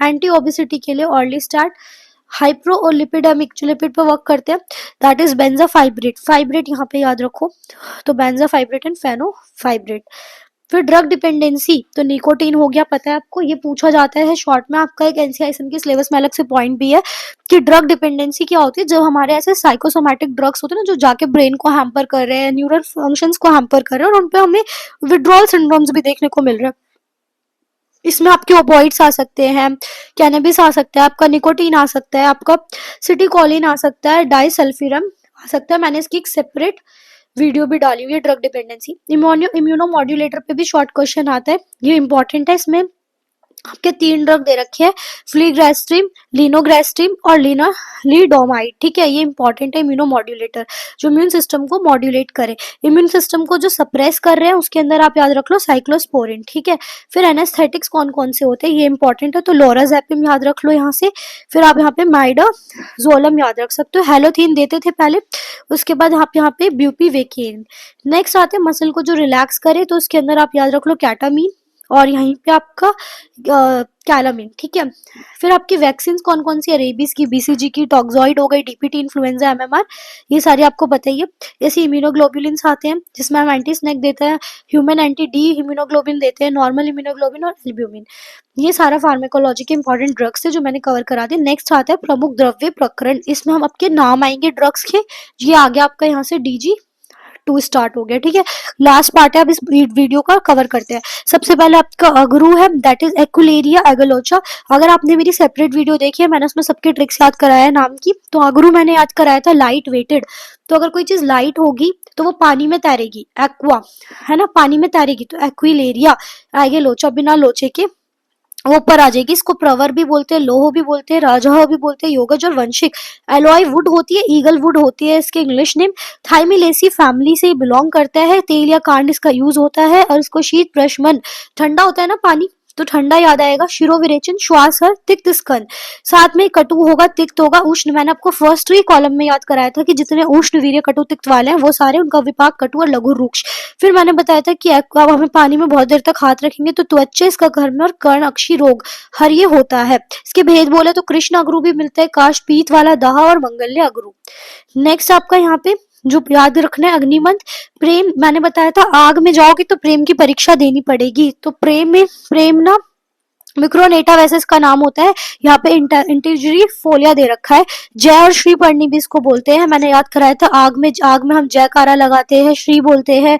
[SPEAKER 1] एंटी ओबेसिटी के लिए ऑर्लिस्टाट, हाइप्रो और लिपिडेमिक जो लिपिड पे वर्क करते हैं दैट इज बेंजाफाइब्रेट, फाइब्रेट यहाँ पे याद रखो, तो बेंजाफाइब्रेट एंड फेनोफाइब्रेट। फिर ड्रग डिपेंडेंसी, तो निकोटीन हो गया, पता है आपको, ये पूछा जाता है शॉर्ट में, आपका एक एनसीआईएसएम की सिलेबस में अलग से पॉइंट भी है कि ड्रग डिपेंडेंसी क्या होती है, जो हमारे ऐसे साइकोसोमैटिक ड्रग्स होते हैं ना, जो जाके ब्रेन को हैम्पर कर रहे हैं, न्यूरल फंक्शंस को हैम्पर कर रहे हैं, और उनपे हमें विड्रॉल सिंड्रोम्स भी देखने को मिल रहा है। इसमें आपके ओपॉइड्स आ सकते हैं, कैनबिस आ सकता है, आपका निकोटीन आ सकता है, आपका सिटिकोलिन आ सकता है, डाइसल्फिरम आ सकता है। मैंने इसकी एक सेपरेट वीडियो भी डाली हुई है, ड्रग डिपेंडेंसी। इम्यूनो मॉड्यूलेटर पे भी शॉर्ट क्वेश्चन आता है, ये इंपॉर्टेंट है। इसमें आपके 3 ड्रग दे रखे हैं, फ्लीग्रेस्ट्रीम, लिनोग्रेस्ट्रीम और लीडोमाइड, ठीक है, ये इंपॉर्टेंट है। इम्यूनो मॉड्यूलेटर जो इम्यून सिस्टम को मॉड्यूलेट करे, इम्यून सिस्टम को जो सप्रेस कर रहे हैं उसके अंदर आप याद रख लो साइक्लोस्पोरिन, ठीक है। फिर एनेस्थेटिक्स कौन कौन से होते हैं, ये इंपॉर्टेंट है, तो लोराजेपिम याद रख लो यहाँ से। फिर आप यहाँ पे माइडाजोलम याद रख सकते हो, हेलोथीन देते थे पहले, उसके बाद आप यहाँ पे ब्यूपीवेकिन। नेक्स्ट आते हैं मसल को जो रिलैक्स करे, तो उसके अंदर आप याद रख लो कैटामीन, और यहीं पे आपका कैलामिन, ठीक है। फिर आपकी वैक्सीन कौन कौन सी है, रेबीज की, बीसीजी की, टॉक्सॉइड हो गई, डीपीटी, इन्फ्लुएंजा, एमएमआर, ये सारी आपको बताइए। ऐसे इम्यूनोग्लोबुलिन्स आते हैं जिसमें हम एंटी स्नेक देते हैं, ह्यूमन एंटी डी इम्यूनोग्लोबिन देते हैं, नॉर्मल इम्यूनोग्लोबिन और एल्ब्यूमिन। ये सारा फार्मेकोलॉजी के इंपॉर्टेंट ड्रग्स है जो मैंने कवर करा दिए। नेक्स्ट आता है प्रमुख द्रव्य प्रकरण, इसमें हम आपके नाम आएंगे ड्रग्स के, ये आ गया आपका यहाँ से DG2 स्टार्ट हो गया, ठीक है। लास्ट पार्ट है, अब इस वीडियो का कवर करते हैं। सबसे पहले आपका अगरू है, दैट इज एक्युलेरिया एगलोचा। अगर आपने मेरी सेपरेट वीडियो देखी है, मैंने उसमें सबके ट्रिक्स याद कराया है नाम की, तो अगरू मैंने याद कराया था लाइट वेटेड। तो अगर कोई चीज लाइट होगी तो वो पानी में तैरेगी, एक्वा है ना, पानी में तैरेगी, तो एक्विलेरिया एगलोचा बिना लोचे के वो ऊपर आ जाएगी। इसको प्रवर भी बोलते हैं, लोह भी बोलते हैं, राजह भी बोलते हैं, योगज और वंशिक। एलॉय वुड होती है, ईगल वुड होती है इसके इंग्लिश नेम। थाइमिलेसी फैमिली से बिलोंग करता है। तेल या कांड इसका यूज होता है। और इसको शीत प्रशमन, ठंडा होता है ना पानी तो ठंडा याद आएगा। शिरो विरेचन, श्वास हर, तिक्त स्कंद। साथ में कटु होगा, तिक्त होगा, उष्ण। मैंने आपको फर्स्ट ही कॉलम में याद कराया था कि जितने उष्ण, वीर्य, कटु, तिक्त वाले हैं वो सारे उनका विपाक कटु और लघु रुक्ष। फिर मैंने बताया था कि अब हमें पानी में बहुत देर तक हाथ रखेंगे तो त्वचा इसका घर्म और कर्ण अक्षी रोग हर ये होता है। इसके भेद बोले तो कृष्ण अगरू भी मिलता है, काश पीत वाला दाह और मंगल्य अगरू। नेक्स्ट आपका यहाँ पे जो याद रखना है, अग्निमंथ। प्रेम, मैंने बताया था आग में जाओगे तो प्रेम की परीक्षा देनी पड़ेगी। तो प्रेम ना मिक्रोनेटा वैसे इसका नाम होता है। यहाँ पे इंटीजरी फोलिया दे रखा है। जय और श्री पढ़नी भी इसको बोलते हैं। मैंने याद कराया था आग में हम जयकारा लगाते हैं, श्री बोलते हैं।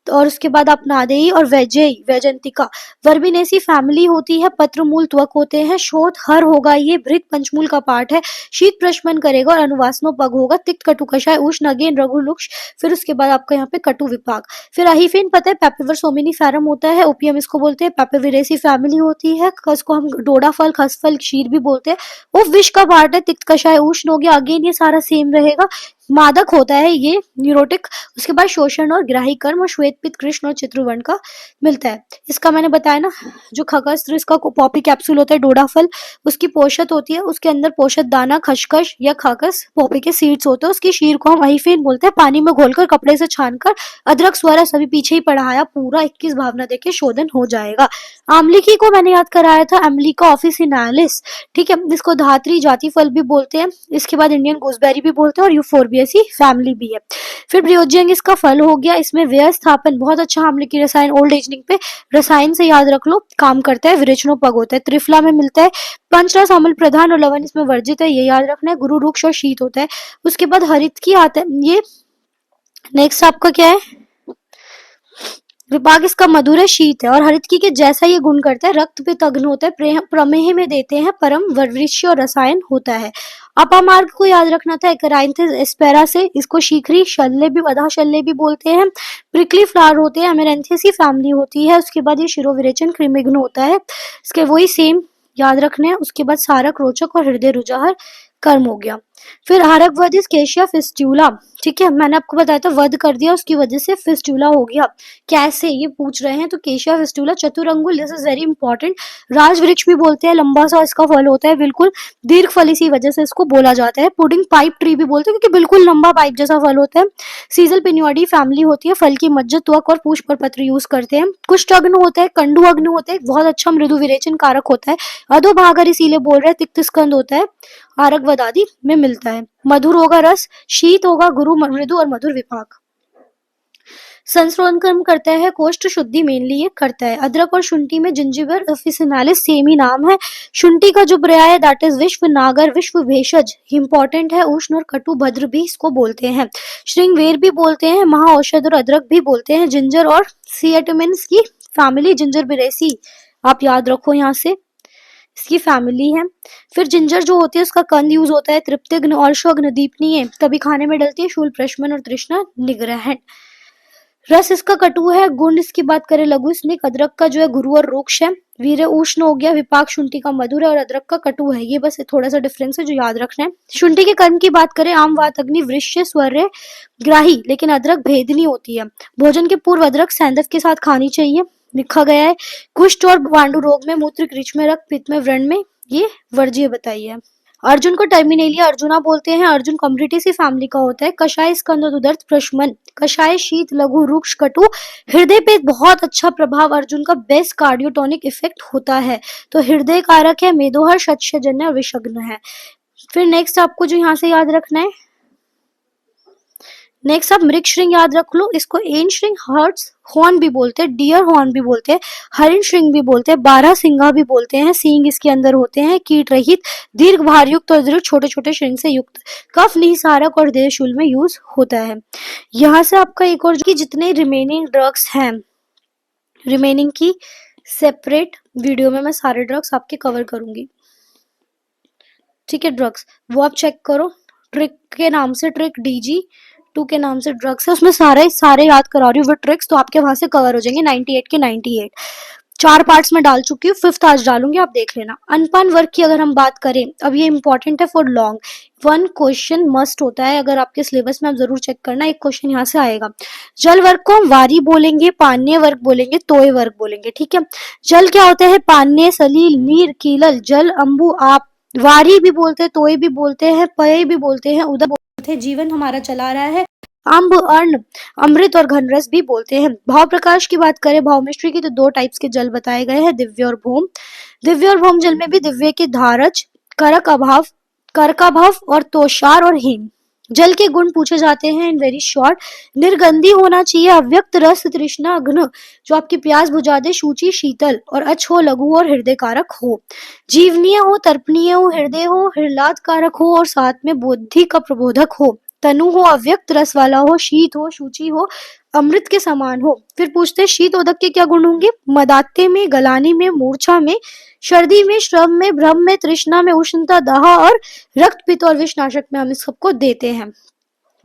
[SPEAKER 1] और उसके बाद अपनादेयी और वैजयी, वैजंतिका। वर्बिनेसी फैमिली होती है। पत्र मूल त्वक होते हैं। शोध हर होगा, ये भृत पंचमूल का पाठ है। शीत प्रशमन करेगा और अनुवासनो पग होगा। तिक्त कटु कषाय, उष्ण अगेन रघु लुक्ष। फिर उसके बाद आपका यहाँ पे कटु विपाक। फिर अहिफेन पता है पेपिवर सोमिनिफेरम होता है। ओपियम इसको बोलते हैं। पेपिवेरेसी फैमिली होती है। इसको हम डोडा फल, खसफल, क्षीर भी बोलते हैं। वो विष का पार्ट है। तिक्त कषाय, उष्ण हो गया। अगेन ये सारा सेम रहेगा। मादक होता है ये, न्यूरोटिक। उसके बाद शोषण और ग्राही कर्म और श्वेत पित्त कृष्ण और चित्रवर्ण का मिलता है। इसका मैंने बताया ना, जो खगस्त्र इसका पॉपी कैप्सूल होता है, डोडा फल, उसकी पोषक होती है। उसके अंदर पोषक दाना, खसखस या खाकस पॉपी के सीड्स होते हैं। उसकी शीर को हम अहिफेन बोलते हैं। पानी में घोलकर कपड़े से छानकर अदरक, स्वरा सभी पीछे ही पढ़ाया, पूरा 21 भावना देके शोधन हो जाएगा। आमलिकी को मैंने याद कराया था, अम्लिका ऑफिसिनालिस, ठीक है। इसको धात्री जाति फल भी बोलते हैं। इसके बाद इंडियन गूसबेरी भी बोलते हैं और यूफोर्बिएसी फैमिली भी है। फिर ब्रियोजियंग इसका फल हो गया। इसमें व्यय स्थापन, बहुत अच्छा आम्लिकी रसायन, ओल्ड एजनिंग पे रसायन से याद रख लो, काम करता है। विरेचनो पग होता है। त्रिफला में मिलता है। पंचरस अम्ल प्रधान और लवण इसमें वर्जित है, ये याद रखना है। गुरु रुक्ष और शीत होता है। उसके बाद हरित की आता है ये। नेक्स्ट आपका क्या है, विपाक इसका मधुर है, शीत है। और हरितकी के जैसा ये गुण करता है। रक्त पित्त अग्नि होता है। प्रमेह में देते हैं। परम वर्वृक्ष और रसायन होता है। अपामार्ग को याद रखना था, एकराइंथिस एस्पेरा से। इसको शीखरी शल्य भी, अधा शल्य भी बोलते हैं। प्रिकली फ्लावर होते हैं। अमेरेंथिसी फैमिली होती है। उसके बाद ये शिरोविरेचन कृमिघ्न होता है। इसके वही सेम याद रखने हैं। उसके बाद सारक, रोचक और हृदय रुजाहर कर्म हो गया। फिर हारक वध इस केशिया फिस्ट्यूला, ठीक है। मैंने आपको बताया था वध कर दिया, उसकी वजह से फिस्ट्यूला हो गया। कैसे ये पूछ रहे हैं, तो केशिया फिस्ट्यूला। चतुरंगुल, दिस इज वेरी इंपॉर्टेंट। राजवृक्ष भी बोलते हैं, लंबा सा इसका फल होता है, बिल्कुल दीर्घ फल, इसी वजह से इसको बोला जाता है। पुडिंग पाइप ट्री भी बोलते हैं क्योंकि बिल्कुल लंबा पाइप जैसा फल होता है। सीजल पिन्योडी फैमिली होती है। फल की मज्जा, त्वक और पुष्प और पत्र यूज करते हैं। कुष्ठ अग्नि होता है, कंडू अग्नि होता है, बहुत अच्छा मृदु विरेचन कारक होता है। अधोभागर इसीलिए बोल रहे हैं। तिक्त स्कंद होता है, आरक वध आदि में मिलता है। मधुर होगा रस, शीत होगा गुरु मृदु और मधुर विपाक। संस्रोधन कर्म करता है, कोष्ठ शुद्धि मेनली ये करता है। अदरक और शुंठी में जिंजिबर ऑफिसिनालिस सेम ही नाम है। शुंठी का जो पर्याय है दैट इज विश्व नागर, विश्व भेषज, इंपॉर्टेंट है। उष्ण और कटु भद्र भी इसको बोलते हैं। श्रृंगवेर भी बोलते हैं। महाऔषध और अदरक भी बोलते हैं। जिंजर और सिएटमिन्स की फैमिली, जिंजर बिरेसी आप याद रखो यहाँ से, इसकी फैमिली है। फिर जिंजर जो होती है उसका कंद यूज होता है। तृप्तिग्न और शोग्न दीपनीय, तभी खाने में डलती है। शूल प्रशमन और तृष्णा निग्रहण। रस इसका कटु है। गुण इसकी बात करें, लघु स्निक। अदरक का जो है गुरु और रुक्ष है। वीर उष्ण हो गया। विपाक शुंठी का मधुर है और अदरक का कटु है। ये बस थोड़ा सा डिफरेंस है जो याद रखना है। शुंठी के कर्म की बात करें, आम, वात, अग्नि, वृश्य, स्वर्य, ग्राही, लेकिन अदरक भेदनी होती है। भोजन के पूर्व अदरक सैंधव के साथ खानी चाहिए, लिखा गया है। कुष्ठ और वांडु रोग में, मूत्र कृच में, रक्त पित्त में, व्रण में ये वर्ज्य बताई है। अर्जुन को टर्मिनेलिया अर्जुना बोलते हैं। अर्जुन कम्युनिटी सी फैमिली का होता है। कषाय स्कंद उदर्थ प्रशमन, कषाय शीत, लघु, रुक्ष, कटु। हृदय पे बहुत अच्छा प्रभाव अर्जुन का, बेस्ट कार्डियोटोनिक इफेक्ट होता है। तो हृदय कारक है। मेदोहर, शतशजन्य और विषग्न है। फिर नेक्स्ट आपको जो यहाँ से याद रखना है, नेक्स्ट आप मृग श्रृंग याद रख लो। इसको एन श्रृंग, हर्ट्स हॉर्न भी बोलते हैं, डियर हॉर्न भी बोलते हैं, हरिण श्रृंग भी बोलते हैं, बारह सिंगा भी बोलते हैं। सींग इसके अंदर होते हैं, कीट रहित, दीर्घ भार युक्त और दीर्घ छोटे छोटे श्रृंग से युक्त। कफ निसारक और देहशूल में यूज होता है। यहाँ से आपका एक और कि जितने रिमेनिंग ड्रग्स हैं, रिमेनिंग की सेपरेट वीडियो में मैं सारे ड्रग्स आपके कवर करूंगी, ठीक है। ड्रग्स वो आप चेक करो। ट्रिक के नाम से, ट्रिक DG2 के नाम से ड्रग्स है, उसमें सारे याद करा रही हूँ विद ट्रिक्स, तो आपके वहां से कवर हो जाएंगे 98 के 98। 4 पार्ट्स में डाल चुकी हूँ, 5th आज डालूंगी, आप देख लेना। अनपान वर्ग की अगर हम बात करें, अब ये इंपॉर्टेंट है फॉर लॉन्ग, 1 क्वेश्चन मस्ट होता है, अगर आपके सिलेबस में आप जरूर चेक करना, एक क्वेश्चन यहाँ से आएगा। जल वर्ग को हम वारी बोलेंगे, पान्य वर्ग बोलेंगे, तोय वर्ग बोलेंगे, ठीक है। जल क्या होता है? पान्य, सलील, नीर, कीलल, जल, अंबु, आप वारी भी बोलते हैं, तोय भी बोलते हैं, पय भी बोलते हैं, उदक बोलते हैं, जीवन हमारा चला रहा है, अम्ब, अर्ण, अमृत और घनरस भी बोलते हैं। भाव प्रकाश की बात करें, भाव मिश्री की, तो 2 टाइप्स के जल बताए गए हैं, दिव्य और भौम। दिव्य और भौम जल में भी दिव्य के धारज, करक अभाव, कर्काभाव और तोषार और हेम। जल के गुण पूछे जाते हैं इन वेरी शॉर्ट। निर्गंधी होना चाहिए, अव्यक्त रस, तृष्णा, घ्न जो आपकी प्यास बुझा दे, सूची, शीतल और अच हो, लघु और हृदय कारक हो, जीवनीय हो, तर्पणीय हो, हृदय हो, हृलाद कारक हो और साथ में बुद्धि का प्रबोधक हो, तनु हो, अव्यक्त रस वाला हो, शीत हो, शुचि हो, अमृत के समान हो। फिर पूछते हैं शीतोदक के क्या गुण होंगे? मदाते में, गलाने में, मूर्छा में, सर्दी में, श्रम में, भ्रम में, तृष्णा में, उष्णता, दाह और रक्त पित्त और विषनाशक में हम इस सबको देते हैं।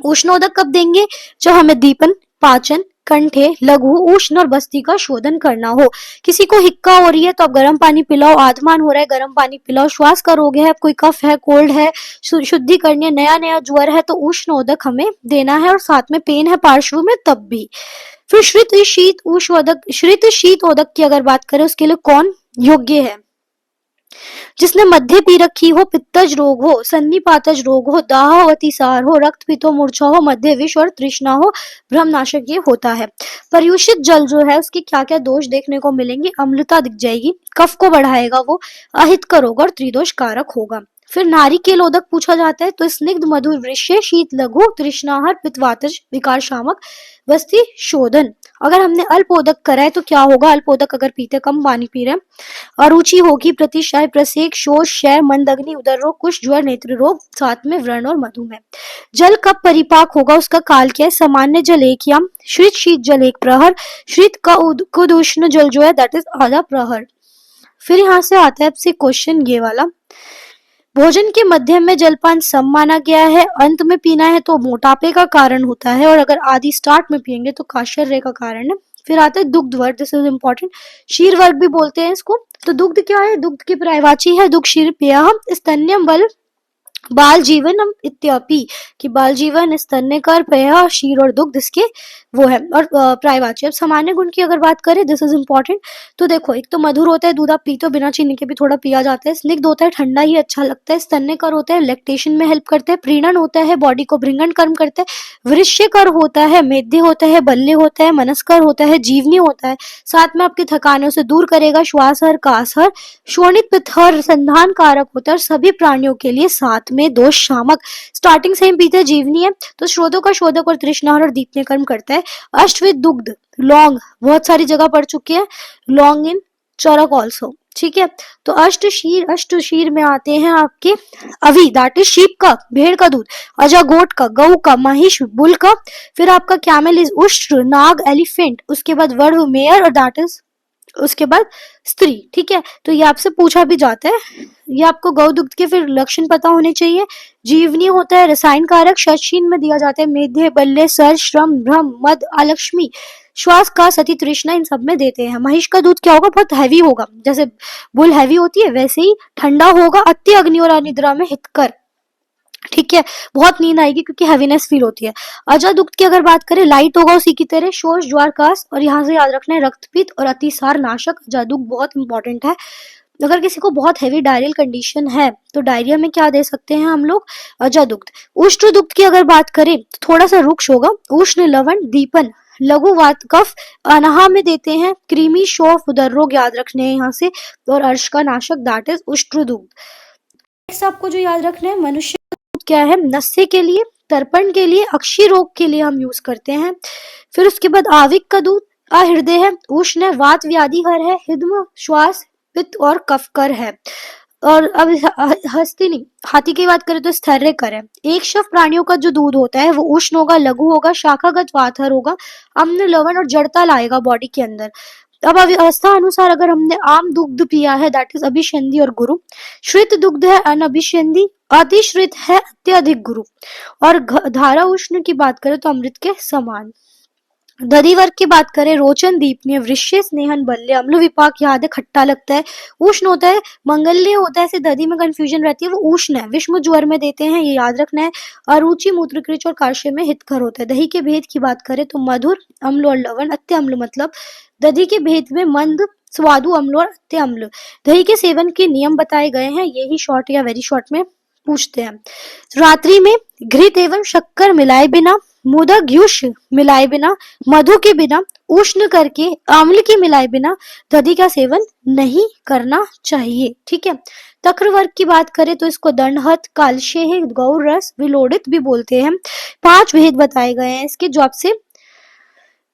[SPEAKER 1] उष्णोदक कब देंगे? जब हमें दीपन, पाचन, कंठे, लघु, उष्ण और बस्ती का शोधन करना हो। किसी को हिक्का हो रही है तो आप गर्म पानी पिलाओ, आधमान हो रहा है गर्म पानी पिलाओ, श्वास का रोग है, कोई कफ है, कोल्ड है, शुद्धि करनी है, नया नया ज्वर है, तो उष्णोदक हमें देना है, और साथ में पेन है पार्श्व में तब भी। फिर श्रित शीत उष्णोदक, श्रित शीतोदक की अगर बात करें, उसके लिए कौन योग्य है? जिसने मध्य पी रखी हो, पित्तज रोग हो, सन्निपातज रोग हो, दाह हो, अतिसार हो, रक्त पित्त हो, मूर्छा हो, मध्य विष और तृष्णा हो, भ्रमनाशक ये होता है। पर्युषित जल जो है उसके क्या क्या दोष देखने को मिलेंगे? अम्लता दिख जाएगी, कफ को बढ़ाएगा वो, अहित का रोग और त्रिदोष कारक होगा। फिर नारिकेलोदक पूछा जाता है, तो स्निग्ध, मधुर, वृष्य, शीत, लघु, तृष्णाहर, पित्तवातज, विकार शामक, वस्ती शोधन। अगर हमने अल्पोदक करा है तो क्या होगा? अल्पोदक अगर पीते, कम पानी पी रहे हैं, अरुचि होगी, प्रतिशय, प्रसेक, शोष, क्षय, मंदग्नि, उदर रोग, कुष्ठ, ज्वर, नेत्र रोग, साथ में व्रण और मधुमेह। जल कब परिपाक होगा? उसका काल क्या है? सामान्य जल 1 याम, श्रित शीत जल 1 प्रहर, श्रित का उष्ण जल जो है दैट इज आधा प्रहर। फिर यहाँ से आता है आपसे क्वेश्चन ये वाला, भोजन के मध्य में जलपान सम माना गया है, अंत में पीना है तो मोटापे का कारण होता है, और अगर आदि स्टार्ट में पियेंगे तो काशर्य का कारण है। फिर आता है दुग्ध वर्ग, दिस इज इम्पोर्टेंट, क्षीर वर्ग भी बोलते हैं इसको। तो दुग्ध क्या है? दुग्ध की पर्यायवाची है दुग्ध, क्षीर, पेय, स्तन्यम, बल, बाल जीवन इत्यपि, कि बाल जीवन, स्तन्यकर, पेय, क्षीर और दुग्ध इसके वो है, और पर्यायवाची। अब सामान्य गुण की अगर बात करें, दिस इज इम्पोर्टेंट, तो देखो एक तो मधुर होता है, दूध आप पीते हो, बिना चीनी के भी थोड़ा पिया जाता है, स्निग्ध होता है, ठंडा ही अच्छा लगता है, स्तन्यकर होता है, लैक्टेशन में हेल्प करता है, प्रीणन होता है, बॉडी को भृंगण कर्म करता है, वृश्यकर होता है, मेध्य होता है, बल्य होता है, मनस्कर होता है, जीवनी होता है, साथ में आपकी थकानों से दूर करेगा, श्वासहर, कासहर, शोणित, पित्तहर, संधान कारक होता है, और सभी प्राणियों के लिए साथ में दोष शामक। स्टार्टिंग से ही पीते हैं, जीवनी है, तो स्रोतों का शोधक और तृष्णाहर और दीपने कर्म करता है। अष्टविध दुग्ध, लौंग बहुत सारी जगह पढ़ चुके हैं, लौंग इन चरक ऑल्सो, ठीक है। तो अष्ट शीर में आते हैं आपके अवी, दैट इज शीप का, भेड़ का दूध, अजा गोट का, गऊ का, महिष, बुल का। फिर आपका कैमल इज उष्ट्र, नाग, एलिफेंट, उसके बाद वर्ड मेयर, और दैट इज उसके बाद स्त्री, ठीक है। तो ये आपसे पूछा भी जाता है, ये आपको गौ दुग्ध के फिर लक्षण पता होने चाहिए। जीवनी होता है, रसायन कारक, शशीन में दिया जाता है, मेध्य, बल्ले, सर, श्रम, भ्रम, मद, अलक्ष्मी, श्वास का, सती, तृष्णा, इन सब में देते हैं। महिष का दूध क्या होगा? बहुत हैवी होगा, जैसे बुल हैवी होती है वैसे ही ठंडा होगा, अति अग्नि और अनिद्रा में हितकर, ठीक है, बहुत नींद आएगी क्योंकि हैवीनेस फील होती है। अजा दुग्ध की अगर बात करें, लाइट होगा उसी की तरह, शोष, ज्वार, कास, और यहाँ से याद रखना है रक्तपित्त और अतिसार नाशक। अजा दुग्ध बहुत इंपॉर्टेंट है। अगर किसी को बहुत हैवी डायरियल कंडीशन है तो डायरिया में क्या दे सकते हैं हम लोग? अजा दुग्ध। उष्ण दुग्ध की अगर बात करें तो थोड़ा सा रुक्ष होगा, उष्ण, लवण, दीपन, लघु, वात, कफ, अनाहा में देते हैं, कृमि, शोफ, उदर रोग याद रखने हैं यहाँ से, और अर्श का नाशक, दैट इज उष्ट्र दुग्ध। नेक्स्ट आपको जो याद रखना है, मनुष्य क्या है? नस्य के लिए, तर्पण के लिए, अक्षी रोग के लिए हम यूज करते हैं। फिर उसके बाद आविक का दूध अहृदय है, उष्ण है, वात व्याधिहर है, हिद्म, श्वास, पित्त और कफकर है। और अब हस्तिनी, हाथी की बात करें तो स्थैर्यकर है। एक शव प्राणियों का जो दूध होता है वो उष्ण होगा, लघु होगा, शाखागत वातहर होगा, अम्ल, लवण और जड़ता लाएगा बॉडी के अंदर। अब अवस्था अनुसार अगर हमने आम दुग्ध पिया है, दैट इज अभिषेंदी और गुरु, श्रित दुग्ध है अनभिषेंदी, अतिश्रित है अत्यधिक गुरु, और धारा उष्ण की बात करें तो अमृत के समान। दधी वर्ग की बात करें, रोचन दीपनीय, वृश्य स्नेहन बल्य, अम्ल विपाक याद है खट्टा लगता है, उष्ण होता है, मंगल्य होता है, ऐसे दधी में कंफ्यूजन रहती है, वो उष्ण है, विषम ज्वर में देते हैं, ये याद रखना है, अरुचि मूत्रकृच और काश्य में हितकर होता है। दही के भेद की बात करें तो मधुर, अम्ल और लवण, अत्य अम्ल मतलब दधी के भेद में मंद, स्वादु अम्ल और अत्य अम्ल। दही के सेवन के नियम बताए गए हैं, यही शॉर्ट या वेरी शॉर्ट में पूछते हैं। रात्रि में घृत एवं शक्कर मिलाए बिना, मोदक युष्म मिलाए बिना, मधु के बिना, उष्ण करके आंवले की मिलाए बिना दधी का सेवन नहीं करना चाहिए। ठीक है। तक्र वर्ग की बात करें तो इसको दंडहत, कालशेह, गौर रस, विलोड़ित भी बोलते हैं। 5 भेद बताए गए हैं इसके, जो आपसे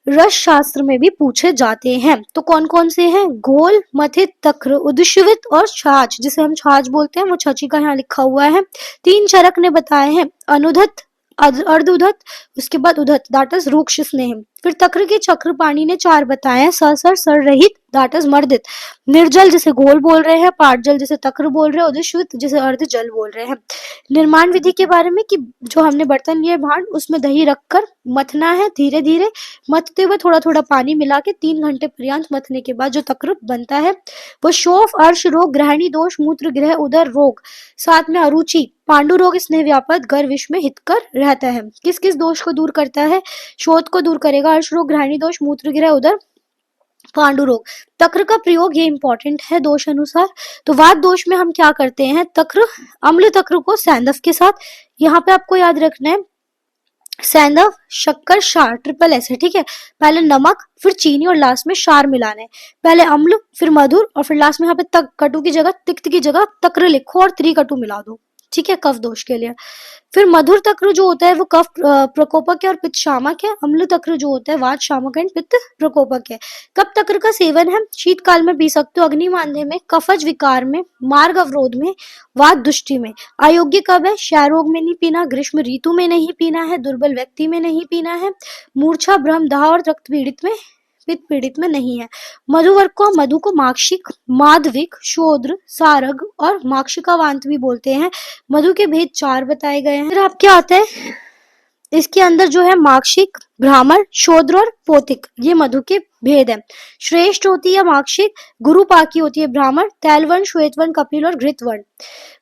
[SPEAKER 1] रस शास्त्र में भी पूछे जाते हैं। तो कौन कौन से हैं? घोल, मथित, तक्र, उद्श्वित और छाछ, जिसे हम छाछ बोलते हैं, वो छची का यहाँ लिखा हुआ है। 3 चरक ने बताए हैं, अनुधत, अर्धउधत, उसके बाद उधत, दैट इज रूक्ष स्नेह। फिर तक्र के चक्र पाणी ने 4 बताए हैं, सर सर रहित, दैट इज मर्दित, निर्जल जिसे घोल बोल रहे हैं, पाटजल जिसे तक्र बोल रहे हैं, उद्श्वित जिसे अर्ध जल बोल रहे हैं। निर्माण विधि के बारे में कि जो हमने बर्तन लिए भांड, उसमें दही रखकर मथना है, धीरे धीरे मथते हुए थोड़ा थोड़ा पानी मिला के 3 घंटे पर्यंत मथने के बाद जो तक्र बनता है वो शोफ, अर्श रोग, ग्रहणी दोष, मूत्र ग्रह, उदर रोग, साथ में अरुचि, पांडु रोग, स्नेह व्यापद, गर विष में हितकर रहता है। किस किस दोष को दूर करता है? शोथ को दूर करेगा, अर्श रोग, ग्रहणी दोष, मूत्र ग्रह, उदर, पांडु रोग। तक्र का प्रयोग ये इंपॉर्टेंट है दोष अनुसार। तो वात दोष में हम क्या करते हैं? तक्र, अम्ल तक्र को सैंधव के साथ, यहाँ पे आपको याद रखना है सैंधव, शक्कर, क्षार, ट्रिपल एस है। ठीक है। पहले नमक, फिर चीनी और लास्ट में क्षार मिलाना है। पहले अम्ल, फिर मधुर और फिर लास्ट में यहाँ पे तक, कटु की जगह, तिक्त की जगह तक्र लिखो और त्रिकटु मिला दो। ठीक है, कफ दोष के लिए। फिर मधुर तक्र जो होता है वो कफ प्रकोपक है और पित्त शामक है। अम्ल तक्र जो होता है वात शामक एंड पित्त प्रकोपक है। कब तक्र का सेवन है? शीतकाल में पी सकते हो, अग्निमांद्य में, कफज विकार में, मार्ग अवरोध में, वात दुष्टि में। अयोग्य कब है? क्षय रोग में नहीं पीना, ग्रीष्म ऋतु में नहीं पीना है, दुर्बल व्यक्ति में नहीं पीना है, मूर्छा, भ्रम, दाह और रक्त पीड़ित में, पित्त पीड़ित में नहीं है। मधुवर्ग को, मधु को माक्षिक, माधविक, शोद्र, सारग और माक्षिकावांत भी बोलते हैं। मधु के भेद 4 बताए गए हैं। फिर आप क्या आता है इसके अंदर जो है माक्षिक, ब्राह्मण, शोद्र और पोतिक, ये मधु के भेद है। श्रेष्ठ होती है माक्षिक, गुरुपाकी होती है ब्राह्मण, तैलवर्ण, श्वेतवर्ण, कपिल और घृतवर्ण।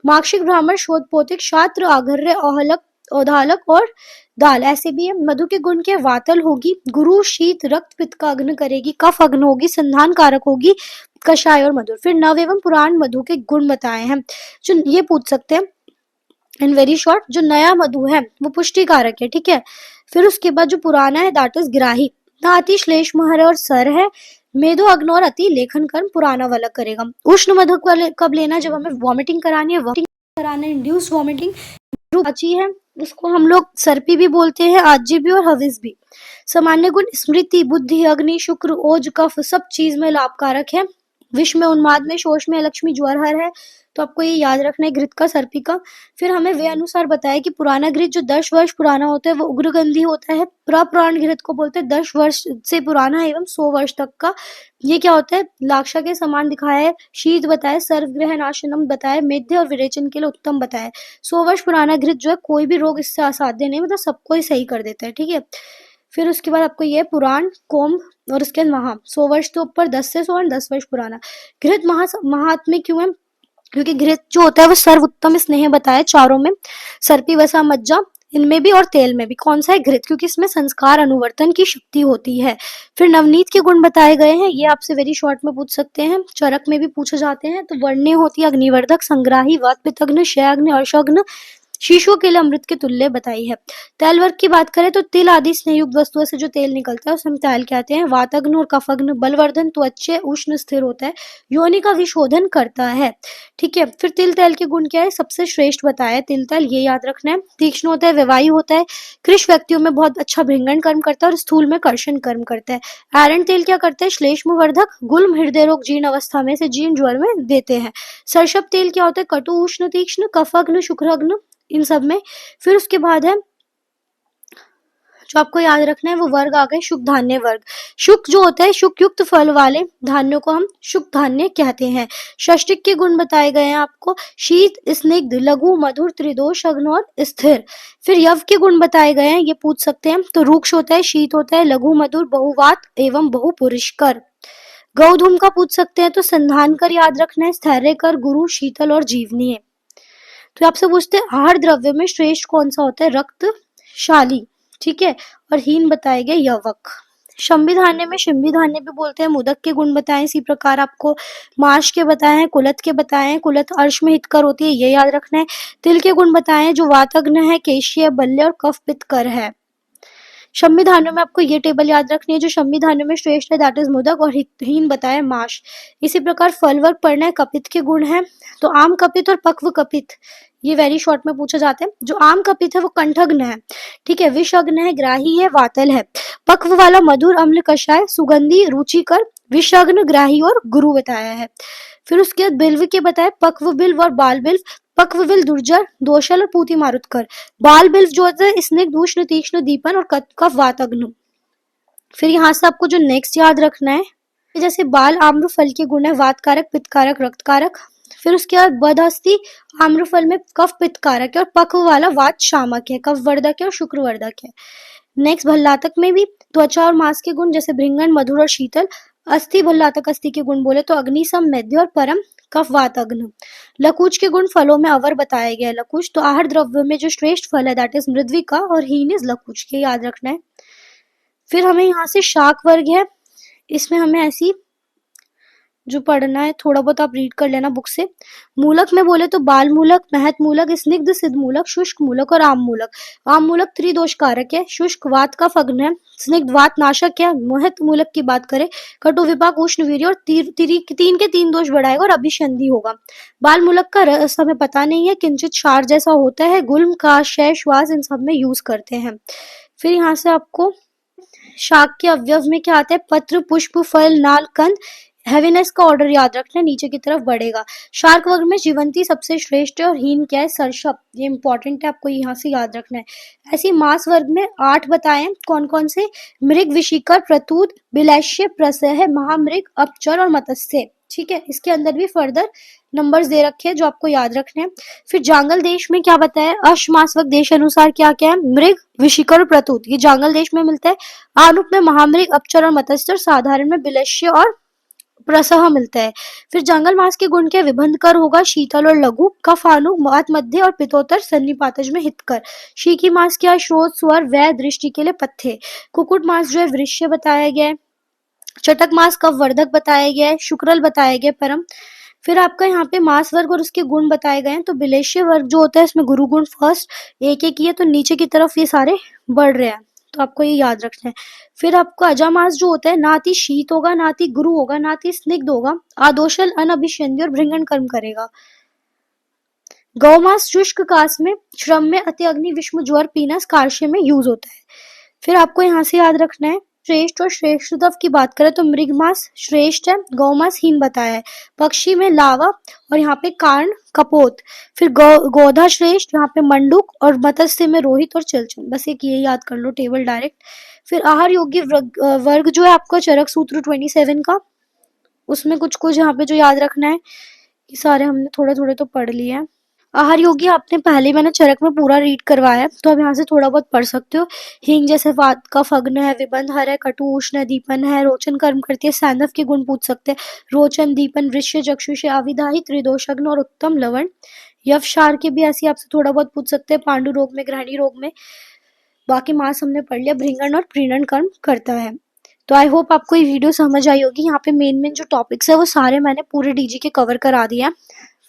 [SPEAKER 1] माक्षिक, ब्राह्मण, शोध, पोतिक, शात्र, आघर्य, औहलक, औधालक और दाल ऐसे भी है। मधु के गुण के वातल होगी, गुरु, शीत, रक्त पित्त का अग्न करेगी, कफ अग्न होगी, संधान कारक होगी, कषाय और मधुर। फिर नव एवं पुराण मधु के गुण बताए हैं, जो ये पूछ सकते हैं इन वेरी शॉर्ट। जो नया मधु है वो पुष्टिकारक है। ठीक है। फिर उसके बाद जो पुराना है दैट इज ग्राही, ना अति श्लेष्म हर और सर है, मेदो अग्न और अति लेखन कर्म पुराना वाला करेगा। उष्ण मधु कब लेना? जब हमें वॉमिटिंग करानी है, वॉमिटिंग कराना है, इंड्यूस वॉमिटिंग। रुचि है उसको हम लोग सर्पी भी बोलते हैं, आज्य भी और हविस भी। सामान्य गुण स्मृति, बुद्धि, अग्नि, शुक्र, ओज, कफ सब चीज में लाभकारक है। विष में, उन्माद में, शोष में, लक्ष्मी, ज्वर हर है। तो आपको ये याद रखना है घृत का, सर्पी का। फिर हमें वे अनुसार बताया कि पुराना घृत जो 10 वर्ष पुराना होता है वो उग्रगंधी होता है। प्रपुराण घृत को बोलते हैं 10 वर्ष से पुराना एवं 100 वर्ष तक का। ये क्या होता है? लाक्षा के समान दिखाया है, शीत बताया, सर्वग्रह नाशनम बताया, मेध्य और विरेचन के लिए उत्तम बताया। 100 वर्ष पुराना घृत जो है कोई भी रोग इससे असाध्य नहीं, मतलब सबको ही सही कर देता है। ठीक है। फिर उसके बाद आपको ये पुराण, कोम्ब और उसके बाद महा, 100 वर्ष के ऊपर, 10 से 100 और 10 वर्ष पुराना। घृत महात्म्य क्यों है? क्योंकि घृत जो होता है वो सर्वोत्तम स्नेह बताया चारों में, सर्पी, वसा, मज्जा इनमें भी और तेल में भी। कौन सा है? घृत, क्योंकि इसमें संस्कार अनुवर्तन की शक्ति होती है। फिर नवनीत के गुण बताए गए हैं, ये आपसे वेरी शॉर्ट में पूछ सकते हैं, चरक में भी पूछे जाते हैं। तो वर्ण्य होती है अग्निवर्धक, संग्राही, वात पित्तग्न, क्षयाग्नि, अर्शग्न, शिशुओं के लिए अमृत के तुल्य बताई है। तेल वर्ग की बात करें तो तिल आदि स्नेहयुक्त वस्तुओं से जो तेल निकलता है उसे हम तेल कहते हैं। वातग्न और कफग्न, बलवर्धन, त्वचे, उष्ण स्थिर होता है, योनि का विशोधन करता है। ठीक है। फिर तिल तेल के गुण क्या है? सबसे श्रेष्ठ बताया तिल तेल, ये याद रखना है। तीक्ष्ण होता है, व्यवायु होता है, कृष व्यक्तियों में बहुत अच्छा भृंगण कर्म करता है और स्थूल में कर्षण कर्म करता है। आयरन तेल क्या करता है? श्लेष्म वर्धक, गुल्म, हृदय रोग, जीर्ण अवस्था में से जीर्ण ज्वर में देते हैं। सरसप तेल क्या होता है? कटु, उष्ण, तीक्ष्ण, कफग्न, शुक्रग्न इन सब में। फिर उसके बाद है जो आपको याद रखना है वो वर्ग आ गए शुक धान्य वर्ग। शुक जो होता है, शुक युक्त फल वाले धान्यों को हम शुक धान्य कहते हैं। षष्टिक के गुण बताए गए हैं आपको, शीत, स्निग्ध, लघु, मधुर, त्रिदोष, अग्न और स्थिर। फिर यव के गुण बताए गए हैं, ये पूछ सकते हैं। तो रूक्ष होता है, शीत होता है, लघु मधुर, बहुवात एवं बहुपुरुषकर। गौधूम का पूछ सकते हैं, तो संधान कर याद रखना है, स्थैर्य कर, गुरु, शीतल और जीवनीय। तो आपसे पूछते हैं आहार द्रव्य में श्रेष्ठ कौन सा होता है, रक्तशाली, ठीक है, और हीन बताए गए यवक। शंभि धान्य में शिंभि धान्य भी बोलते हैं। मोदक के गुण बताएं, इसी प्रकार आपको माश के बताए हैं, कुलत के बताए हैं, कुलत अर्श में हितकर होती है, ये याद रखना है। तिल के गुण बताए जो वातग्न है, केशीय, बल्य और कफ पित्त कर है। शम्मी धान्यों में आपको ये टेबल याद रखनी है, जो शम्मी धान्यों में श्रेष्ठ है दैट इज मोदक, और हीन बताया माश। इसी प्रकार फल वर्ग पढ़ना है, कपित के गुण है। तो आम कपित और पक्व कपित ये वेरी शॉर्ट में पूछे जाते हैं। जो आम कपित है वो कंठग्न है, ठीक है, विषग्न है, ग्राही है, वातल है। पक्व वाला मधुर, अम्ल, कषाय, सुगंधी, रुचिकर, विषग्न, ग्राही और गुरु बताया है। फिर उसके बाद बिल्व के बताए, पक्व बिल्व और बाल बिल्व। पक्व बिल्व दुर्जर, दोषल और पूती मारुतकर। बाल बिल्व जो होता है स्निग्ध, उष्ण, तीक्ष्ण, दीपन और कफ वातग्न। फिर यहाँ से आपको जो नेक्स्ट याद रखना है, जैसे बाल आम्र फल के गुण है, वातकारक, पित्तकारक, रक्तकारक। फिर उसके बाद बदहस्ती आम्र फल में कफ पित्तकारक है, और पक्व वाला वात शामक है, कफ वर्धक है और शुक्रवर्धक है। नेक्स्ट भल्लातक में भी त्वचा और मांस के गुण, जैसे भृंगन, मधुर और शीतल। अस्थि भल्लातक, अस्थि के गुण बोले तो अग्नि, सम, मेद्य और परम कफ वातग्न। लकुच के गुण फलों में अवर बताया गया है, लकुच। तो आहार द्रव्य में जो श्रेष्ठ फल है दैट इज मृद्विका, और हीन इज लकुच, ये याद रखना है। फिर हमें यहाँ से शाक वर्ग है, इसमें हमें ऐसी जो पढ़ना है थोड़ा बहुत आप रीड कर लेना बुक से। मूलक में बोले तो बाल मूलक, महत मूलक, स्निग्ध सिद्ध मूलक, शुष्क मूलक और आम मूलक। आम मूलक त्रिदोष कारक है, शुष्क वात का फग्न है, स्निग्ध वात नाशक है। महत मूलक की बात करें, कटु, विपाक, उष्ण, वीर्य और तीन के तीन दोष बढ़ाएगा और अभिसंधि होगा। बाल मूलक का रस हमें पता नहीं है, किंचित क्षार जैसा होता है, गुल्म का शय श्वास इन सब में यूज करते हैं। फिर यहाँ से आपको शाक के अवयव में क्या आता है, पत्र, पुष्प, फल, नाल, कंद। हैवीनेस का ऑर्डर याद रखना है, नीचे की तरफ बढ़ेगा। शार्क वर्ग में जीवंती सबसे श्रेष्ठ है, और हीन क्या है, सर्षप, ये इंपॉर्टेंट है, आपको यहाँ से याद रखना है। ऐसे मांस वर्ग में 8 बताए, कौन कौन से, मृग, विशिकर, प्रतूत, बिलैश्य, प्रसह, महामृग, अपचर और मत्स्य, ठीक है। इसके अंदर भी फर्दर नंबर्स दे रखे हैं जो आपको याद रखने हैं। फिर जांगल देश में क्या बताया, अश्मासवक देश अनुसार क्या क्या है, मृग, विशिकर और प्रतूत, ये जांगल देश में मिलता है। आनुप में महामृग, अपचर और मत्स्य, और साधारण में बिलैश्य और प्रसह मिलता है। फिर जंगल मांस के गुण के विबंधकर होगा, शीतल और लघु, कफानु, वात मध्य और पितोत्तर, सन्निपातज में हितकर। शीकी मांस क्या, श्रोत, स्वर, वै, दृष्टि के लिए पथ्य। कुकुट मांस जो है वृश्य बताया गया है। चटक मांस कफवर्धक बताया गया है, शुक्रल बताया गया परम। फिर आपका यहाँ पे मांस वर्ग और उसके गुण बताए गए हैं। तो बिलेश्य वर्ग जो होता है इसमें गुरु गुण फर्स्ट एक एक ही है, तो नीचे की तरफ ये सारे बढ़ रहे हैं, तो आपको ये याद रखना है। फिर आपको अजामास जो होता है ना अति शीत होगा, ना अति गुरु होगा, ना अति स्निग्ध होगा, आदोषल, अनभिषंदी और भृंगण कर्म करेगा। गौमास शुष्क कास में, श्रम में, अति अग्नि, विषम, ज्वर, पीनस, कार्श्य में यूज होता है। फिर आपको यहाँ से याद रखना है, श्रेष्ठ और श्रेष्ठतव की बात करें तो मृग मास श्रेष्ठ है, गौमास हीन बताया है। पक्षी में लावा और यहाँ पे कर्ण, कपोत। फिर गौधा श्रेष्ठ, यहाँ पे मंडूक, और मत्स्य में रोहित और चलचल। बस एक ये याद कर लो टेबल डायरेक्ट। फिर आहार योग्य वर्ग जो है आपका चरक सूत्र 27 का, उसमें कुछ कुछ यहाँ पे जो याद रखना है, ये सारे हमने थोड़े थोड़े तो पढ़ लिए हैं। आहार योगी आपने पहले मैंने चरक में पूरा रीड करवाया है, तो अब यहाँ से थोड़ा बहुत पढ़ सकते हो। हींग जैसे वात का फग्न है, विबंधहर है, कटु, उष्ण है, दीपन है, रोचन कर्म करती है। सैंधव के गुण पूछ सकते हैं, रोचन, दीपन, वृश्य, चक्षुष, आविदाही, त्रिदोषग्न और उत्तम लवण। यवशार के भी ऐसे आपसे थोड़ा बहुत पूछ सकते हैं, पांडु रोग में, ग्रहणी रोग में। बाकी मांस हमने पढ़ लिया, भृंगण और प्रीणन कर्म करता है। तो आई होप आपको ये वीडियो समझ आई होगी। यहाँ पे मेन जो टॉपिक्स है वो सारे मैंने पूरे डीजी के कवर करा दिया।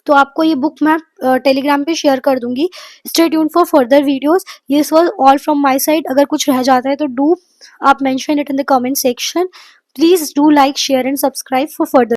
[SPEAKER 1] तो आपको ये बुक मैं टेलीग्राम पे शेयर कर दूंगी। Stay tune for further videos. This was all from my side. अगर कुछ रह जाता है तो डू आप mention it in the comment section. Please do like, share and subscribe for further